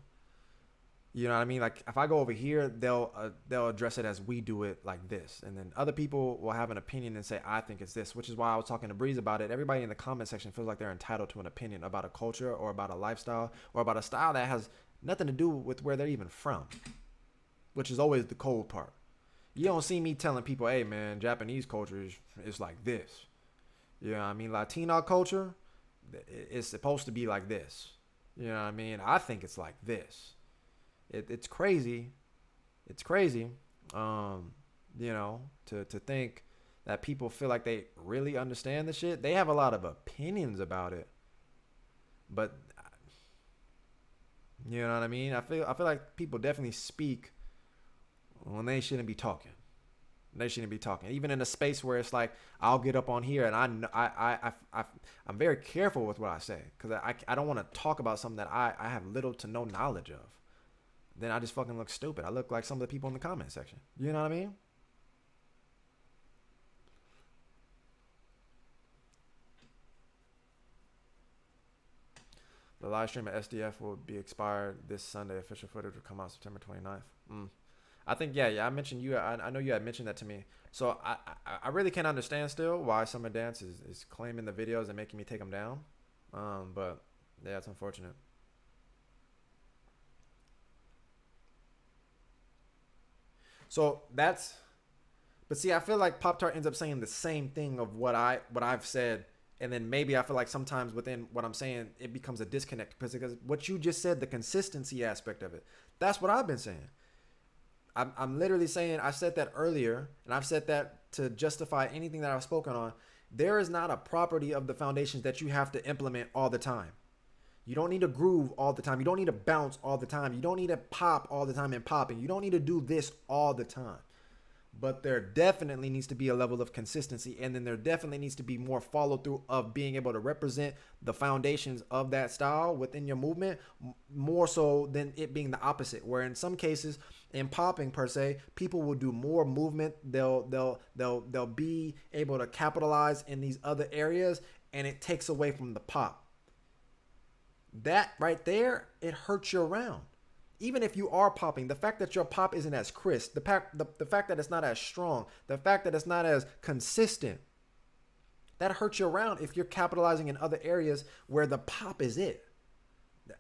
Speaker 1: You know what I mean? Like if I go over here, they'll address it as we do it like this, and then other people will have an opinion and say I think it's this, which is why I was talking to Breeze about it. Everybody in the comment section feels like they're entitled to an opinion about a culture or about a lifestyle or about a style that has nothing to do with where they're even from, which is always the cold part. You don't see me telling people, hey man, Japanese culture is like this. You know what I mean? Latino culture is supposed to be like this. You know what I mean? I think it's like this. It's crazy. It's crazy. You know, to think that people feel like they really understand the shit. They have a lot of opinions about it. But you know what I mean? I feel like people definitely speak when they shouldn't be talking. They shouldn't be talking. Even in a space where it's like I'll get up on here and I'm very careful with what I say because I don't want to talk about something that I have little to no knowledge of. Then I just fucking look stupid. I look like some of the people in the comment section. You know what I mean? The live stream at SDF will be expired this Sunday. Official footage will come out September 29th. I think, yeah. I mentioned you. I know you had mentioned that to me. So I really can't understand still why Summer Dance is claiming the videos and making me take them down. But yeah, it's unfortunate. So that's, but see, I feel like Pop Tart ends up saying the same thing of what I've said, and then maybe I feel like sometimes within what I'm saying, it becomes a disconnect because what you just said, the consistency aspect of it, that's what I've been saying. I'm literally saying I said that earlier, and I've said that to justify anything that I've spoken on. There is not a property of the foundations that you have to implement all the time. You don't need to groove all the time. You don't need to bounce all the time. You don't need to pop all the time and popping. You don't need to do this all the time. But there definitely needs to be a level of consistency, and then there definitely needs to be more follow through of being able to represent the foundations of that style within your movement, more so than it being the opposite. Where in some cases, in popping per se, people will do more movement. They'll be able to capitalize in these other areas, and it takes away from the pop. That right there, it hurts your round. Even if you are popping, the fact that your pop isn't as crisp, the fact that it's not as strong, the fact that it's not as consistent, that hurts your round if you're capitalizing in other areas where the pop is it.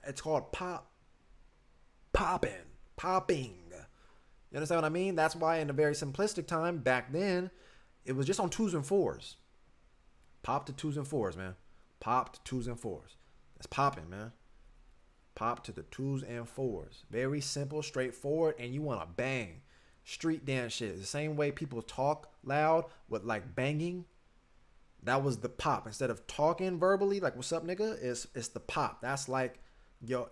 Speaker 1: It's called popping. You understand what I mean? That's why in a very simplistic time back then, it was just on twos and fours. Pop to twos and fours, man. Pop to twos and fours. That's popping, man. Pop to the twos and fours. Very simple, straightforward, and you want to bang. Street dance shit. The same way people talk loud with like banging. That was the pop. Instead of talking verbally, like "What's up, nigga?" It's the pop. That's like,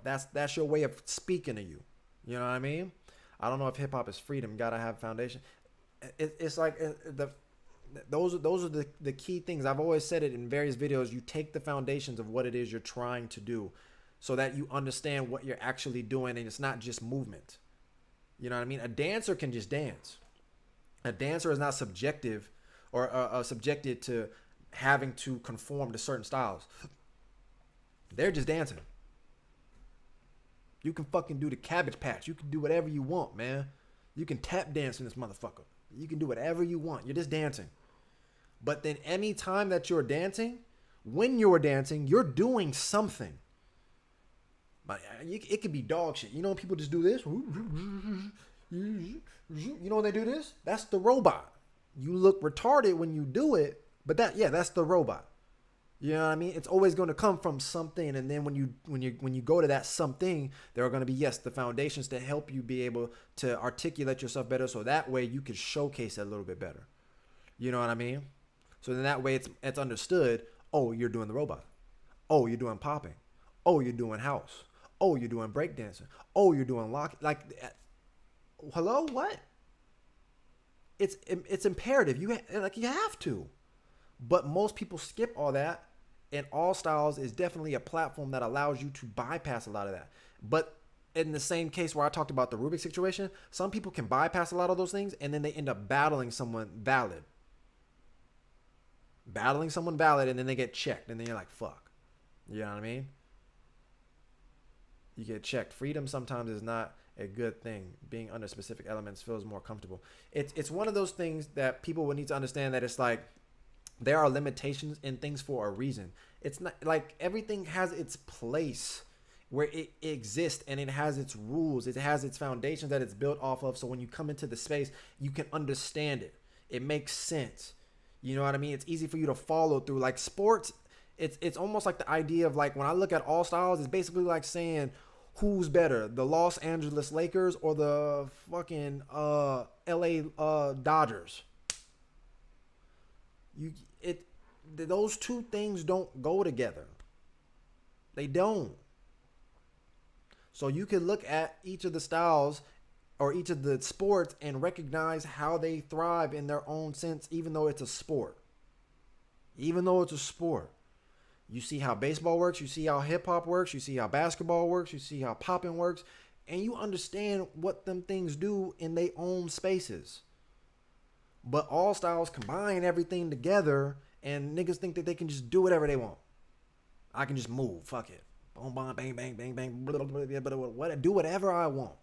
Speaker 1: that's your way of speaking to you. You know what I mean? I don't know if hip hop is freedom. Gotta have foundation. It's like those are the key things. I've always said it in various videos. You take the foundations of what it is you're trying to do, so that you understand what you're actually doing, and it's not just movement. You know what I mean? A dancer can just dance. A dancer is not subjective or subjected to having to conform to certain styles. They're just dancing. You can fucking do the Cabbage Patch. You can do whatever you want, man. You can tap dance in this motherfucker. You can do whatever you want. You're just dancing. But then any time that you're dancing, when you're dancing, you're doing something. But it could be dog shit. You know, people just do this. You know when they do this? That's the robot. You look retarded when you do it, but that's the robot. You know what I mean? It's always going to come from something, and then when you go to that something, there are going to be the foundations to help you be able to articulate yourself better, so that way you can showcase it a little bit better. You know what I mean? So then that way it's understood. Oh, you're doing the robot. Oh, you're doing popping. Oh, you're doing house. Oh, you're doing breakdancing. Oh, you're doing lock. Like, hello, what? It's imperative. You have to. But most people skip all that, and All Styles is definitely a platform that allows you to bypass a lot of that. But in the same case where I talked about the Rubik situation, some people can bypass a lot of those things, and then they end up battling someone valid. Battling someone valid, and then they get checked, and then you're like, fuck. You know what I mean? You get checked. Freedom sometimes is not a good thing. Being under specific elements feels more comfortable. It's one of those things that people would need to understand, that it's like there are limitations in things for a reason. It's not like everything has its place where it exists, and it has its rules. It has its foundations that it's built off of. So when you come into the space, you can understand it. It makes sense. You know what I mean? It's easy for you to follow through. Like sports, it's almost like the idea of, like, when I look at All Styles, it's basically like saying who's better, the Los Angeles Lakers or the fucking LA Dodgers. Those two things don't go together. They don't. So you can look at each of the styles or each of the sports and recognize how they thrive in their own sense, even though it's a sport. Even though it's a sport. You see how baseball works, you see how hip hop works, you see how basketball works, you see how popping works, and you understand what them things do in their own spaces. But All Styles combine everything together, and niggas think that they can just do whatever they want. I can just move, fuck it. Boom, boom, bang, bang, bang, bang, blah, blah, blah, blah, blah, do whatever I want.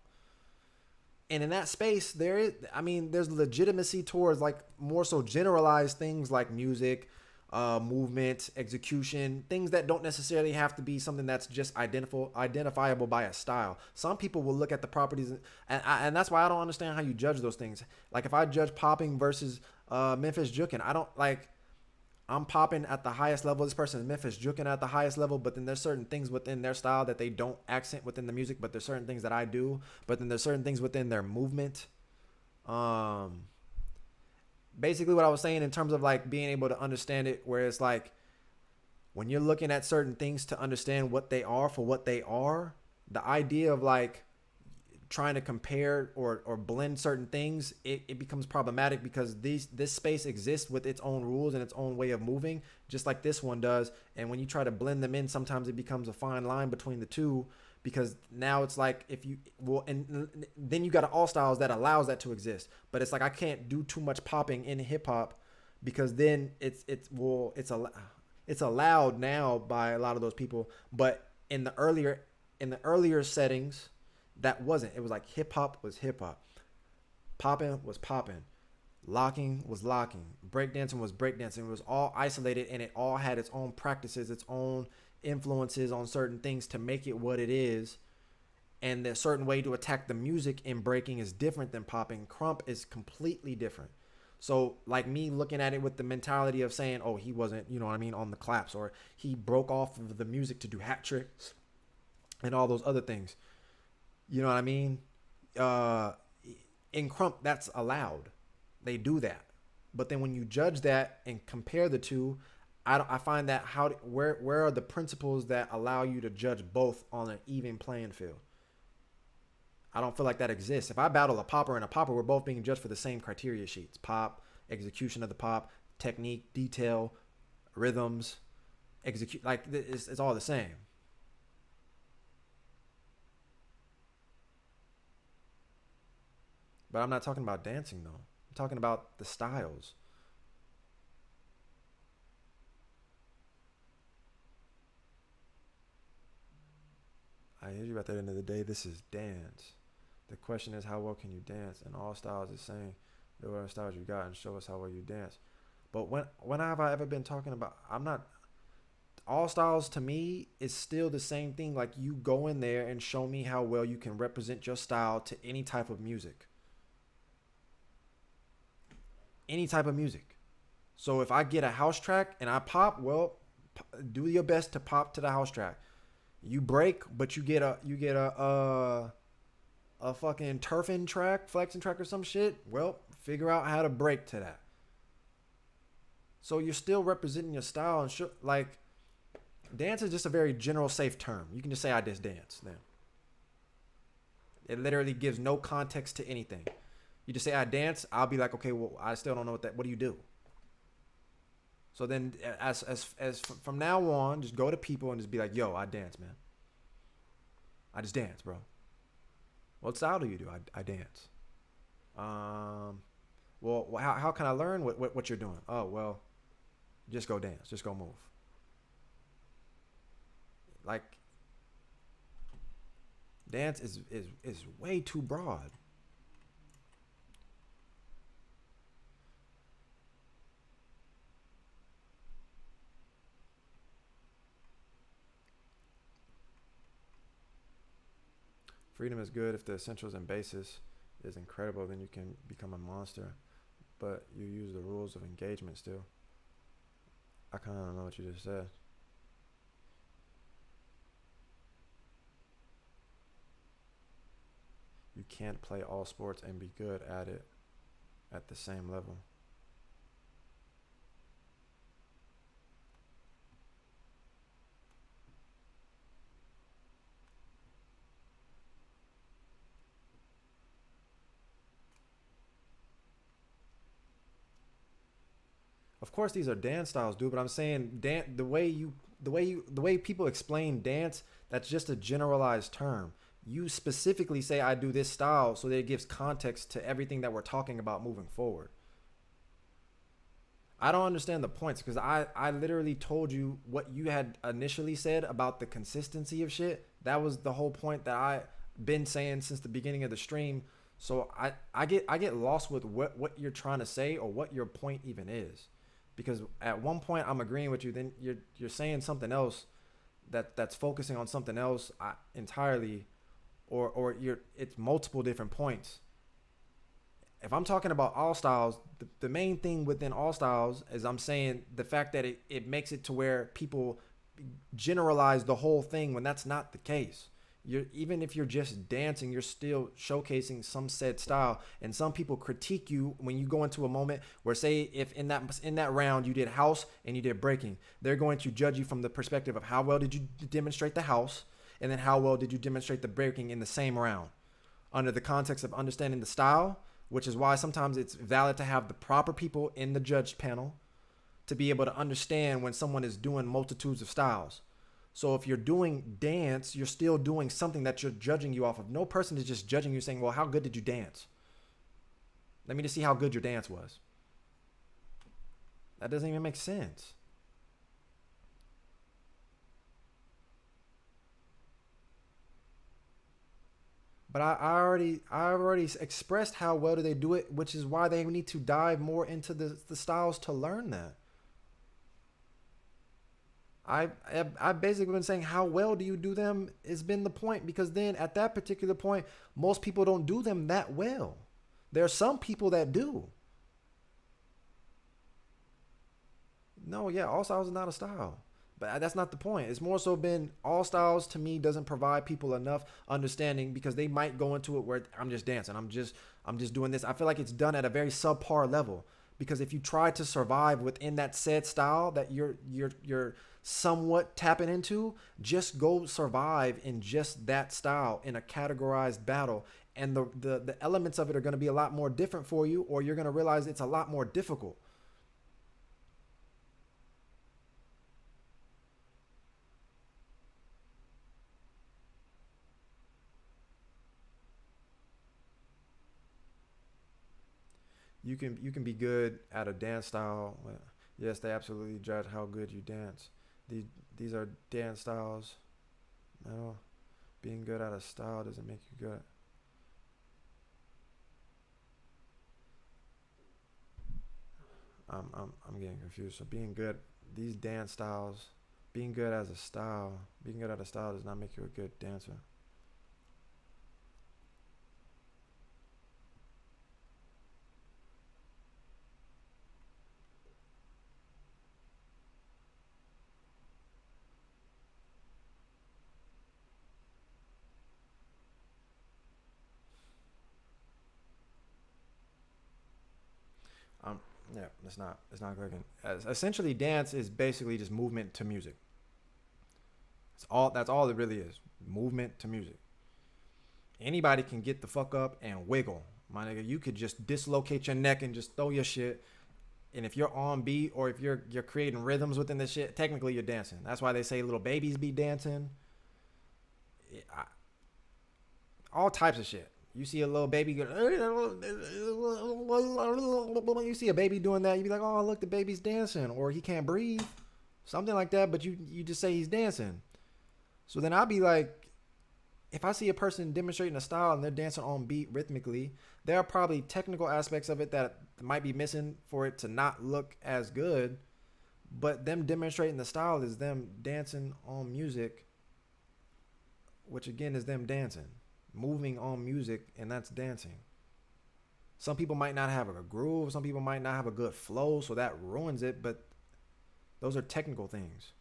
Speaker 1: And in that space, there's legitimacy towards, like, more so generalized things like music, movement, execution, things that don't necessarily have to be something that's just identifiable by a style. Some people will look at the properties, and that's why I don't understand how you judge those things. Like, if I judge popping versus Memphis Jukin, I'm popping at the highest level. This person is Memphis Jukin at the highest level, but then there's certain things within their style that they don't accent within the music, but there's certain things that I do, but then there's certain things within their movement. Basically what I was saying in terms of, like, being able to understand it, where it's like when you're looking at certain things to understand what they are for what they are, the idea of, like, trying to compare or blend certain things, it becomes problematic, because this space exists with its own rules and its own way of moving, just like this one does. And when you try to blend them in, sometimes it becomes a fine line between the two, because now it's like, and then you got All Styles that allows that to exist. But it's like, I can't do too much popping in hip hop, because then it's allowed now by a lot of those people. But in the earlier settings, that wasn't. It was like hip hop was hip hop, popping was popping, locking was locking, breakdancing was breakdancing. It was all isolated, and it all had its own practices, its own influences on certain things to make it what it is. And the certain way to attack the music in breaking is different than popping. Crump is completely different. So, like, me looking at it with the mentality of saying, oh, he wasn't, you know what I mean, on the claps, or he broke off of the music to do hat tricks and all those other things. You know what I mean? In Crump, that's allowed. They do that. But then when you judge that and compare the two, I find that where are the principles that allow you to judge both on an even playing field? I don't feel like that exists. If I battle a popper and a popper, we're both being judged for the same criteria sheets: pop, execution of the pop, technique, detail, rhythms, execute. Like, it's all the same. But I'm not talking about dancing, though. I'm talking about the styles. I hear you. At the end of the day, this is dance. The question is, how well can you dance? And All Styles is saying, the what styles you got and show us how well you dance. But when have I ever been talking about? I'm not. All Styles to me is still the same thing. Like, you go in there and show me how well you can represent your style to any type of music. Any type of music. So if I get a house track and I pop, well, do your best to pop to the house track. You break, but you get a fucking turfing track, flexing track or some shit. Well, figure out how to break to that. So you're still representing your style, and like, dance is just a very general, safe term. You can just say I just dance. Then it literally gives no context to anything. You just say I dance, I'll be like, okay, well, I still don't know what do you do? So then, from now on, just go to people and just be like, "Yo, I dance, man. I just dance, bro. What style do you do? I dance. Um, well, how can I learn what you're doing? Oh, well, just go dance. Just go move. Like dance is way too broad. Freedom is good if the essentials and basis is incredible. Then you can become a monster, but you use the rules of engagement still. I kind of don't know what you just said. You can't play all sports and be good at it at the same level. Of course, these are dance styles, dude. But I'm saying the way people explain dance, that's just a generalized term. You specifically say I do this style so that it gives context to everything that we're talking about moving forward. I don't understand the points because I literally told you what you had initially said about the consistency of shit. That was the whole point that I been saying since the beginning of the stream. So I get lost with what you're trying to say or what your point even is. Because at one point I'm agreeing with you, then you're saying something else that's focusing on something else entirely, or you're it's multiple different points. If I'm talking about all styles, the main thing within all styles is I'm saying the fact that it makes it to where people generalize the whole thing when that's not the case. You're even if you're just dancing, you're still showcasing some said style. And some people critique you when you go into a moment where, say, if in that round you did house and you did breaking, they're going to judge you from the perspective of how well did you demonstrate the house, and then how well did you demonstrate the breaking in the same round, under the context of understanding the style, which is why sometimes it's valid to have the proper people in the judge panel to be able to understand when someone is doing multitudes of styles. So if you're doing dance, you're still doing something that you're judging you off of. No person is just judging you saying, well, how good did you dance? Let me just see how good your dance was. That doesn't even make sense. But I already expressed how well do they do it, which is why they need to dive more into the styles to learn that. I basically been saying how well do you do them has been the point, because then at that particular point most people don't do them that well. There are some people that do. No, yeah, all styles is not a style. But that's not the point. It's more so been all styles to me doesn't provide people enough understanding, because they might go into it where I'm just dancing. I'm just doing this. I feel like it's done at a very subpar level. Because if you try to survive within that said style that you're somewhat tapping into, just go survive in just that style in a categorized battle. And the elements of it are going to be a lot more different for you, or you're going to realize it's a lot more difficult. You can be good at a dance style. Yes, they absolutely judge how good you dance. These these are dance styles. No, being good at a style doesn't make you good. I'm getting confused. So being good, these dance styles, being good at a style does not make you a good dancer. Um, yeah, it's not clicking. Essentially, dance is basically just movement to music. That's all it really is. Movement to music. Anybody can get the fuck up and wiggle. My nigga, you could just dislocate your neck and just throw your shit. And if you're on beat or if you're creating rhythms within this shit, technically you're dancing. That's why they say little babies be dancing. All types of shit. You see a little baby go, you see a baby doing that, you be like, oh look, the baby's dancing, or he can't breathe, something like that. But you just say he's dancing. So then I'll be like, if I see a person demonstrating a style and they're dancing on beat rhythmically, there are probably technical aspects of it that might be missing for it to not look as good. But them demonstrating the style is them dancing on music, which again is them dancing, moving on music, and that's dancing. Some people might not have a groove, some people might not have a good flow, so that ruins it, but those are technical things.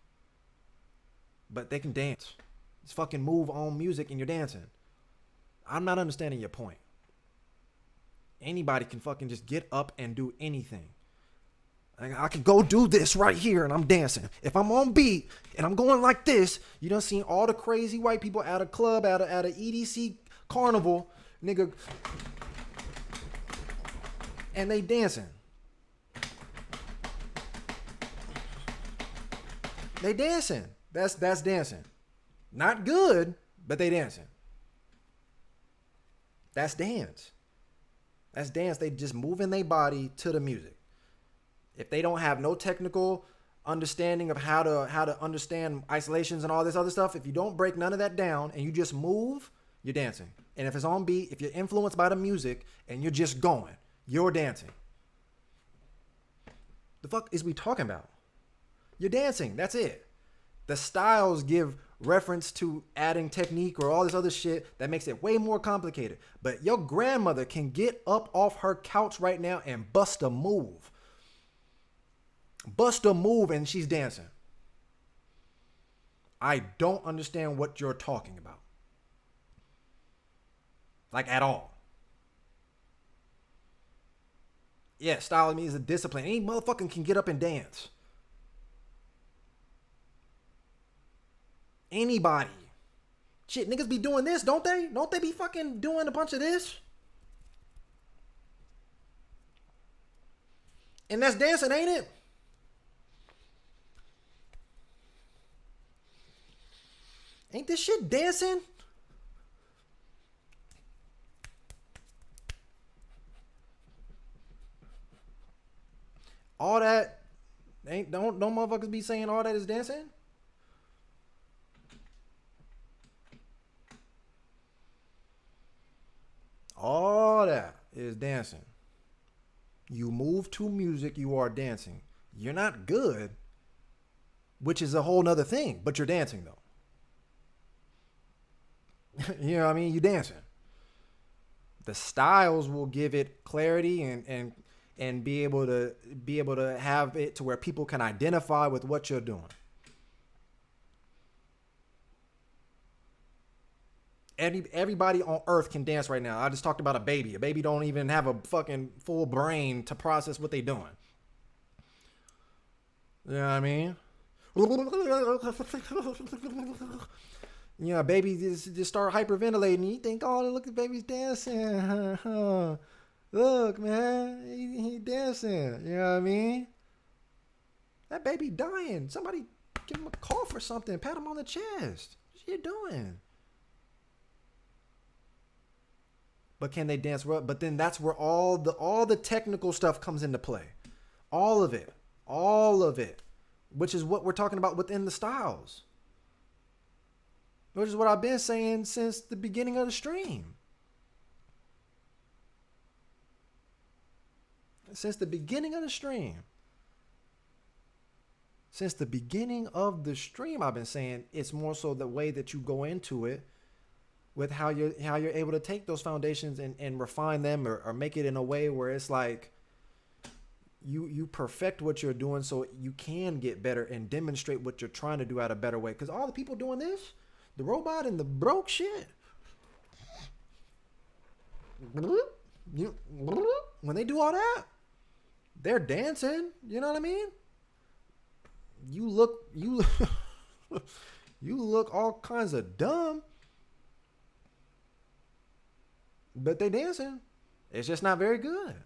Speaker 1: But they can dance. Just fucking move on music and you're dancing. I'm not understanding your point. Anybody can fucking just get up and do anything. I can go do this right here and I'm dancing. If I'm on beat and I'm going like this, you done seen all the crazy white people at a club, at a EDC carnival, nigga, and they dancing. They dancing. That's dancing. Not good, but they dancing. That's dance. That's dance. They just moving their body to the music. If they don't have no technical understanding of how to understand isolations and all this other stuff, if you don't break none of that down and you just move, you're dancing. And if it's on beat, if you're influenced by the music and you're just going, you're dancing. The fuck is we talking about? You're dancing. That's it. The styles give reference to adding technique or all this other shit that makes it way more complicated. But your grandmother can get up off her couch right now and bust a move. Bust a move and she's dancing. I don't understand what you're talking about. Like at all. Yeah, style means a discipline. Any motherfucker can get up and dance. Anybody. Shit, niggas be doing this, don't they? Don't they be fucking doing a bunch of this? And that's dancing, ain't it? Ain't this shit dancing? All that ain't don't motherfuckers be saying all that is dancing? All that is dancing. You move to music, you are dancing. You're not good, which is a whole nother thing, but you're dancing though. You know what I mean? You dancing. The styles will give it clarity and be able to have it to where people can identify with what you're doing. Everybody on earth can dance right now. I just talked about a baby. A baby don't even have a fucking full brain to process what they doing. You know what I mean? You know, baby just start hyperventilating. You think, oh, look at baby's dancing. Look, man, he dancing. You know what I mean? That baby dying. Somebody give him a cough or something. Pat him on the chest. What you doing? But can they dance well? But then that's where all the technical stuff comes into play. All of it, which is what we're talking about within the styles. Which is what I've been saying since the beginning of the stream. Since the beginning of the stream, I've been saying it's more so the way that you go into it, with how you're able to take those foundations and refine them or make it in a way where it's like you perfect what you're doing so you can get better and demonstrate what you're trying to do at a better way. Because all the people doing this, the robot and the broke shit, when they do all that, they're dancing. You know what I mean? You look all kinds of dumb, but they dancing. It's just not very good.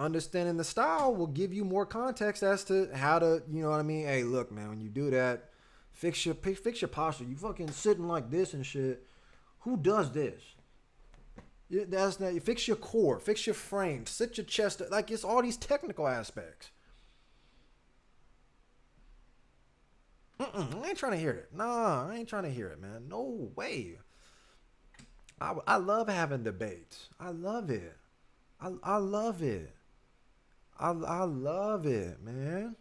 Speaker 1: understanding the style will give you more context as to how to, you know what I mean? Hey, look, man, when you do that, fix your posture. You fucking sitting like this and shit. Who does this? That's not. You fix your core, fix your frame, sit your chest. Like, it's all these technical aspects. I ain't trying to hear it. Nah, I ain't trying to hear it, man. No way. I love having debates. I love it. I love it. I love it, man.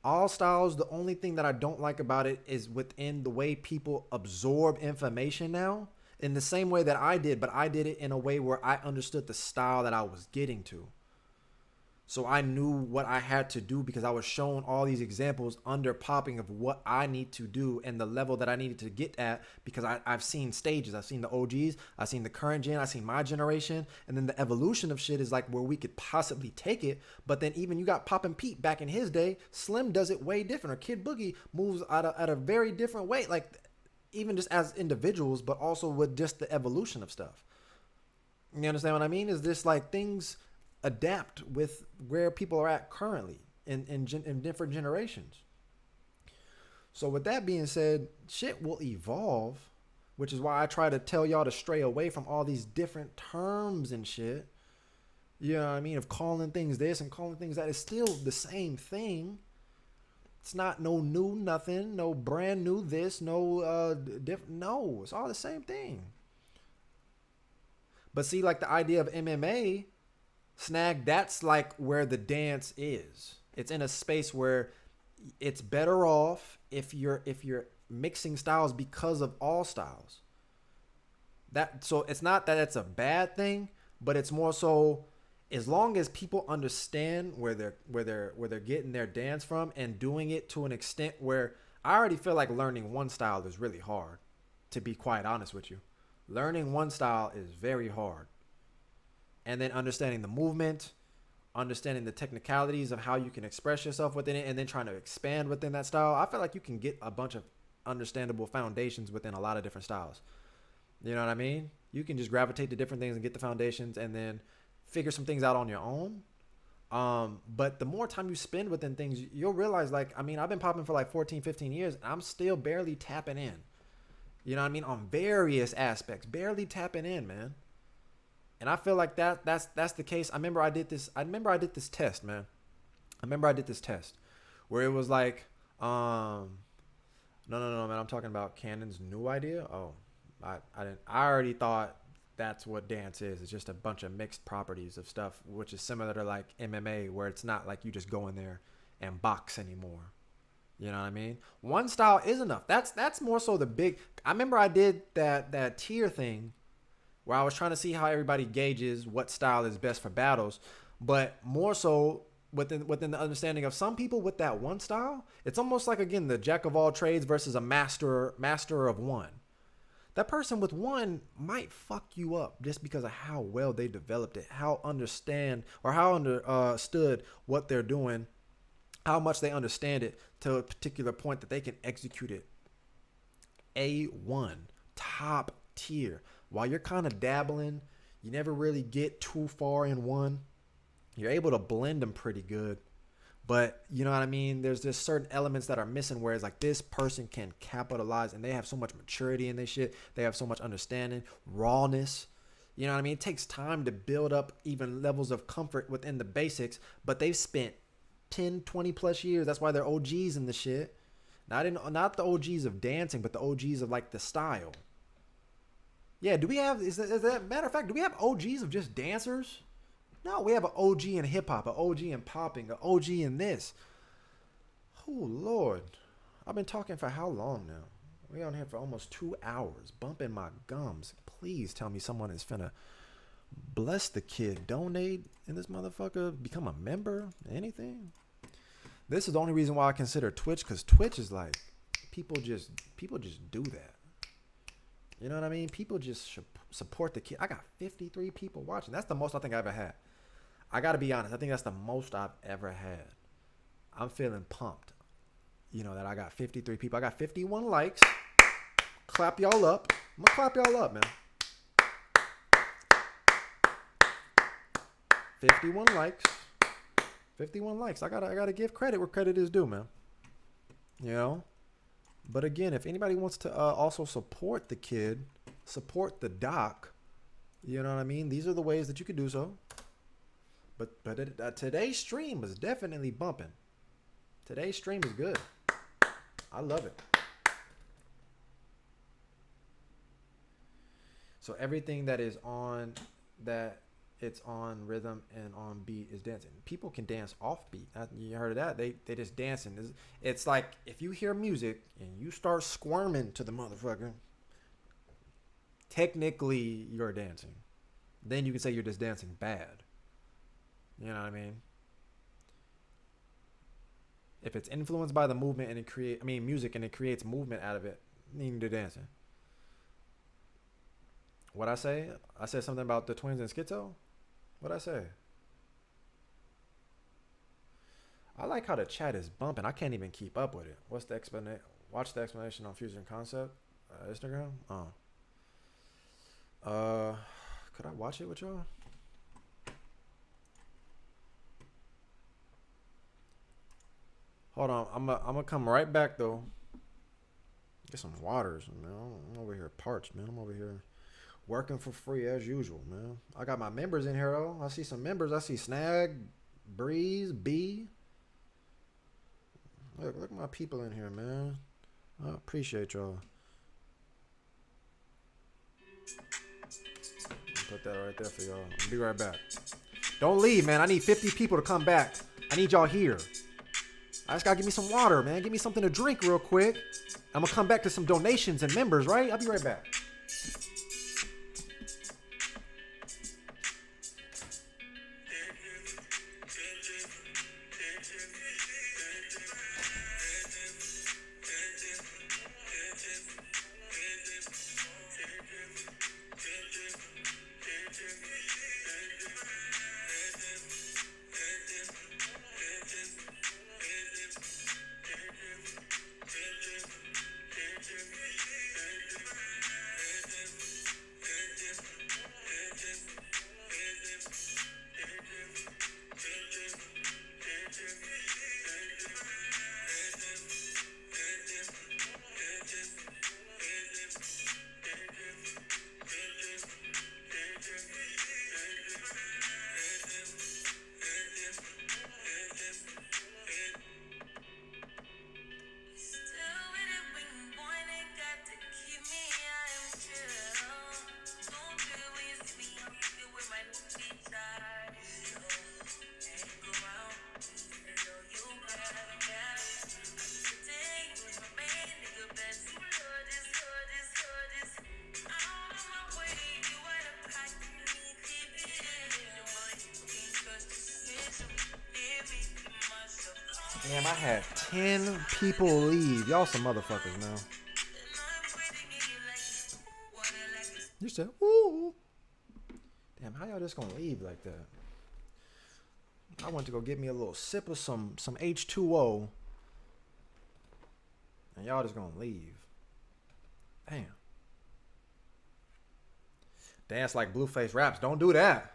Speaker 1: All styles, the only thing that I don't like about it is within the way people absorb information now, in the same way that I did, but I did it in a way where I understood the style that I was getting to. So I knew what I had to do because I was shown all these examples under popping of what I need to do and the level that I needed to get at, because I've seen stages. I've seen the OGs. I've seen the current gen. I've seen my generation. And then the evolution of shit is like where we could possibly take it. But then even you got Poppin' Pete back in his day. Slim does it way different. Or Kid Boogie moves at a very different way. Like, even just as individuals, but also with just the evolution of stuff. You understand what I mean? Is this like things adapt with where people are at currently in different generations. So with that being said, shit will evolve, which is why I try to tell y'all to stray away from all these different terms and shit. You know what I mean? Of calling things this and calling things that. Is still the same It's not no new nothing, no brand new this, no different. No, it's all the same thing. But see, like the idea of MMA, Snag, that's like where the dance is. It's in a space where it's better off if you're mixing styles because of all styles. So it's not that it's a bad thing, but it's more so as long as people understand where they're getting their dance from and doing it to an extent where I already feel like learning one style is really hard, to be quite honest with you. Learning one style is very hard. And then understanding the movement, understanding the technicalities of how you can express yourself within it, and then trying to expand within that style. I feel like you can get a bunch of understandable foundations within a lot of different styles. You know what I mean? You can just gravitate to different things and get the foundations and then figure some things out on your own. But the more time you spend within things, you'll realize, like, I mean, I've been popping for like 14, 15 years, and I'm still barely tapping in. You know what I mean? On various aspects, barely tapping in, man. And I feel like that's the case. I remember I did this test, man. Where it was like, no, man. I'm talking about Cannon's new idea. Oh, I already thought that's what dance is. It's just a bunch of mixed properties of stuff, which is similar to like MMA, where it's not like you just go in there and box anymore. You know what I mean? One style is enough. That's more so the big. I remember I did that tier thing where I was trying to see how everybody gauges what style is best for battles, but more so within the understanding of some people with that one style, it's almost like, again, the jack of all trades versus a master of one. That person with one might fuck you up just because of how well they developed it, how understood what they're doing, how much they understand it to a particular point that they can execute it. A1, top tier. While you're kind of dabbling, you never really get too far in one. You're able to blend them pretty good. But you know what I mean? There's just certain elements that are missing where it's like this person can capitalize and they have so much maturity in this shit. They have so much understanding, rawness. You know what I mean? It takes time to build up even levels of comfort within the basics, but they've spent 10, 20 plus years. That's why they're OGs in the shit. Not the OGs of dancing, but the OGs of like the style. Yeah, do we have, is that matter of fact, do we have OGs of just dancers? No, we have an OG in hip hop, an OG in popping, an OG in this. Oh, Lord. I've been talking for how long now? We're on here for almost 2 hours, bumping my gums. Please tell me someone is finna bless the kid, donate in this motherfucker, become a member, anything. This is the only reason why I consider Twitch, because Twitch is like, people just do that. You know what I mean? People just support the kid. I got 53 people watching. That's the most I think I ever had. I got to be honest. I think that's the most I've ever had. I'm feeling pumped. You know, that I got 53 people. I got 51 likes. Clap y'all up. I'm going to clap y'all up, man. 51 likes. 51 likes. I gotta give credit where credit is due, man. You know? But again, if anybody wants to also support the kid, support the doc, you know what I mean? These are the ways that you could do so. But today's stream was definitely bumping. Today's stream is good. I love it. So everything that is on that it's on rhythm and on beat is dancing. People can dance off beat. You heard of that? They just dancing. It's like if you hear music and you start squirming to the motherfucker, technically you're dancing. Then you can say you're just dancing bad. You know what I mean? If it's influenced by the movement and music and it creates movement out of it, then you're dancing. What I say? I said something about the twins and schizo. What'd I say? I like how the chat is bumping. I can't even keep up with it. What's the explanation? Watch the explanation on Fusion Concept Instagram. Could I watch it with y'all? Hold on. I'm gonna come right back though. Get some waters, man. I'm over here parched, man. I'm over here working for free as usual, man. I got my members in here though. I see some members. I see Snag, Breeze, B. Look at my people in here, man. I appreciate y'all. Put that right there for y'all. I'll be right back. Don't leave, man. I need 50 people to come back. I need y'all here. I just gotta give me some water, man. Give me something to drink real quick. I'm gonna come back to some donations and members, right? I'll be right back. Damn, I had 10 people leave. Y'all some motherfuckers, man. You said, ooh. Damn, how y'all just gonna leave like that? I went to go get me a little sip of some H2O. And y'all just gonna leave. Damn. Dance like Blueface raps. Don't do that.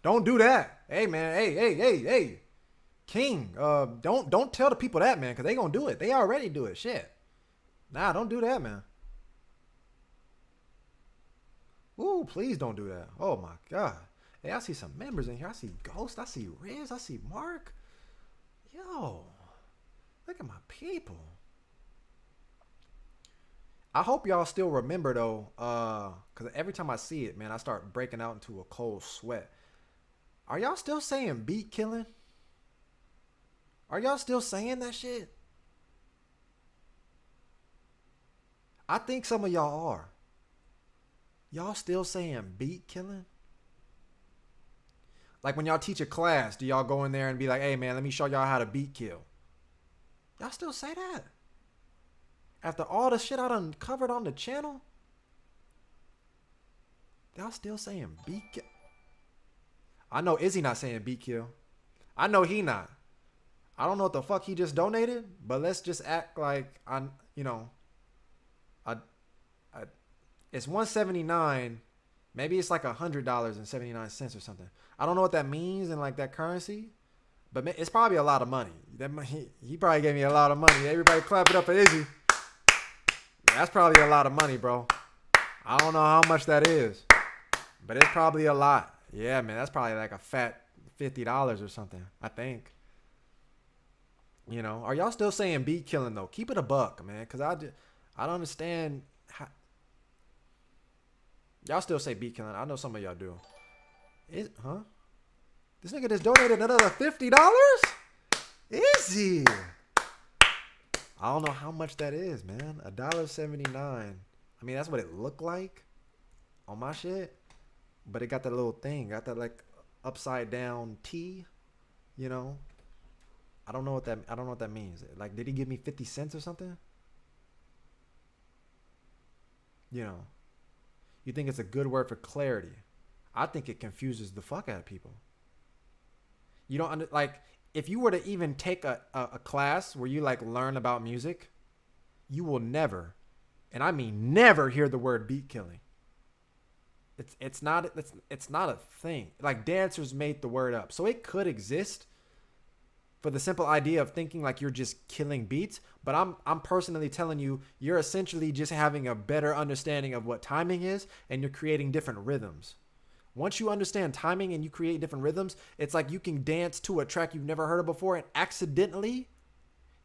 Speaker 1: Don't do that. Hey, man. Hey. King, don't tell the people that, man, because they gonna do it. They already do it. Shit. Nah, don't do that, man. Ooh, please don't do that. Oh, my God. Hey, I see some members in here. I see Ghost. I see Riz. I see Mark. Yo, look at my people. I hope y'all still remember, though, because every time I see it, man, I start breaking out into a cold sweat. Are y'all still saying beat killing? Are y'all still saying that shit? I think some of y'all are. Y'all still saying beat killing? Like when y'all teach a class, do y'all go in there and be like, hey man, let me show y'all how to beat kill? Y'all still say that? After all the shit I done covered on the channel? Y'all still saying beat kill? I know Izzy not saying beat kill. I know he not. I don't know what the fuck he just donated, but let's just act like it's 179 Maybe it's like $100.79 or something. I don't know what that means in like that currency, but it's probably a lot of money. He probably gave me a lot of money. Everybody clap it up for Izzy. That's probably a lot of money, bro. I don't know how much that is, but it's probably a lot. Yeah, man, that's probably like a fat $50 or something, I think. You know, are y'all still saying beat killing though? Keep it a buck, man, because I don't understand. Y'all still say beat killing. I know some of y'all do. Huh? This nigga just donated another $50? Is he? I don't know how much that is, man. $1.79. I mean, that's what it looked like on my shit. But it got that little thing. Got that like upside down T. You know? I don't know what that means. Like, did he give me 50 cents or something? You know. You think it's a good word for clarity. I think it confuses the fuck out of people. You don't like if you were to even take a class where you like learn about music, you will never, and I mean never, hear the word beat killing. It's not a thing. Like dancers made the word up. So it could exist for the simple idea of thinking like you're just killing beats, but I'm personally telling you, you're essentially just having a better understanding of what timing is, and you're creating different rhythms. Once you understand timing and you create different rhythms, it's like you can dance to a track you've never heard of before and accidentally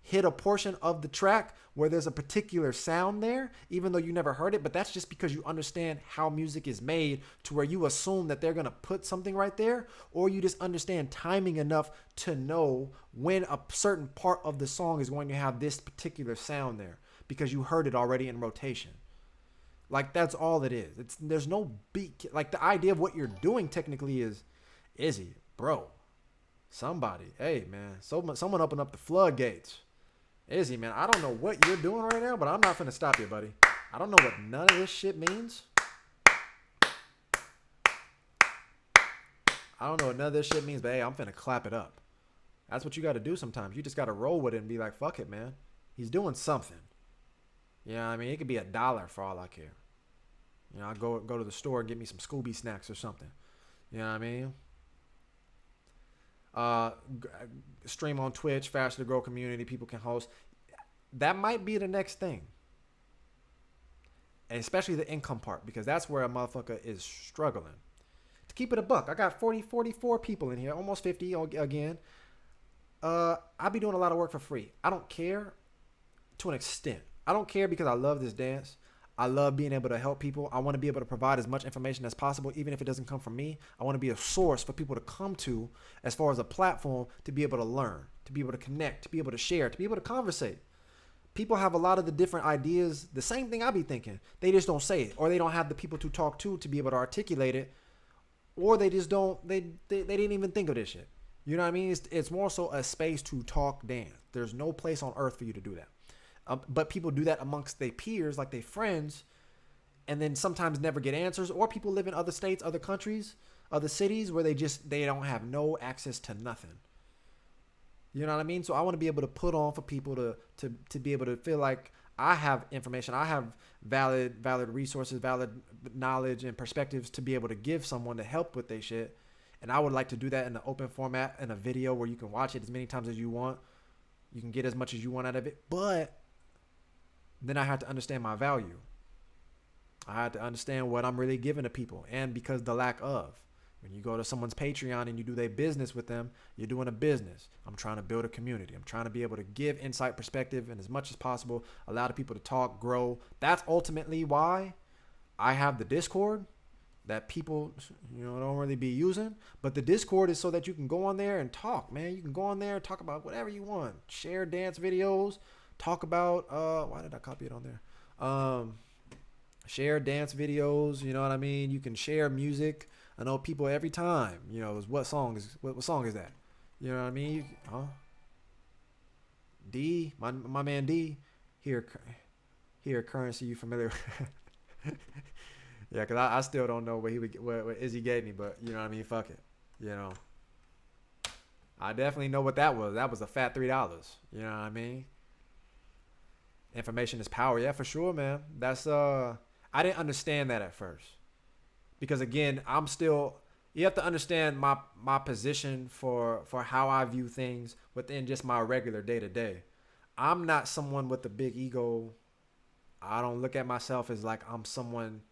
Speaker 1: hit a portion of the track where there's a particular sound there, even though you never heard it. But that's just because you understand how music is made, to where you assume that they're going to put something right there, or you just understand timing enough to know when a certain part of the song is going to have this particular sound there because you heard it already in rotation. Like, that's all it is. There's no beat. Like, the idea of what you're doing technically is, Izzy, bro, somebody, hey, man, someone open up the floodgates. Izzy, man, I don't know what you're doing right now, but I'm not finna stop you, buddy. I don't know what none of this shit means. I don't know what none of this shit means, but hey, I'm finna clap it up. That's what you got to do sometimes. You just got to roll with it and be like, fuck it, man. He's doing something. You know what I mean? It could be $1 for all I care. You know, I go to the store and get me some Scooby snacks or something. You know what I mean? Stream on Twitch, faster to grow community, people can host. That might be the next thing. And especially the income part, because that's where a motherfucker is struggling. To keep it a buck, I got 44 people in here, almost 50 again. I be doing a lot of work for free. I don't care to an extent. I don't care because I love this dance. I love being able to help people. I want to be able to provide as much information as possible, even if it doesn't come from me. I want to be a source for people to come to as far as a platform to be able to learn, to be able to connect, to be able to share, to be able to conversate. People have a lot of the different ideas, the same thing I be thinking. They just don't say it, or they don't have the people to talk to be able to articulate it, or they just don't, they didn't even think of this shit. You know what I mean? It's more so a space to talk dance. There's no place on earth for you to do that. But people do that amongst their peers, like their friends, and then sometimes never get answers. Or people live in other states, other countries, other cities where they don't have no access to nothing. You know what I mean? So I want to be able to put on for people to be able to feel like I have information, I have valid resources, valid knowledge and perspectives to be able to give someone to help with their shit. And I would like to do that in an open format, in a video where you can watch it as many times as you want. You can get as much as you want out of it, but then I had to understand my value. I had to understand what I'm really giving to people, and because the lack of. When you go to someone's Patreon and you do their business with them, you're doing a business. I'm trying to build a community. I'm trying to be able to give insight, perspective, and as much as possible, allow the people to talk, grow. That's ultimately why I have the Discord that people, don't really be using. But the Discord is so that you can go on there and talk, man. You can go on there and talk about whatever you want. Share dance videos. Talk about, why did I copy it on there? Share dance videos, you know what I mean? You can share music. I know people every time, what song is that? You know what I mean? D, my man D, here currency, you familiar? Yeah, because I still don't know what Izzy gave me, but you know what I mean? Fuck it. I definitely know what that was. That was a fat $3. You know what I mean? Information is power. Yeah, for sure, man. That's I didn't understand that at first. because again, I'm still. You have to understand my position for how I view things within just my regular day to day. I'm not someone with a big ego. I don't look at myself as like I'm someone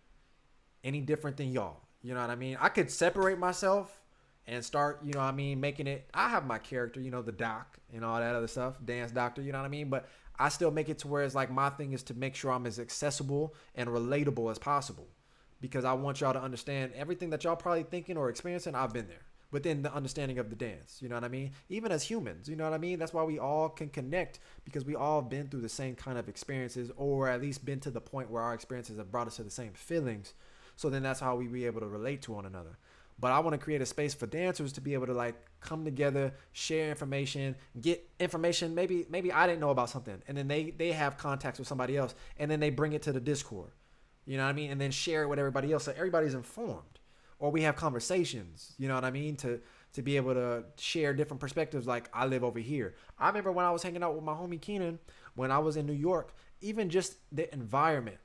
Speaker 1: any different than y'all. You know what I mean? I could separate myself and start, you know what I mean, making it. I have my character, you know, the doc and all that other stuff, dance doctor, you know what I mean? But I still make it to where it's like my thing is to make sure I'm as accessible and relatable as possible because I want y'all to understand everything that y'all probably thinking or experiencing. I've been there within the understanding of the dance. You know what I mean? Even as humans, you know what I mean? That's why we all can connect because we all been through the same kind of experiences or at least been to the point where our experiences have brought us to the same feelings. So then that's how we be able to relate to one another. But I want to create a space for dancers to be able to like come together, share information, get information. Maybe I didn't know about something, and then they have contacts with somebody else, and then they bring it to the Discord. You know what I mean? And then share it with everybody else, so everybody's informed. Or we have conversations. You know what I mean? To be able to share different perspectives. Like I live over here. I remember when I was hanging out with my homie Keenan when I was in New York. Even just the environment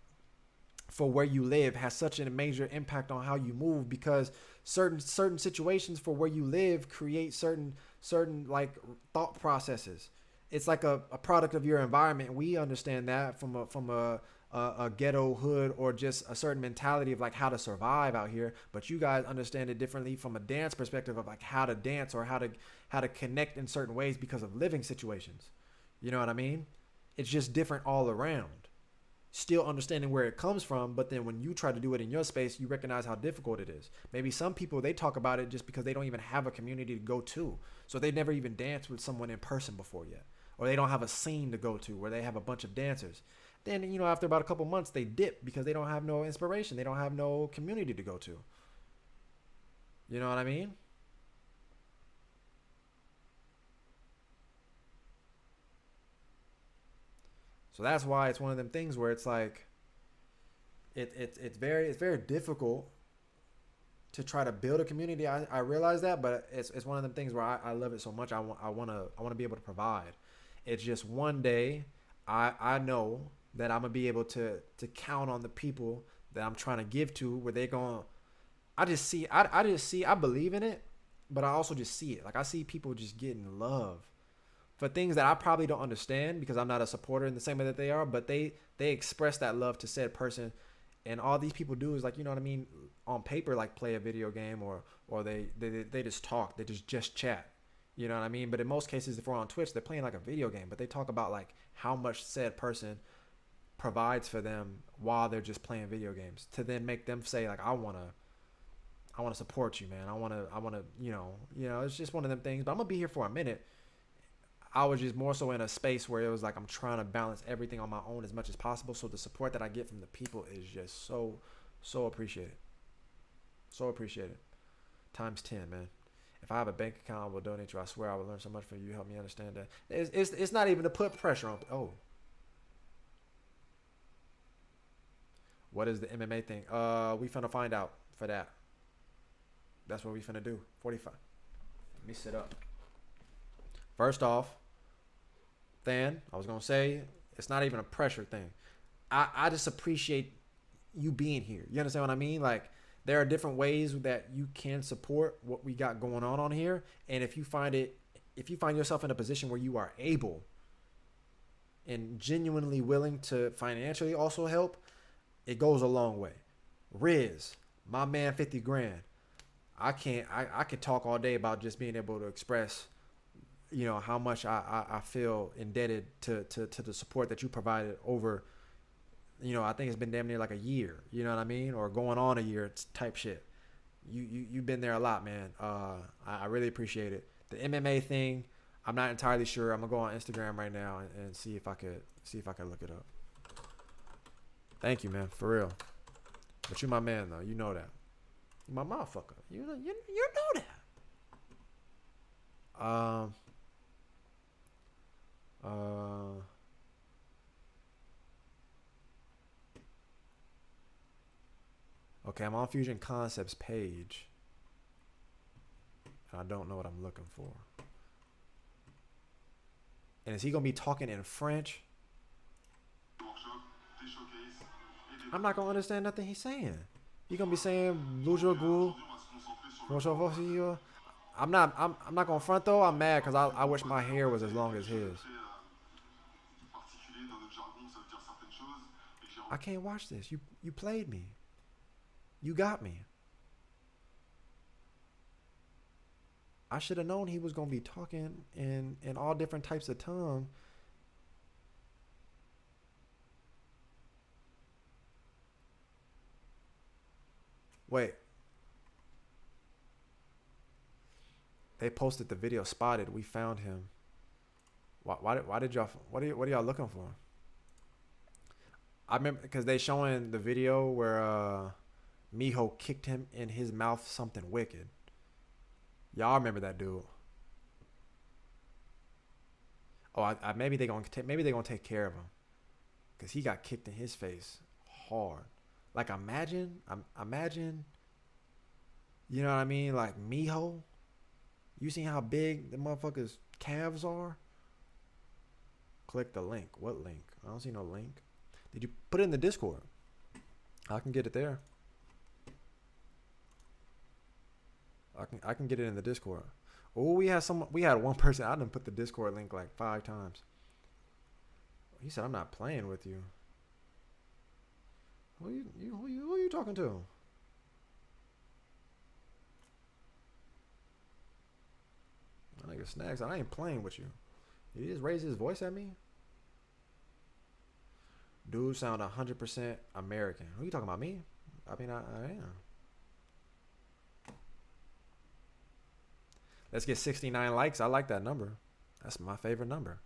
Speaker 1: for where you live has such a major impact on how you move because certain situations for where you live create certain like thought processes. It's like a product of your environment. We understand that from a ghetto hood or just a certain mentality of like how to survive out here, but you guys understand it differently from a dance perspective of like how to dance or how to connect in certain ways because of living situations. You know what I mean? It's just different all around. Still understanding where it comes from, but then when you try to do it in your space, you recognize how difficult it is. Maybe some people, they talk about it just because they don't even have a community to go to. So they never even danced with someone in person before yet. Or they don't have a scene to go to where they have a bunch of dancers. Then, you know, after about a couple months, they dip because they don't have no inspiration. They don't have no community to go to. You know what I mean? So that's why it's one of them things where it's like, it's very difficult to try to build a community. I realize that, but it's one of them things where I love it so much. I wanna be able to provide. It's just one day, I know that I'm gonna be able to count on the people that I'm trying to give to, where they going. I believe in it, but I also just see it. Like I see people just getting love for things that I probably don't understand because I'm not a supporter in the same way that they are, but they express that love to said person, and all these people do is like, you know what I mean, on paper like play a video game or they just talk, they just chat, you know what I mean. But in most cases, if we're on Twitch, they're playing like a video game, but they talk about like how much said person provides for them while they're just playing video games to then make them say like I want to support you, man. I want to it's just one of them things. But I'm gonna be here for a minute. I was just more so in a space where it was like I'm trying to balance everything on my own as much as possible. So the support that I get from the people is just so appreciated. So appreciated. Times 10, man. If I have a bank account, I will donate you. I swear I will learn so much from you. Help me understand that. It's not even to put pressure on. Oh, what is the MMA thing? We finna find out for that. That's what we finna do. 45. Let me sit up. First off, Than, I was gonna say it's not even a pressure thing. I just appreciate you being here. You understand what I mean? Like there are different ways that you can support what we got going on here, and if you find yourself in a position where you are able and genuinely willing to financially also help, it goes a long way. Riz, my man, 50 grand. I could talk all day about just being able to express, you know, how much I feel indebted to the support that you provided over, you know, I think it's been damn near like a year, you know what I mean? Or going on a year type shit. You've been there a lot, man. I really appreciate it. The MMA thing, I'm not entirely sure. I'm gonna go on Instagram right now and see if I could look it up. Thank you, man, for real. But you my man though, you know that. You my motherfucker. You know that. Okay, I'm on Fusion Concepts page. And I don't know what I'm looking for. And is he gonna be talking in French? I'm not gonna understand nothing he's saying. He gonna be saying bonjour goo, bonjour. I'm not gonna front though. I'm mad because I wish my hair was as long as his. I can't watch this. You played me. You got me. I should have known he was gonna be talking in all different types of tongue. Wait. They posted the video. Spotted. We found him. Why did y'all? What are y'all looking for? I remember because they showing the video where Miho kicked him in his mouth something wicked. Y'all remember that dude? Oh, maybe they gonna take care of him because he got kicked in his face hard. Like imagine, you know what I mean? Like Miho, you seen how big the motherfucker's calves are? Click the link. What link? I don't see no link. Did you put it in the Discord? I can get it there. I can get it in the Discord. Oh, we had one person. I done put the Discord link like 5 times. He said, "I'm not playing with you." Who are you talking to? I nigga Snacks. I ain't playing with you. He just raised his voice at me. Dude sound 100% American. Who you talking about, me? I mean, I am. Let's get 69 likes. I like that number. That's my favorite number.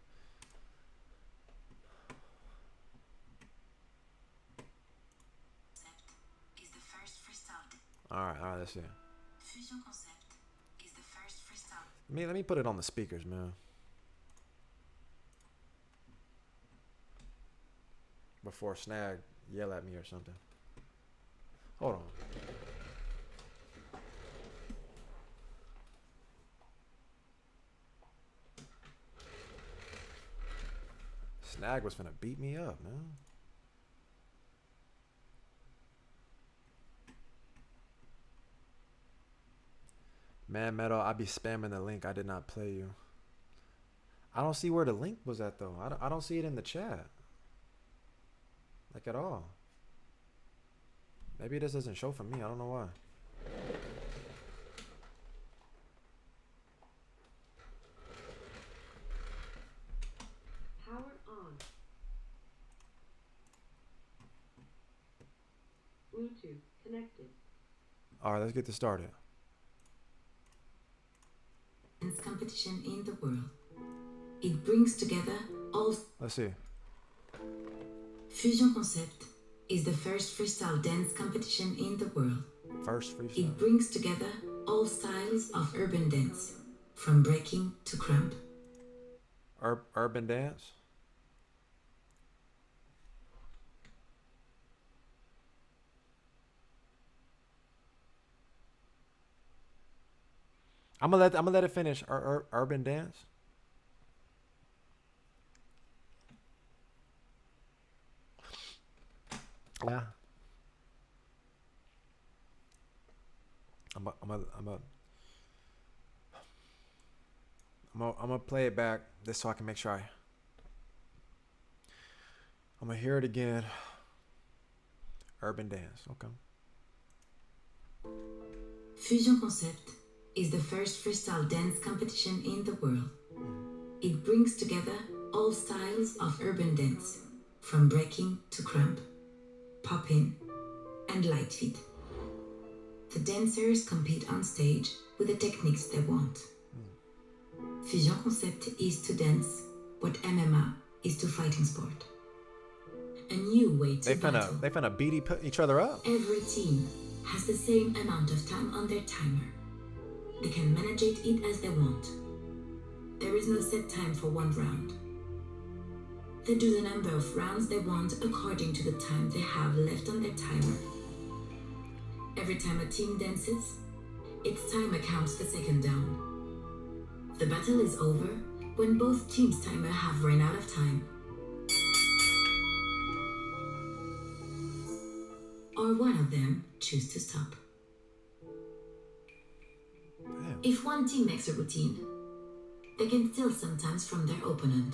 Speaker 1: All right, let's see. Fusion Concept is the first freestyle. Let me put it on the speakers, man. Before Snag yell at me or something. Hold on. Snag was finna beat me up, man. Man, Metal, I be spamming the link. I did not play you. I don't see where the link was at, though. I don't see it in the chat. Like, at all. Maybe this doesn't show for me. I don't know why.
Speaker 2: Power on. Bluetooth connected.
Speaker 1: All right, let's get this started.
Speaker 3: Competition in the world. It brings together all.
Speaker 1: Let's see.
Speaker 3: Fusion Concept is the first freestyle dance competition in the world.
Speaker 1: First freestyle.
Speaker 3: It brings together all styles of urban dance, from breaking to crump.
Speaker 1: Urban dance? I'm gonna let it finish. Urban dance. Yeah. I'm gonna play it back just so I can make sure I'm gonna hear it again. Urban dance. Okay.
Speaker 3: Fusion Concept is the first freestyle dance competition in the world. It brings together all styles of urban dance, from breaking to crump, pop-in, and light feet. The dancers compete on stage with the techniques they want. Fusion Concept is to dance what MMA is to fighting sport. A new way to battle.
Speaker 1: They finna beat each other up.
Speaker 3: Every team has the same amount of time on their timer. They can manage it as they want. There is no set time for one round. They do the number of rounds they want according to the time they have left on their timer. Every time a team dances, its timer counts the second down. The battle is over when both teams' timer have run out of time. Or or one of them choose to stop.
Speaker 1: Damn.
Speaker 3: If one team makes a routine, they can steal sometimes from their opponent.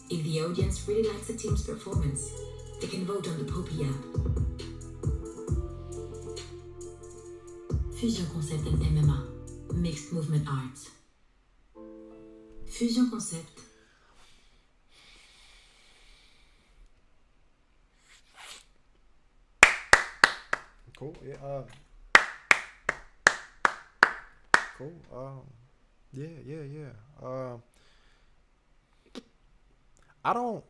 Speaker 3: If the audience really likes a team's performance, they can vote on the Poppy app. Fusion Concept and MMA, Mixed Movement Arts. Fusion Concept.
Speaker 1: Cool. Yeah. Cool. Yeah. I don't.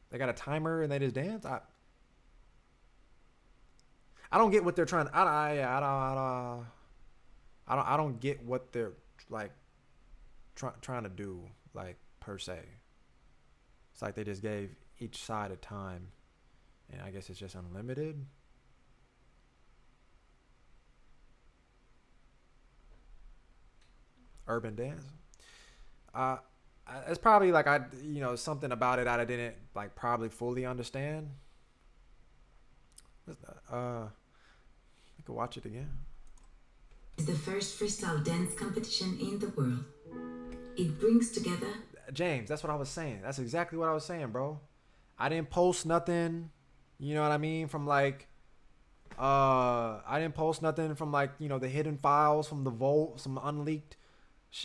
Speaker 1: They got a timer and they just dance. I don't get what they're trying. I don't get what they're like trying to do, like, per se. It's like they just gave each side a time, and I guess it's just unlimited. Urban dance. It's probably like something about it I didn't like probably fully understand. I could watch it again.
Speaker 3: It's the first freestyle dance competition in the world. It brings together.
Speaker 1: James, that's what I was saying. That's exactly what I was saying, bro. I didn't post nothing. You know what I mean? From like, I didn't post nothing from like the hidden files from the vault, some unleaked.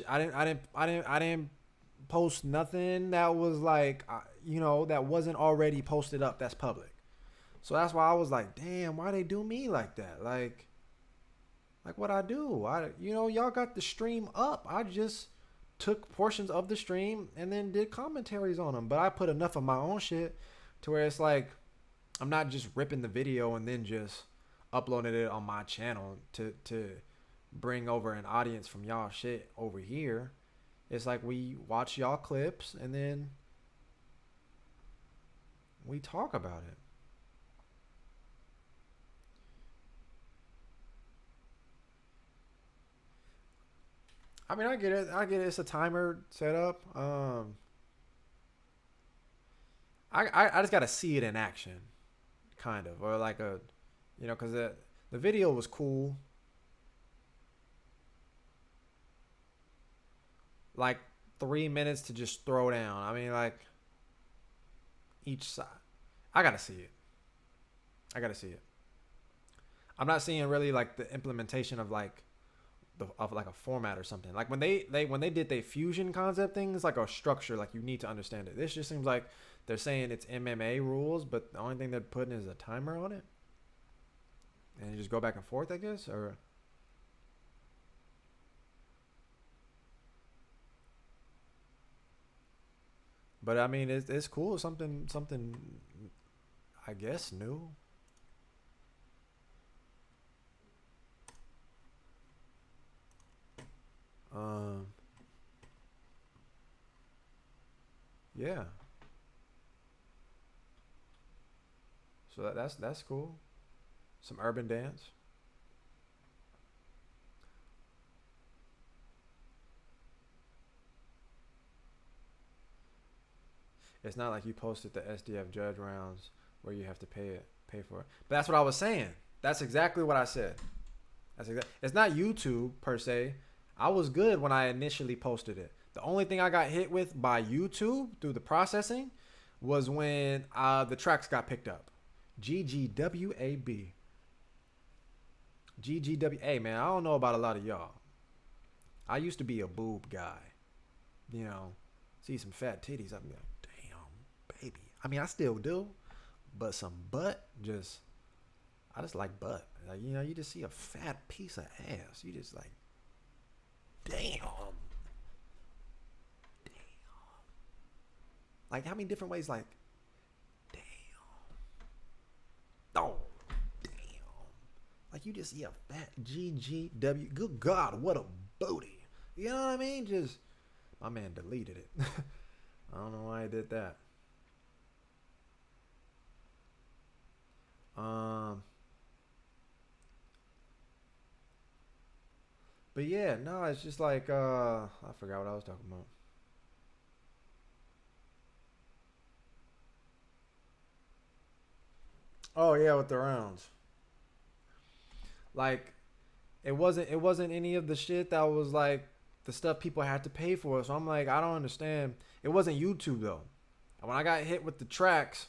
Speaker 1: I didn't post nothing that was like, that wasn't already posted up. That's public. So that's why I was like, damn, why they do me like that? Like what I do? Y'all got the stream up. I just took portions of the stream and then did commentaries on them. But I put enough of my own shit to where it's like, I'm not just ripping the video and then just uploading it on my channel to bring over an audience from y'all shit over here. It's like we watch y'all clips and then we talk about it. I mean, I get it. It's a timer setup. I just got to see it in action, kind of, or like because the video was cool. Like 3 minutes to just throw down. I mean, like each side. I got to see it. I'm not seeing really like the implementation of like a format or something. Like when they did their fusion concept thing, it's like a structure, like you need to understand it. This just seems like they're saying it's MMA rules, but the only thing they're putting is a timer on it. And you just go back and forth, I guess, or but I mean it's cool, something I guess new. Yeah. So that's cool. Some urban dance. It's not like you posted the SDF judge rounds where you have to pay for it. But that's what I was saying. That's exactly what I said. It's not YouTube per se. I was good when I initially posted it. The only thing I got hit with by YouTube through the processing was when the tracks got picked up. GGWAB. GGW. Hey, man, I don't know about a lot of y'all. I used to be a boob guy. See some fat titties, I'd be like, damn, baby. I mean, I still do. But some butt, I just like butt. Like, you just see a fat piece of ass. You just like, damn. Like, how many different ways, like, damn. Oh, damn. Like, you just see a fat GGW. Good God, what a booty. You know what I mean? Just, my man deleted it. I don't know why he did that. But yeah, no, it's just like, I forgot what I was talking about. Oh yeah, with the rounds. Like it wasn't any of the shit that was like the stuff people had to pay for. So I'm like, I don't understand. It wasn't YouTube though. And when I got hit with the tracks,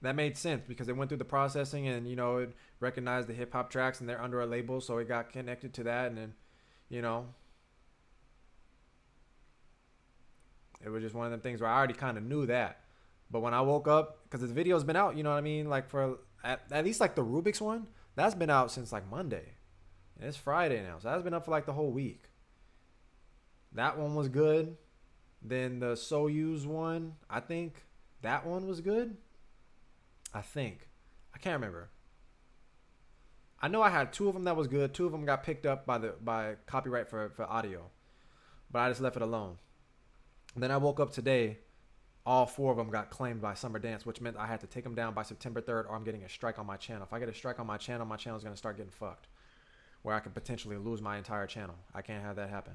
Speaker 1: that made sense because it went through the processing and it recognized the hip hop tracks and they're under a label, so it got connected to that, and then you know it was just one of them things where I already kind of knew that. But when I woke up, because the video's been out, you know what I mean, like for at least like the Rubik's one, that's been out since like Monday. And it's Friday now, so that's been up for like the whole week. That one was good. Then the Soyuz one, I think that one was good. I think. I can't remember. I know I had two of them that was good. Two of them got picked up by copyright for audio, but I just left it alone. And then I woke up today. All four of them got claimed by Summer Dance, which meant I had to take them down by September 3rd, or I'm getting a strike on my channel. If I get a strike on my channel is gonna start getting fucked, where I could potentially lose my entire channel. I can't have that happen.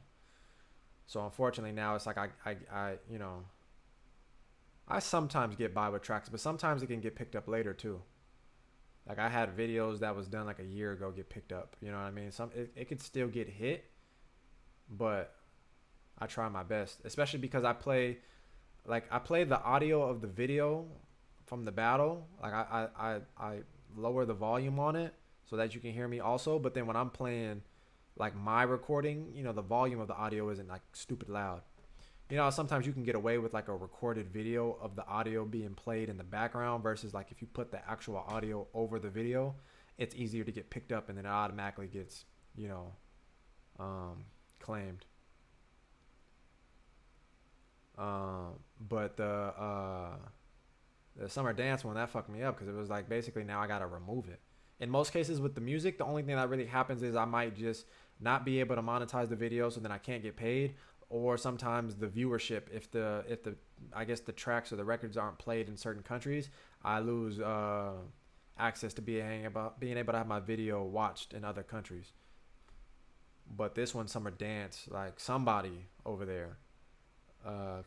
Speaker 1: So unfortunately now it's like I sometimes get by with tracks, but sometimes it can get picked up later too. Like I had videos that was done like a year ago get picked up. You know what I mean? It could still get hit, but I try my best, especially because I play the audio of the video from the battle. Like I lower the volume on it so that you can hear me also. But then when I'm playing like my recording, the volume of the audio isn't like stupid loud. Sometimes you can get away with like a recorded video of the audio being played in the background versus like if you put the actual audio over the video, it's easier to get picked up and then it automatically gets, claimed. But the Summer Dance one, that fucked me up because it was like basically now I gotta remove it. In most cases with the music, the only thing that really happens is I might just not be able to monetize the video, so then I can't get paid. Or sometimes the viewership, if the I guess the tracks or the records aren't played in certain countries, I lose access to being able to have my video watched in other countries. But this one, Summer Dance, like somebody over there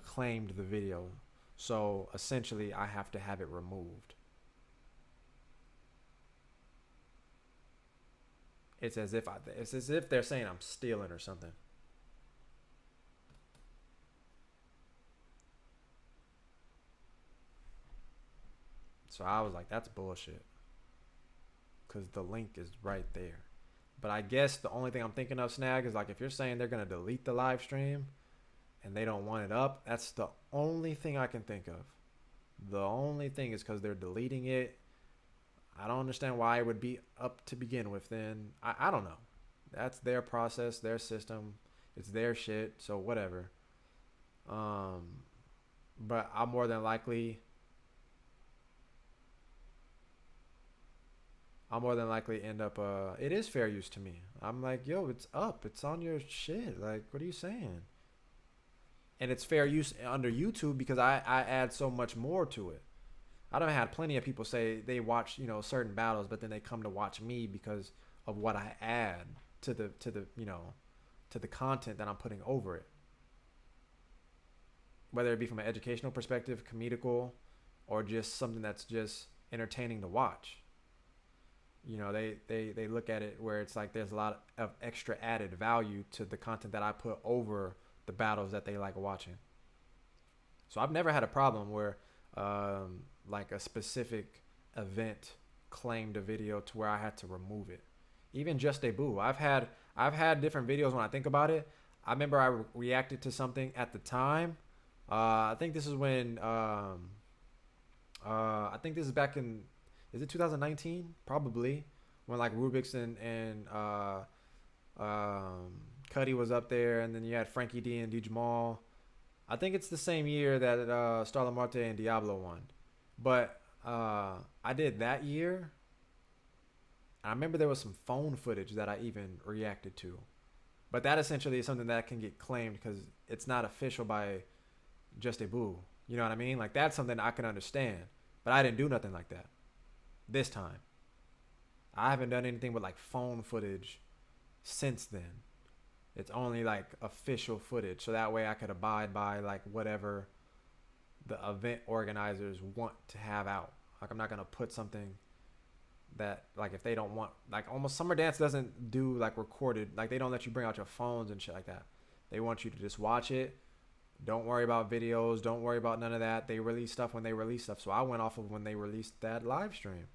Speaker 1: claimed the video, so essentially I have to have it removed. It's as if they're saying I'm stealing or something. So I was like, that's bullshit. Because the link is right there. But I guess the only thing I'm thinking of, Snag, is like if you're saying they're going to delete the live stream and they don't want it up, that's the only thing I can think of. The only thing is because they're deleting it. I don't understand why it would be up to begin with then. I don't know. That's their process, their system. It's their shit, so whatever. But I'll more than likely end up it is fair use to me. I'm like, yo, it's up. It's on your shit. Like, what are you saying? And it's fair use under YouTube because I add so much more to it. I done had plenty of people say they watch, certain battles, but then they come to watch me because of what I add to the content that I'm putting over it. Whether it be from an educational perspective, comedical, or just something that's just entertaining to watch. They look at it where it's like there's a lot of extra added value to the content that I put over the battles that they like watching. So I've never had a problem where like a specific event claimed a video to where I had to remove it. Even Just a Boo. I've had different videos when I think about it. I remember I reacted to something at the time. I think this is when I think this is back in, is it 2019? Probably, when like Rubik's and Cuddy was up there, and then you had Frankie D and D Jamal. I think it's the same year that Starla Marte and Diablo won. But I did that year. I remember there was some phone footage that I even reacted to. But that essentially is something that can get claimed because it's not official by Just a Boo. You know what I mean? Like, that's something I can understand. But I didn't do nothing like that this time. I haven't done anything with like phone footage since then. It's only like official footage, so that way I could abide by like whatever the event organizers want to have out. Like I'm not gonna put something that like if they don't want like almost summer dance doesn't do like recorded, like they don't let you bring out your phones and shit like that. They want you to just watch it. Don't worry about videos. Don't worry about none of that. They release stuff when they release stuff. So I went off of when they released that live stream,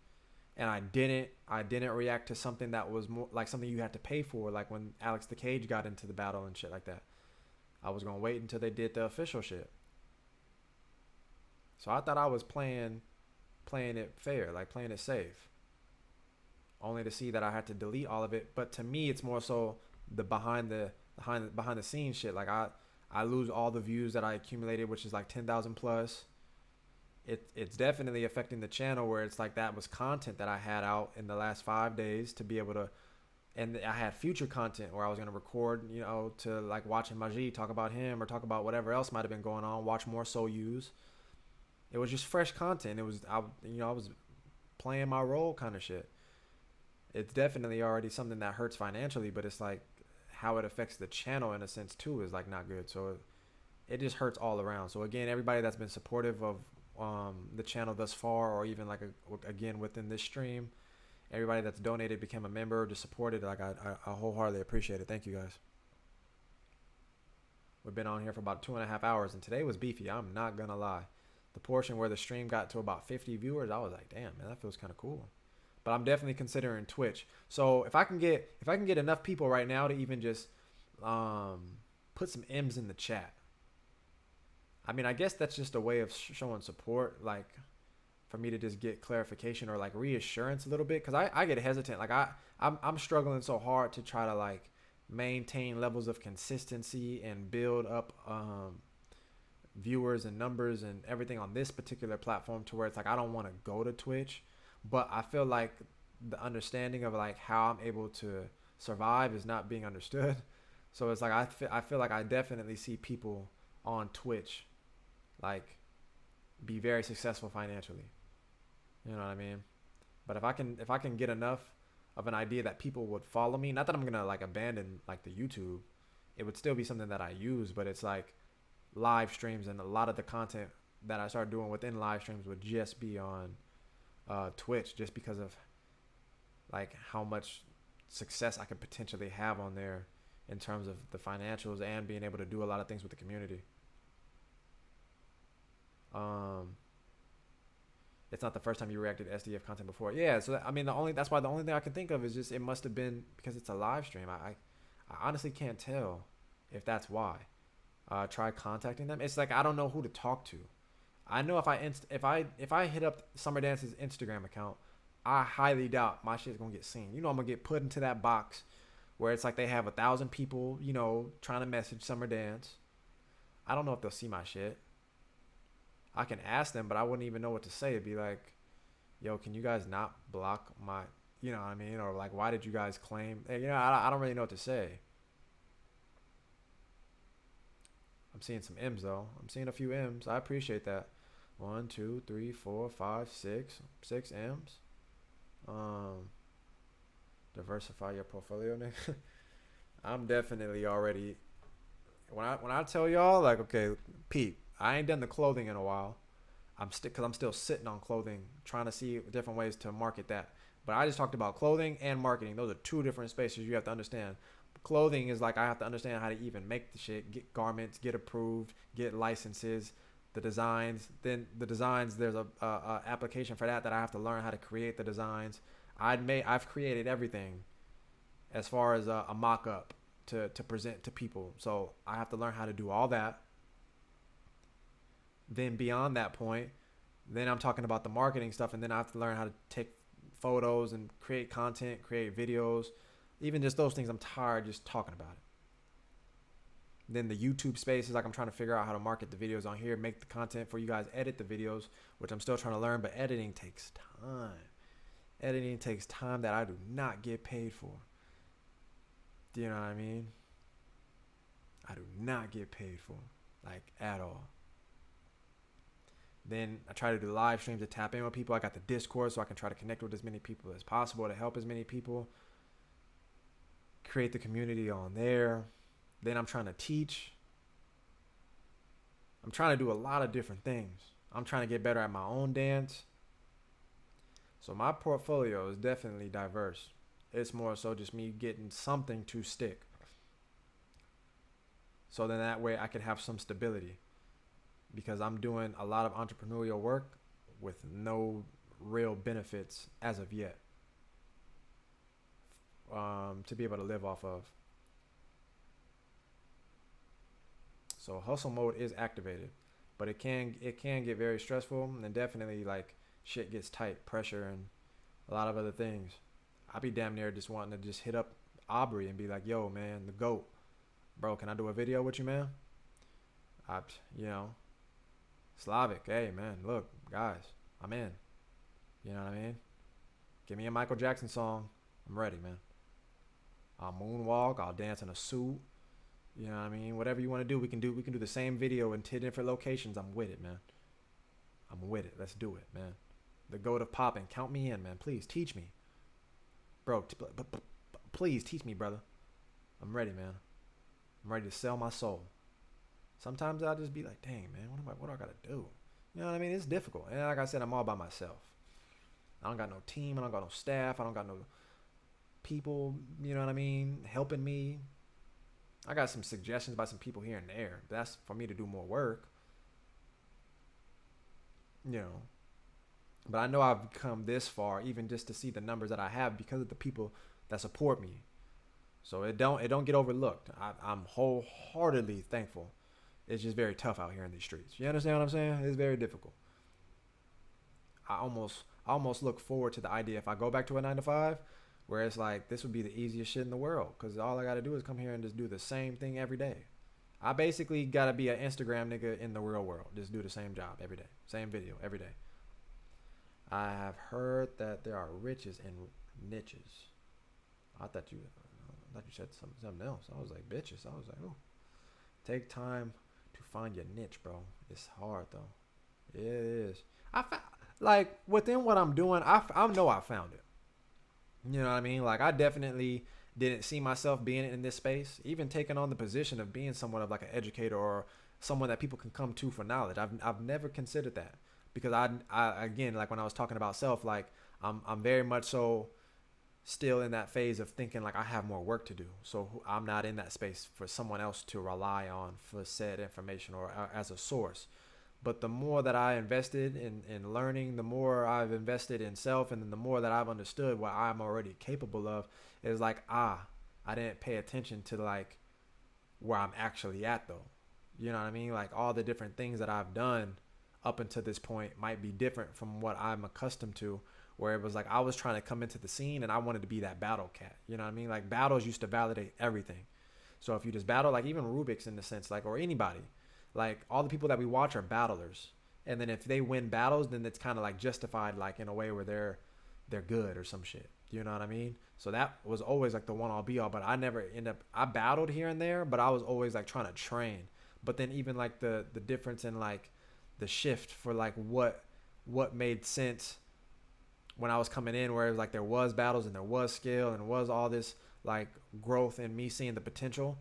Speaker 1: and I didn't react to something that was more like something you had to pay for, like when Alex the Cage got into the battle and shit like that. I was gonna wait until they did the official shit. So I thought I was playing it fair, like playing it safe. Only to see that I had to delete all of it. But to me, it's more so the behind the scenes shit. Like I lose all the views that I accumulated, which is like 10,000 plus. It's definitely affecting the channel where it's like that was content that I had out in the last 5 days to be able to, and I had future content where I was gonna record, you know, to like watching Majid talk about him or talk about whatever else might have been going on. Watch more so use. It was just fresh content. It was I was playing my role kind of shit. It's definitely already something that hurts financially, but it's like how it affects the channel in a sense too is like not good. So it just hurts all around. So again, everybody that's been supportive of the channel thus far, or even like again within this stream, everybody that's donated, became a member, just supported, like I wholeheartedly appreciate it. Thank you guys. We've been on here for about 2.5 hours, and today was beefy. I'm not gonna lie. The portion where the stream got to about 50 viewers, I was like, damn, man, that feels kind of cool. But I'm definitely considering Twitch. So if I can get enough people right now to even just put some M's in the chat. I mean, I guess that's just a way of showing support, like for me to just get clarification or like reassurance a little bit, because I get hesitant. Like I'm struggling so hard to try to like maintain levels of consistency and build up viewers and numbers and everything on this particular platform to where it's like I don't want to go to Twitch, but I feel like the understanding of like how I'm able to survive is not being understood. So it's like I feel like I definitely see people on Twitch like be very successful financially. You know what I mean? But if I can get enough of an idea that people would follow me, not that I'm gonna like abandon like the YouTube, it would still be something that I use, but it's like live streams, and a lot of the content that I started doing within live streams would just be on Twitch, just because of like how much success I could potentially have on there in terms of the financials and being able to do a lot of things with the community. It's not the first time you reacted to SDF content before. Yeah, so I mean that's why the only thing I can think of is just it must have been because it's a live stream. I honestly can't tell if that's why. Try contacting them. It's like I don't know who to talk to. I know if I hit up Summer Dance's Instagram account, I highly doubt my shit's gonna get seen. You know, I'm gonna get put into that box where it's like they have 1,000 people, you know, trying to message Summer Dance. I don't know if they'll see my shit. I can ask them, but I wouldn't even know what to say. It'd be like, yo, can you guys not block my, you know what I mean? Or like, why did you guys claim? You know, I don't really know what to say. I'm seeing some M's though. I'm seeing a few M's. I appreciate that. 1, 2, 3, 4, 5, 6 M's. Diversify your portfolio, nigga. I'm definitely already. When I tell y'all, like, okay, Pete, I ain't done the clothing in a while. Because I'm still sitting on clothing, trying to see different ways to market that. But I just talked about clothing and marketing. Those are two different spaces you have to understand. Clothing is like I have to understand how to even make the shit, get garments, get approved, get licenses, the designs. Then the designs, there's a application for that I have to learn how to create the designs. I've created everything as far as a mock-up to present to people. So I have to learn how to do all that. Then beyond that point, then I'm talking about the marketing stuff, and then I have to learn how to take photos and create content, create videos. Even just those things, I'm tired just talking about it. Then the YouTube space is like I'm trying to figure out how to market the videos on here, make the content for you guys, edit the videos, which I'm still trying to learn, but editing takes time. Editing takes time that I do not get paid for. Do you know what I mean? I do not get paid for, like, at all. Then I try to do live streams to tap in with people. I got the Discord so I can try to connect with as many people as possible to help as many people. Create the community on there. Then I'm trying to teach. I'm trying to do a lot of different things. I'm trying to get better at my own dance. So my portfolio is definitely diverse. It's more so just me getting something to stick. So then that way I can have some stability because I'm doing a lot of entrepreneurial work with no real benefits as of yet, to be able to live off of. So hustle mode is activated, but it can get very stressful and definitely like shit gets tight, pressure and a lot of other things. I be damn near just wanting to just hit up Aubrey and be like, "Yo, man, the goat, bro, can I do a video with you, man?" I, you know, Slavic, hey, man, look, guys, I'm in. You know what I mean? Give me a Michael Jackson song, I'm ready, man. I'll moonwalk, I'll dance in a suit. You know what I mean? Whatever you want to do, we can do. We can do the same video in 10 different locations. I'm with it, man. I'm with it. Let's do it, man. The goat of popping. Count me in, man. Please teach me, bro. Please teach me, brother. I'm ready, man. I'm ready to sell my soul. Sometimes I'll just be like, dang, man, what do I gotta do? You know what I mean? It's difficult. And like I said, I'm all by myself. I don't got no team. I don't got no staff. I don't got no people, you know what I mean, helping me. I got some suggestions by some people here and there. That's for me to do more work. You know. But I know I've come this far even just to see the numbers that I have because of the people that support me. So it don't get overlooked. I'm wholeheartedly thankful. It's just very tough out here in these streets. You understand what I'm saying? It's very difficult. I almost look forward to the idea if I go back to a 9 to 5, where it's like this would be the easiest shit in the world because all I got to do is come here and just do the same thing every day. I basically got to be an Instagram nigga in the real world. Just do the same job every day. Same video every day. I have heard that there are riches in niches. I thought you said something else. I was like bitches. I was like, oh, take time to find your niche, bro. It's hard though. It is. I found like within what I'm doing, I know I found it. You know what I mean? Like I definitely didn't see myself being in this space, even taking on the position of being somewhat of like an educator or someone that people can come to for knowledge. I've never considered that because I again, like when I was talking about self, like I'm very much so still in that phase of thinking like I have more work to do. So I'm not in that space for someone else to rely on for said information or as a source. But the more that I invested in learning, the more I've invested in self, and then the more that I've understood what I'm already capable of, is like, I didn't pay attention to like where I'm actually at though. You know what I mean? Like all the different things that I've done up until this point might be different from what I'm accustomed to, where it was like I was trying to come into the scene and I wanted to be that battle cat. You know what I mean? Like battles used to validate everything. So if you just battle, like even Rubik's in the sense, like, or anybody, like all the people that we watch are battlers. And then if they win battles, then it's kind of like justified, like in a way where they're good or some shit. You know what I mean? So that was always like the one all be all, but I never I battled here and there, but I was always like trying to train. But then even like the difference in like the shift for like what made sense when I was coming in, where it was like there was battles and there was skill and was all this like growth and me seeing the potential.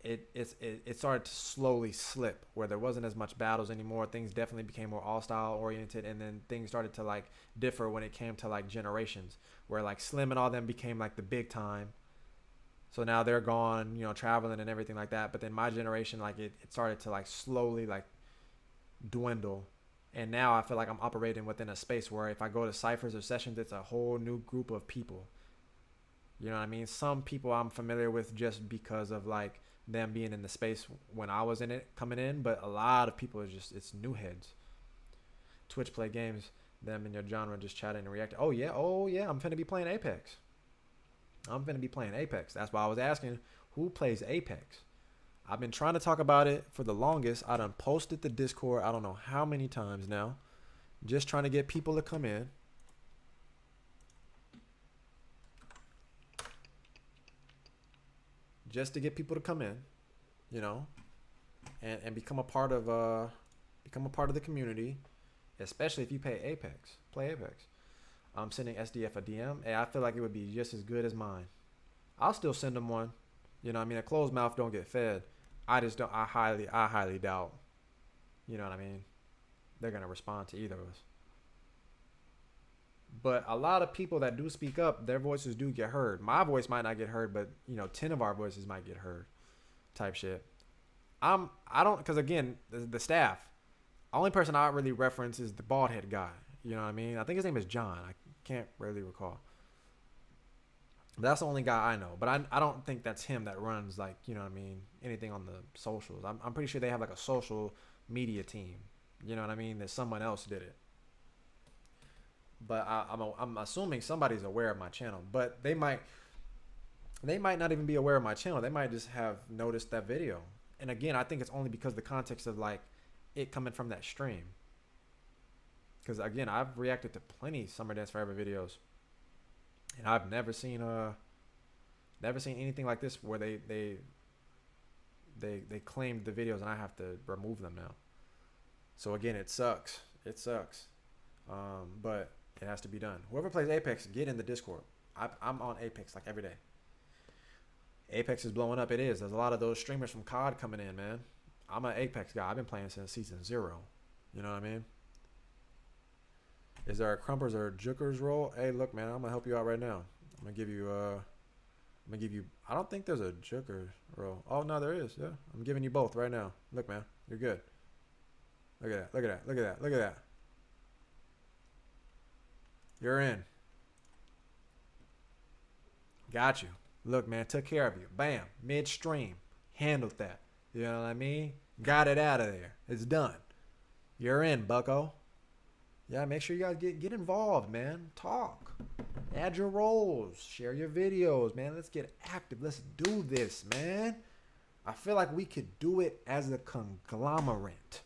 Speaker 1: It started to slowly slip where there wasn't as much battles anymore. Things definitely became more all style oriented, and then things started to like differ when it came to like generations, where like Slim and all them became like the big time. So now they're gone, you know, traveling and everything like that. But then my generation, like it started to like slowly like dwindle. And now I feel like I'm operating within a space where if I go to ciphers or sessions, it's a whole new group of people. You know what I mean? Some people I'm familiar with just because of like them being in the space when I was in it coming in, but a lot of people it's new heads. Twitch play games, them in your genre just chatting and reacting. Oh yeah, I'm finna be playing Apex. That's why I was asking who plays Apex. I've been trying to talk about it for the longest. I done posted the Discord I don't know how many times now, just trying to get people to come in. Just to get people to come in, you know, and become a part of the community, especially if you play Apex. I'm sending SDF a DM. Hey, I feel like it would be just as good as mine. I'll still send them one. You know what I mean? A closed mouth don't get fed. I highly doubt, you know what I mean, they're gonna respond to either of us. But a lot of people that do speak up, their voices do get heard. My voice might not get heard, but 10 of our voices might get heard, type shit. I don't, because again, the staff. Only person I really reference is the bald head guy. You know what I mean? I think his name is John. I can't really recall. But that's the only guy I know. But I don't think that's him that runs, like, you know what I mean, anything on the socials. I'm pretty sure they have like a social media team. You know what I mean? That someone else did it. But I'm assuming somebody's aware of my channel. But they might not even be aware of my channel. They might just have noticed that video. And again, I think it's only because of the context of like it coming from that stream. Because again, I've reacted to plenty Summer Dance Forever videos, and I've never seen anything like this where they claimed the videos and I have to remove them now. So again, it sucks. It sucks. But it has to be done. Whoever plays Apex, get in the Discord. I'm on Apex like every day. Apex is blowing up. It is. There's a lot of those streamers from COD coming in, man. I'm an Apex guy. I've been playing since season 0. You know what I mean? Is there a Crumpers or Jukers role? Hey, look, man, I'm gonna help you out right now. I'm gonna give you. I don't think there's a Juker role. Oh no, there is. Yeah, I'm giving you both right now. Look, man, you're good. Look at that. Look at that. Look at that. Look at that. You're in. Got you. Look, man, took care of you. Bam. Midstream. Handled that. You know what I mean? Got it out of there. It's done. You're in, bucko. Yeah, make sure you guys get involved, man. Talk. Add your roles. Share your videos, man. Let's get active. Let's do this, man. I feel like we could do it as a conglomerate.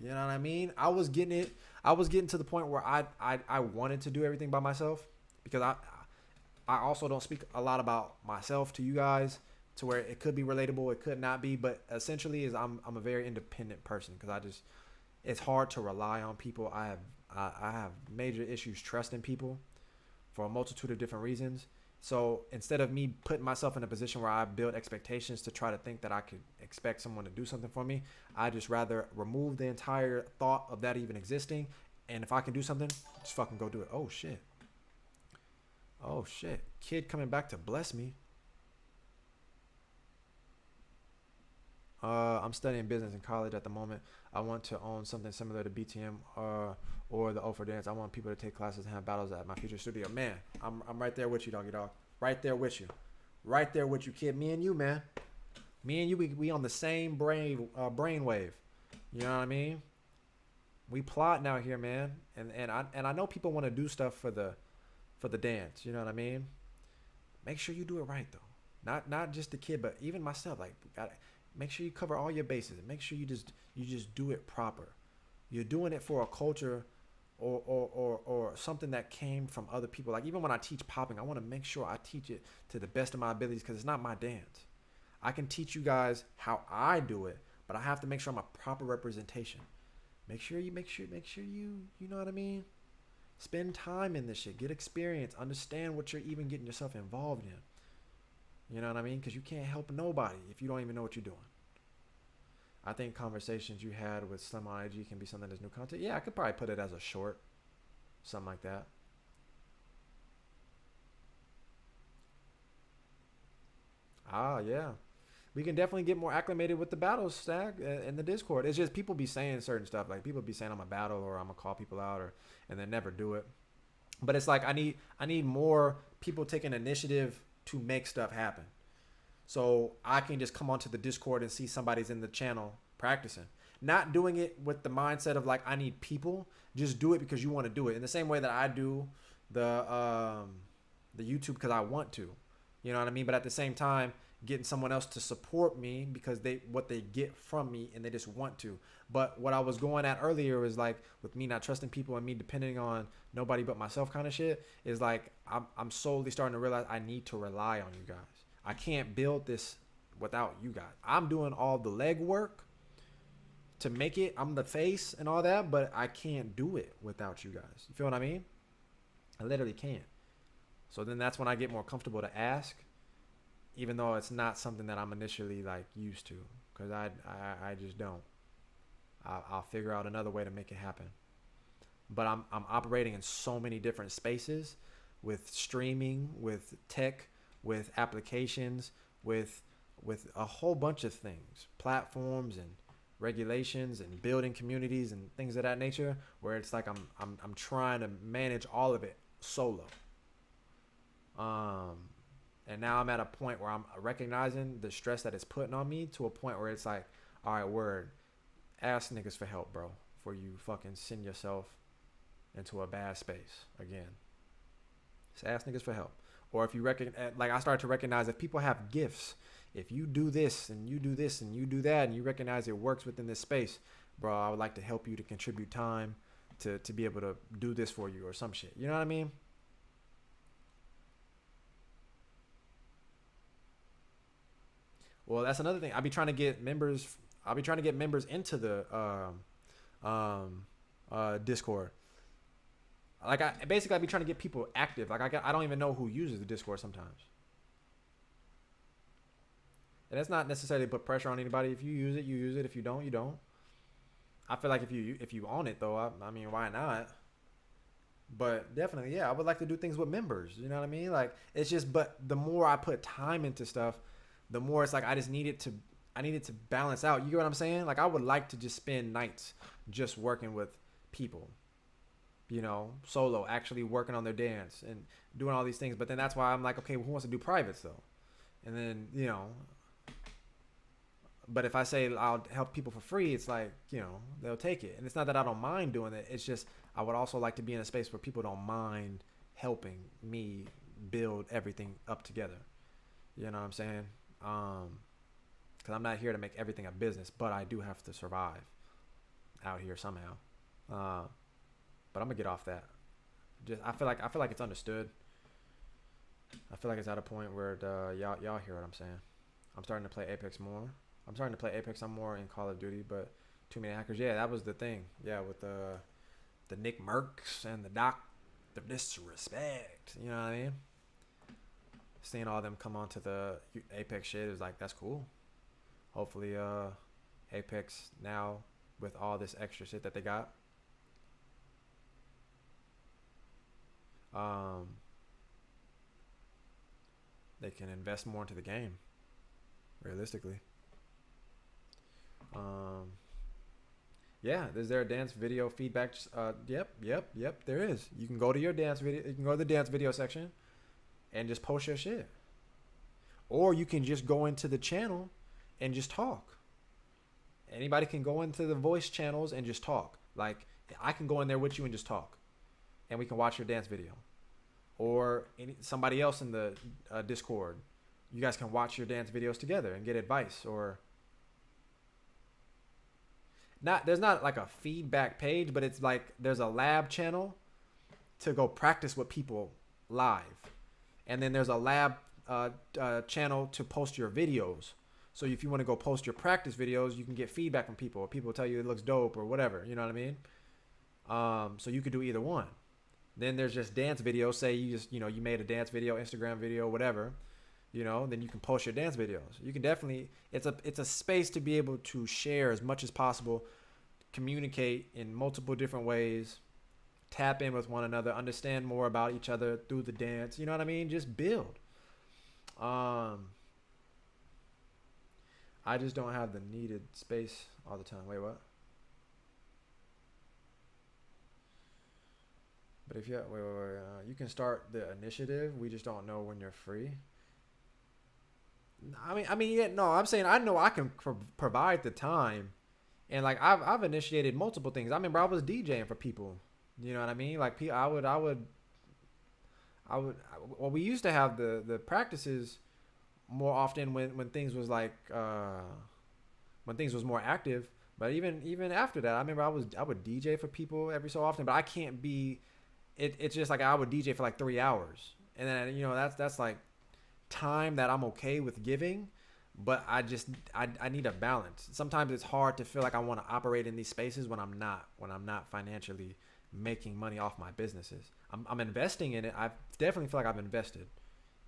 Speaker 1: You know what I mean? I was getting to the point where I wanted to do everything by myself, because I also don't speak a lot about myself to you guys, to where it could be relatable, it could not be, but essentially is I'm a very independent person, because it's hard to rely on people. I have major issues trusting people for a multitude of different reasons. So instead of me putting myself in a position where I build expectations to try to think that I could expect someone to do something for me, I just rather remove the entire thought of that even existing. And if I can do something, just fucking go do it. Oh shit. Oh shit. Kid coming back to bless me. I'm studying business in college at the moment. I want to own something similar to BTM or the O for Dance. I want people to take classes and have battles at my future studio. Man, I'm right there with you, doggy dog. Right there with you. Right there with you, kid. Me and you, man. Me and you, we on the same brain wave. You know what I mean? We plotting out here, man. And I know people want to do stuff for the dance. You know what I mean? Make sure you do it right though. Not just the kid, but even myself. Like, make sure you cover all your bases. Make sure you just do it proper. You're doing it for a culture or something that came from other people. Like, even when I teach popping, I want to make sure I teach it to the best of my abilities, because it's not my dance. I can teach you guys how I do it, but I have to make sure I'm a proper representation. Make sure you know what I mean? Spend time in this shit. Get experience. Understand what you're even getting yourself involved in. You know what I mean? Because you can't help nobody if you don't even know what you're doing. I think conversations you had with Slim on IG can be something that's new content. Yeah, I could probably put it as a short. Something like that. Ah, yeah. We can definitely get more acclimated with the battle stack in the Discord. It's just people be saying certain stuff. Like, people be saying I'm a battle, or I'm going to call people out, and they never do it. But it's like I need more people taking initiative to make stuff happen. So I can just come onto the Discord and see somebody's in the channel practicing. Not doing it with the mindset of like, I need people. Just do it because you want to do it. In the same way that I do the YouTube because I want to. You know what I mean? But at the same time, getting someone else to support me because what they get from me and they just want to. But what I was going at earlier is like, with me not trusting people and me depending on nobody but myself kind of shit, is like I'm slowly starting to realize I need to rely on you guys. I can't build this without you guys. I'm doing all the legwork to make it. I'm the face and all that, but I can't do it without you guys. You feel what I mean? I literally can't. So then that's when I get more comfortable to ask, even though it's not something that I'm initially like used to, because I just don't. I'll figure out another way to make it happen. but I'm operating in so many different spaces, with streaming, with tech, with applications, with a whole bunch of things, platforms and regulations and building communities and things of that nature, where it's like I'm trying to manage all of it solo. And now I'm at a point where I'm recognizing the stress that it's putting on me, to a point where it's like, all right, word, ask niggas for help, bro, before you fucking send yourself into a bad space again. Just ask niggas for help. Or if you like, I started to recognize if people have gifts, if you do this and you do this and you do that, and you recognize it works within this space, bro, I would like to help you to contribute time to be able to do this for you or some shit. You know what I mean? Well, that's another thing. I'll be trying to get members into the Discord. Like, I'd be trying to get people active. Like, I don't even know who uses the Discord sometimes. And that's not necessarily put pressure on anybody. If you use it, you use it. If you don't, you don't. I feel like if you own it, though, I mean, why not? But definitely, yeah, I would like to do things with members. You know what I mean? Like, it's just, but the more I put time into stuff, the more it's like I need it to balance out. You get what I'm saying? Like, I would like to just spend nights just working with people, you know, solo, actually working on their dance and doing all these things. But then that's why I'm like, okay, well, who wants to do privates though? And then, you know, but if I say I'll help people for free, it's like, you know, they'll take it. And it's not that I don't mind doing it. It's just I would also like to be in a space where people don't mind helping me build everything up together. You know what I'm saying? Because I'm not here to make everything a business, but I do have to survive out here somehow. But I'm gonna get off that. Just I feel like it's understood. I feel like it's at a point where y'all hear what I'm saying. I'm starting to play Apex more. I'm more in Call of Duty, but too many hackers. Yeah, that was the thing. Yeah, with the Nick Mercs and the disrespect. You know what I mean? Seeing all of them come onto the Apex shit is like, that's cool. Hopefully, Apex now, with all this extra shit that they got, they can invest more into the game. Realistically. Yeah, is there a dance video feedback? Yep, there is. You can go to your dance video. You can go to the dance video section and just post your shit. Or you can just go into the channel and just talk. Anybody can go into the voice channels and just talk. Like, I can go in there with you and just talk. And we can watch your dance video. Or somebody else in the Discord. You guys can watch your dance videos together and get advice. Or there's not like a feedback page, but it's like there's a lab channel to go practice with people live. And then there's a lab channel to post your videos. So if you want to go post your practice videos, you can get feedback from people. People tell you it looks dope or whatever. You know what I mean? So you could do either one. Then there's just dance videos. Say you just, you know, you made a dance video, Instagram video, whatever. You know, then you can post your dance videos. You can definitely, it's a space to be able to share as much as possible, communicate in multiple different ways, tap in with one another, understand more about each other through the dance. You know what I mean? Just build. I just don't have the needed space all the time. Wait, what? But if you you can start the initiative. We just don't know when you're free. Yeah, no. I'm saying I know I can provide the time, and like I've initiated multiple things. I remember I was DJing for people. You know what I mean? Like I would. Well, we used to have the practices more often when things was like when things was more active. But even after that, I remember I would DJ for people every so often. But I can't be. It's just like I would DJ for like 3 hours, and then, you know, that's like time that I'm okay with giving, but I need a balance. Sometimes it's hard to feel like I want to operate in these spaces when I'm not financially making money off my businesses. I'm investing in it. I definitely feel like I've invested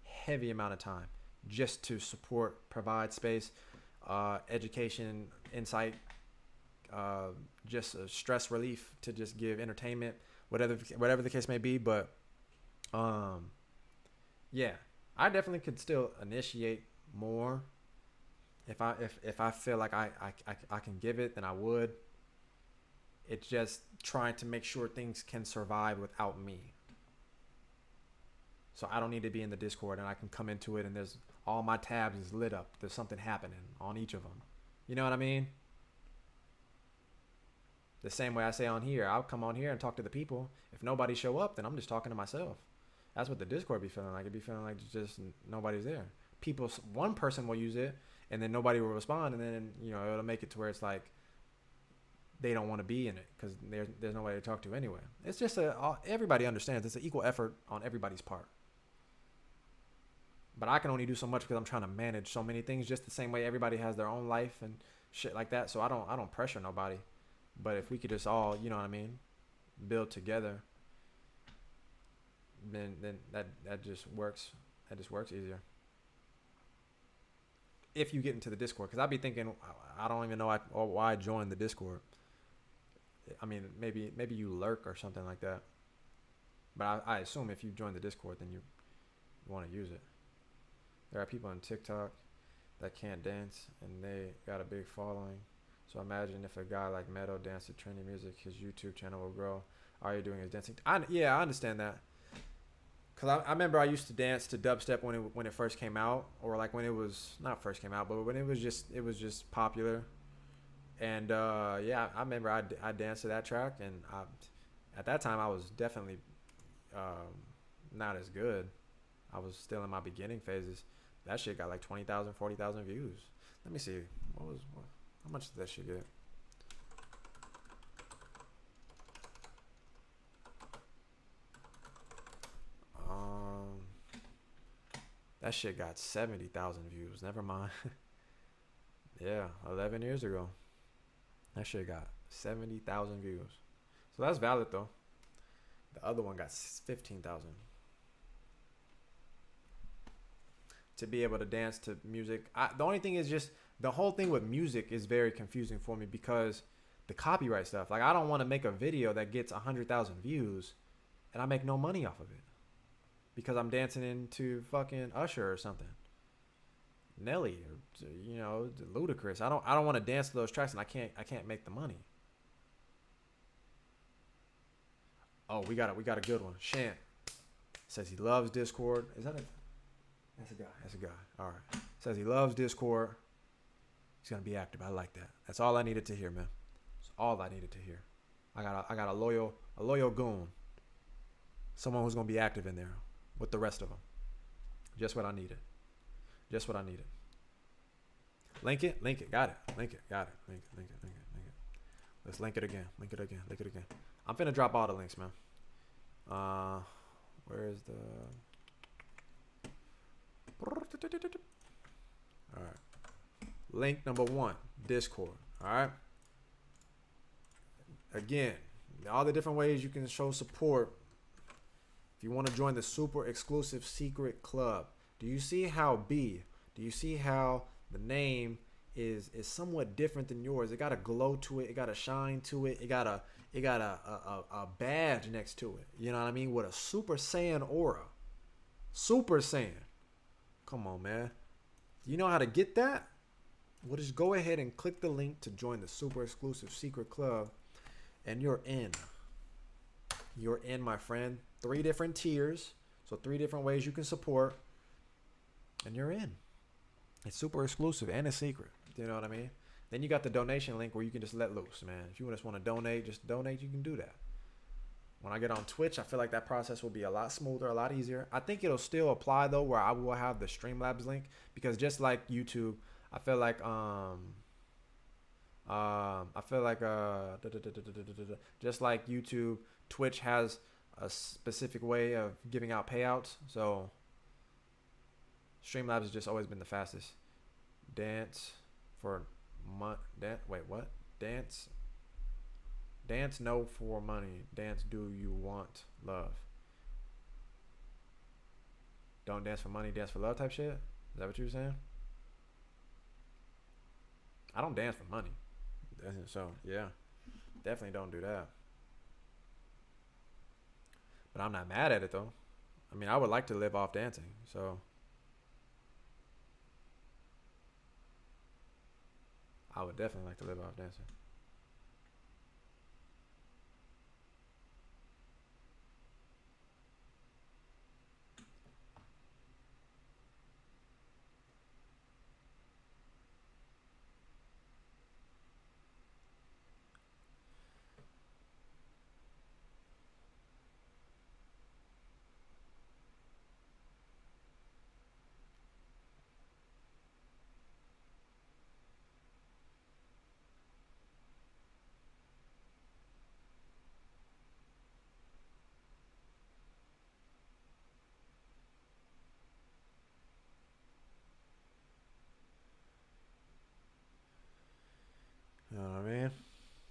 Speaker 1: heavy amount of time just to support, provide space, education, insight, just a stress relief to just give entertainment, whatever the case may be. But yeah, I definitely could still initiate more. If I feel like I can give it, then I would. It's just trying to make sure things can survive without me. So I don't need to be in the Discord, and I can come into it, and there's all my tabs is lit up. There's something happening on each of them. You know what I mean? The same way I say on here, I'll come on here and talk to the people. If nobody show up, then I'm just talking to myself. That's what the Discord be feeling like. It'd be feeling like just nobody's there. One person will use it, and then nobody will respond, and then it'll make it to where it's like they don't want to be in it because there's nobody to talk to anyway. It's just everybody understands it's an equal effort on everybody's part. But I can only do so much because I'm trying to manage so many things, just the same way everybody has their own life and shit like that. So I don't pressure nobody. But if we could just all, you know what I mean, build together, then that just works. That just works easier. If you get into the Discord, because I'd be thinking, I don't even know why I joined the Discord. I mean, maybe you lurk or something like that. But I assume if you join the Discord, then you want to use it. There are people on TikTok that can't dance, and they got a big following. So imagine if a guy like Meadow danced to trendy music, his YouTube channel will grow. All you're doing is dancing. I understand that. Cause I remember I used to dance to dubstep when it first came out, or like when it was not first came out, but when it was just popular. And I remember I danced to that track, and at that time I was definitely not as good. I was still in my beginning phases. That shit got like 20,000, 40,000 views. Let me see. How much did that shit get? That shit got 70,000 views. Never mind. Yeah, 11 years ago. That shit got 70,000 views. So that's valid though. The other one got 15,000. To be able to dance to music. The only thing is just the whole thing with music is very confusing for me because the copyright stuff. Like I don't want to make a video that gets 100,000 views and I make no money off of it because I'm dancing into fucking Usher or something, Nelly, or Ludacris. I don't want to dance to those tracks and I can't make the money. Oh, we got a good one. Shant says he loves Discord. Is that a? That's a guy. All right. Says he loves Discord. He's gonna be active. I like that. That's all I needed to hear, man. That's all I needed to hear. I got a loyal goon. Someone who's gonna be active in there with the rest of them. Just what I needed. Link it. Got it. Link it. Let's link it again. I'm finna drop all the links, man. Where is the? All right. Link number 1, Discord. All right. Again, all the different ways you can show support. If you want to join the super exclusive secret club, do you see how the name is somewhat different than yours? It got a glow to it. It got a shine to it. It got a badge next to it. You know what I mean? With a Super Saiyan aura. Super Saiyan. Come on, man. You know how to get that? Well, just go ahead and click the link to join the super exclusive secret club, and you're in. You're in, my friend. 3 different tiers, so 3 different ways you can support, and you're in. It's super exclusive and a secret. You know what I mean? Then you got the donation link where you can just let loose, man. If you just want to donate, just donate. You can do that. When I get on Twitch, I feel like that process will be a lot smoother, a lot easier. I think it'll still apply though, where I will have the Streamlabs link, because just like YouTube, I feel like just like YouTube, Twitch has a specific way of giving out payouts. So Streamlabs has just always been the fastest. Dance for Dance no for money. Dance do you want love. Don't dance for money, dance for love type shit? Is that what you were saying? I don't dance for money. So yeah, definitely don't do that. But I'm not mad at it though. I mean, I would like to live off dancing. So I would definitely like to live off dancing. You know what I mean?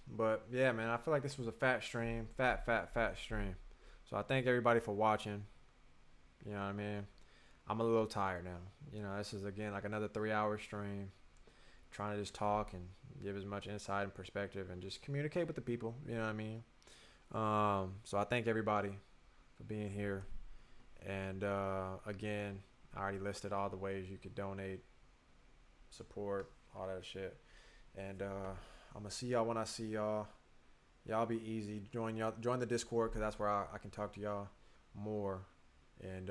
Speaker 1: But yeah, man, I feel like this was a fat stream, fat stream. So I thank everybody for watching. You know what I mean? I'm a little tired now. You know, this is again like another 3 hour stream. Trying to just talk and give as much insight and perspective and just communicate with the people. You know what I mean? So I thank everybody for being here. And again, I already listed all the ways you could donate, support, all that shit. And I'm gonna see y'all when I see y'all. Y'all be easy. Join the Discord because that's where I can talk to y'all more. And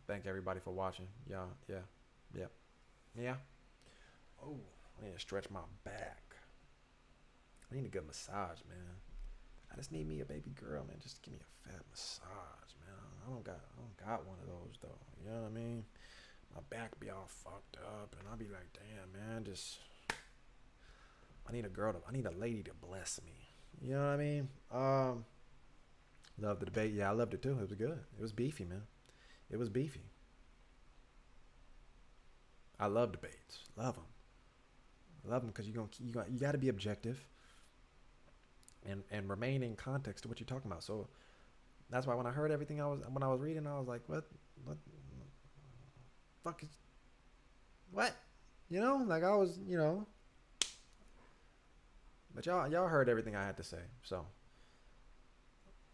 Speaker 1: thank everybody for watching. Yeah. Oh, I need to stretch my back. I need a good massage, man. I just need me a baby girl, man. Just give me a fat massage, man. I don't got one of those though. You know what I mean? My back be all fucked up, and I'll be like, damn, man. I need a lady to bless me. You know what I mean? Love the debate. Yeah, I loved it too. It was good. It was beefy, man. It was beefy. I love debates. Love them. Love them because you got to be objective and remain in context to what you're talking about. So that's why when I heard everything when I was reading, I was like, what fuck is what? You know, like I was, you know. But y'all heard everything I had to say. So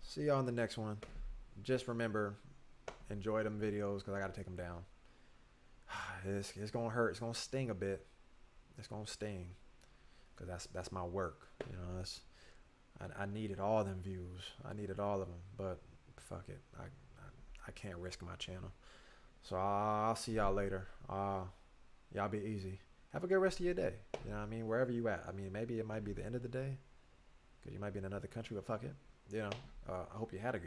Speaker 1: see y'all in the next one. Just remember, enjoy them videos because I got to take them down. It's gonna hurt. It's gonna sting a bit. It's gonna sting because that's my work. You know, I needed all them views. I needed all of them. But fuck it, I can't risk my channel. So I'll see y'all later. Y'all be easy. Have a good rest of your day. You know what I mean? Wherever you at. I mean, maybe it might be the end of the day because you might be in another country, but fuck it. You know, I hope you had a good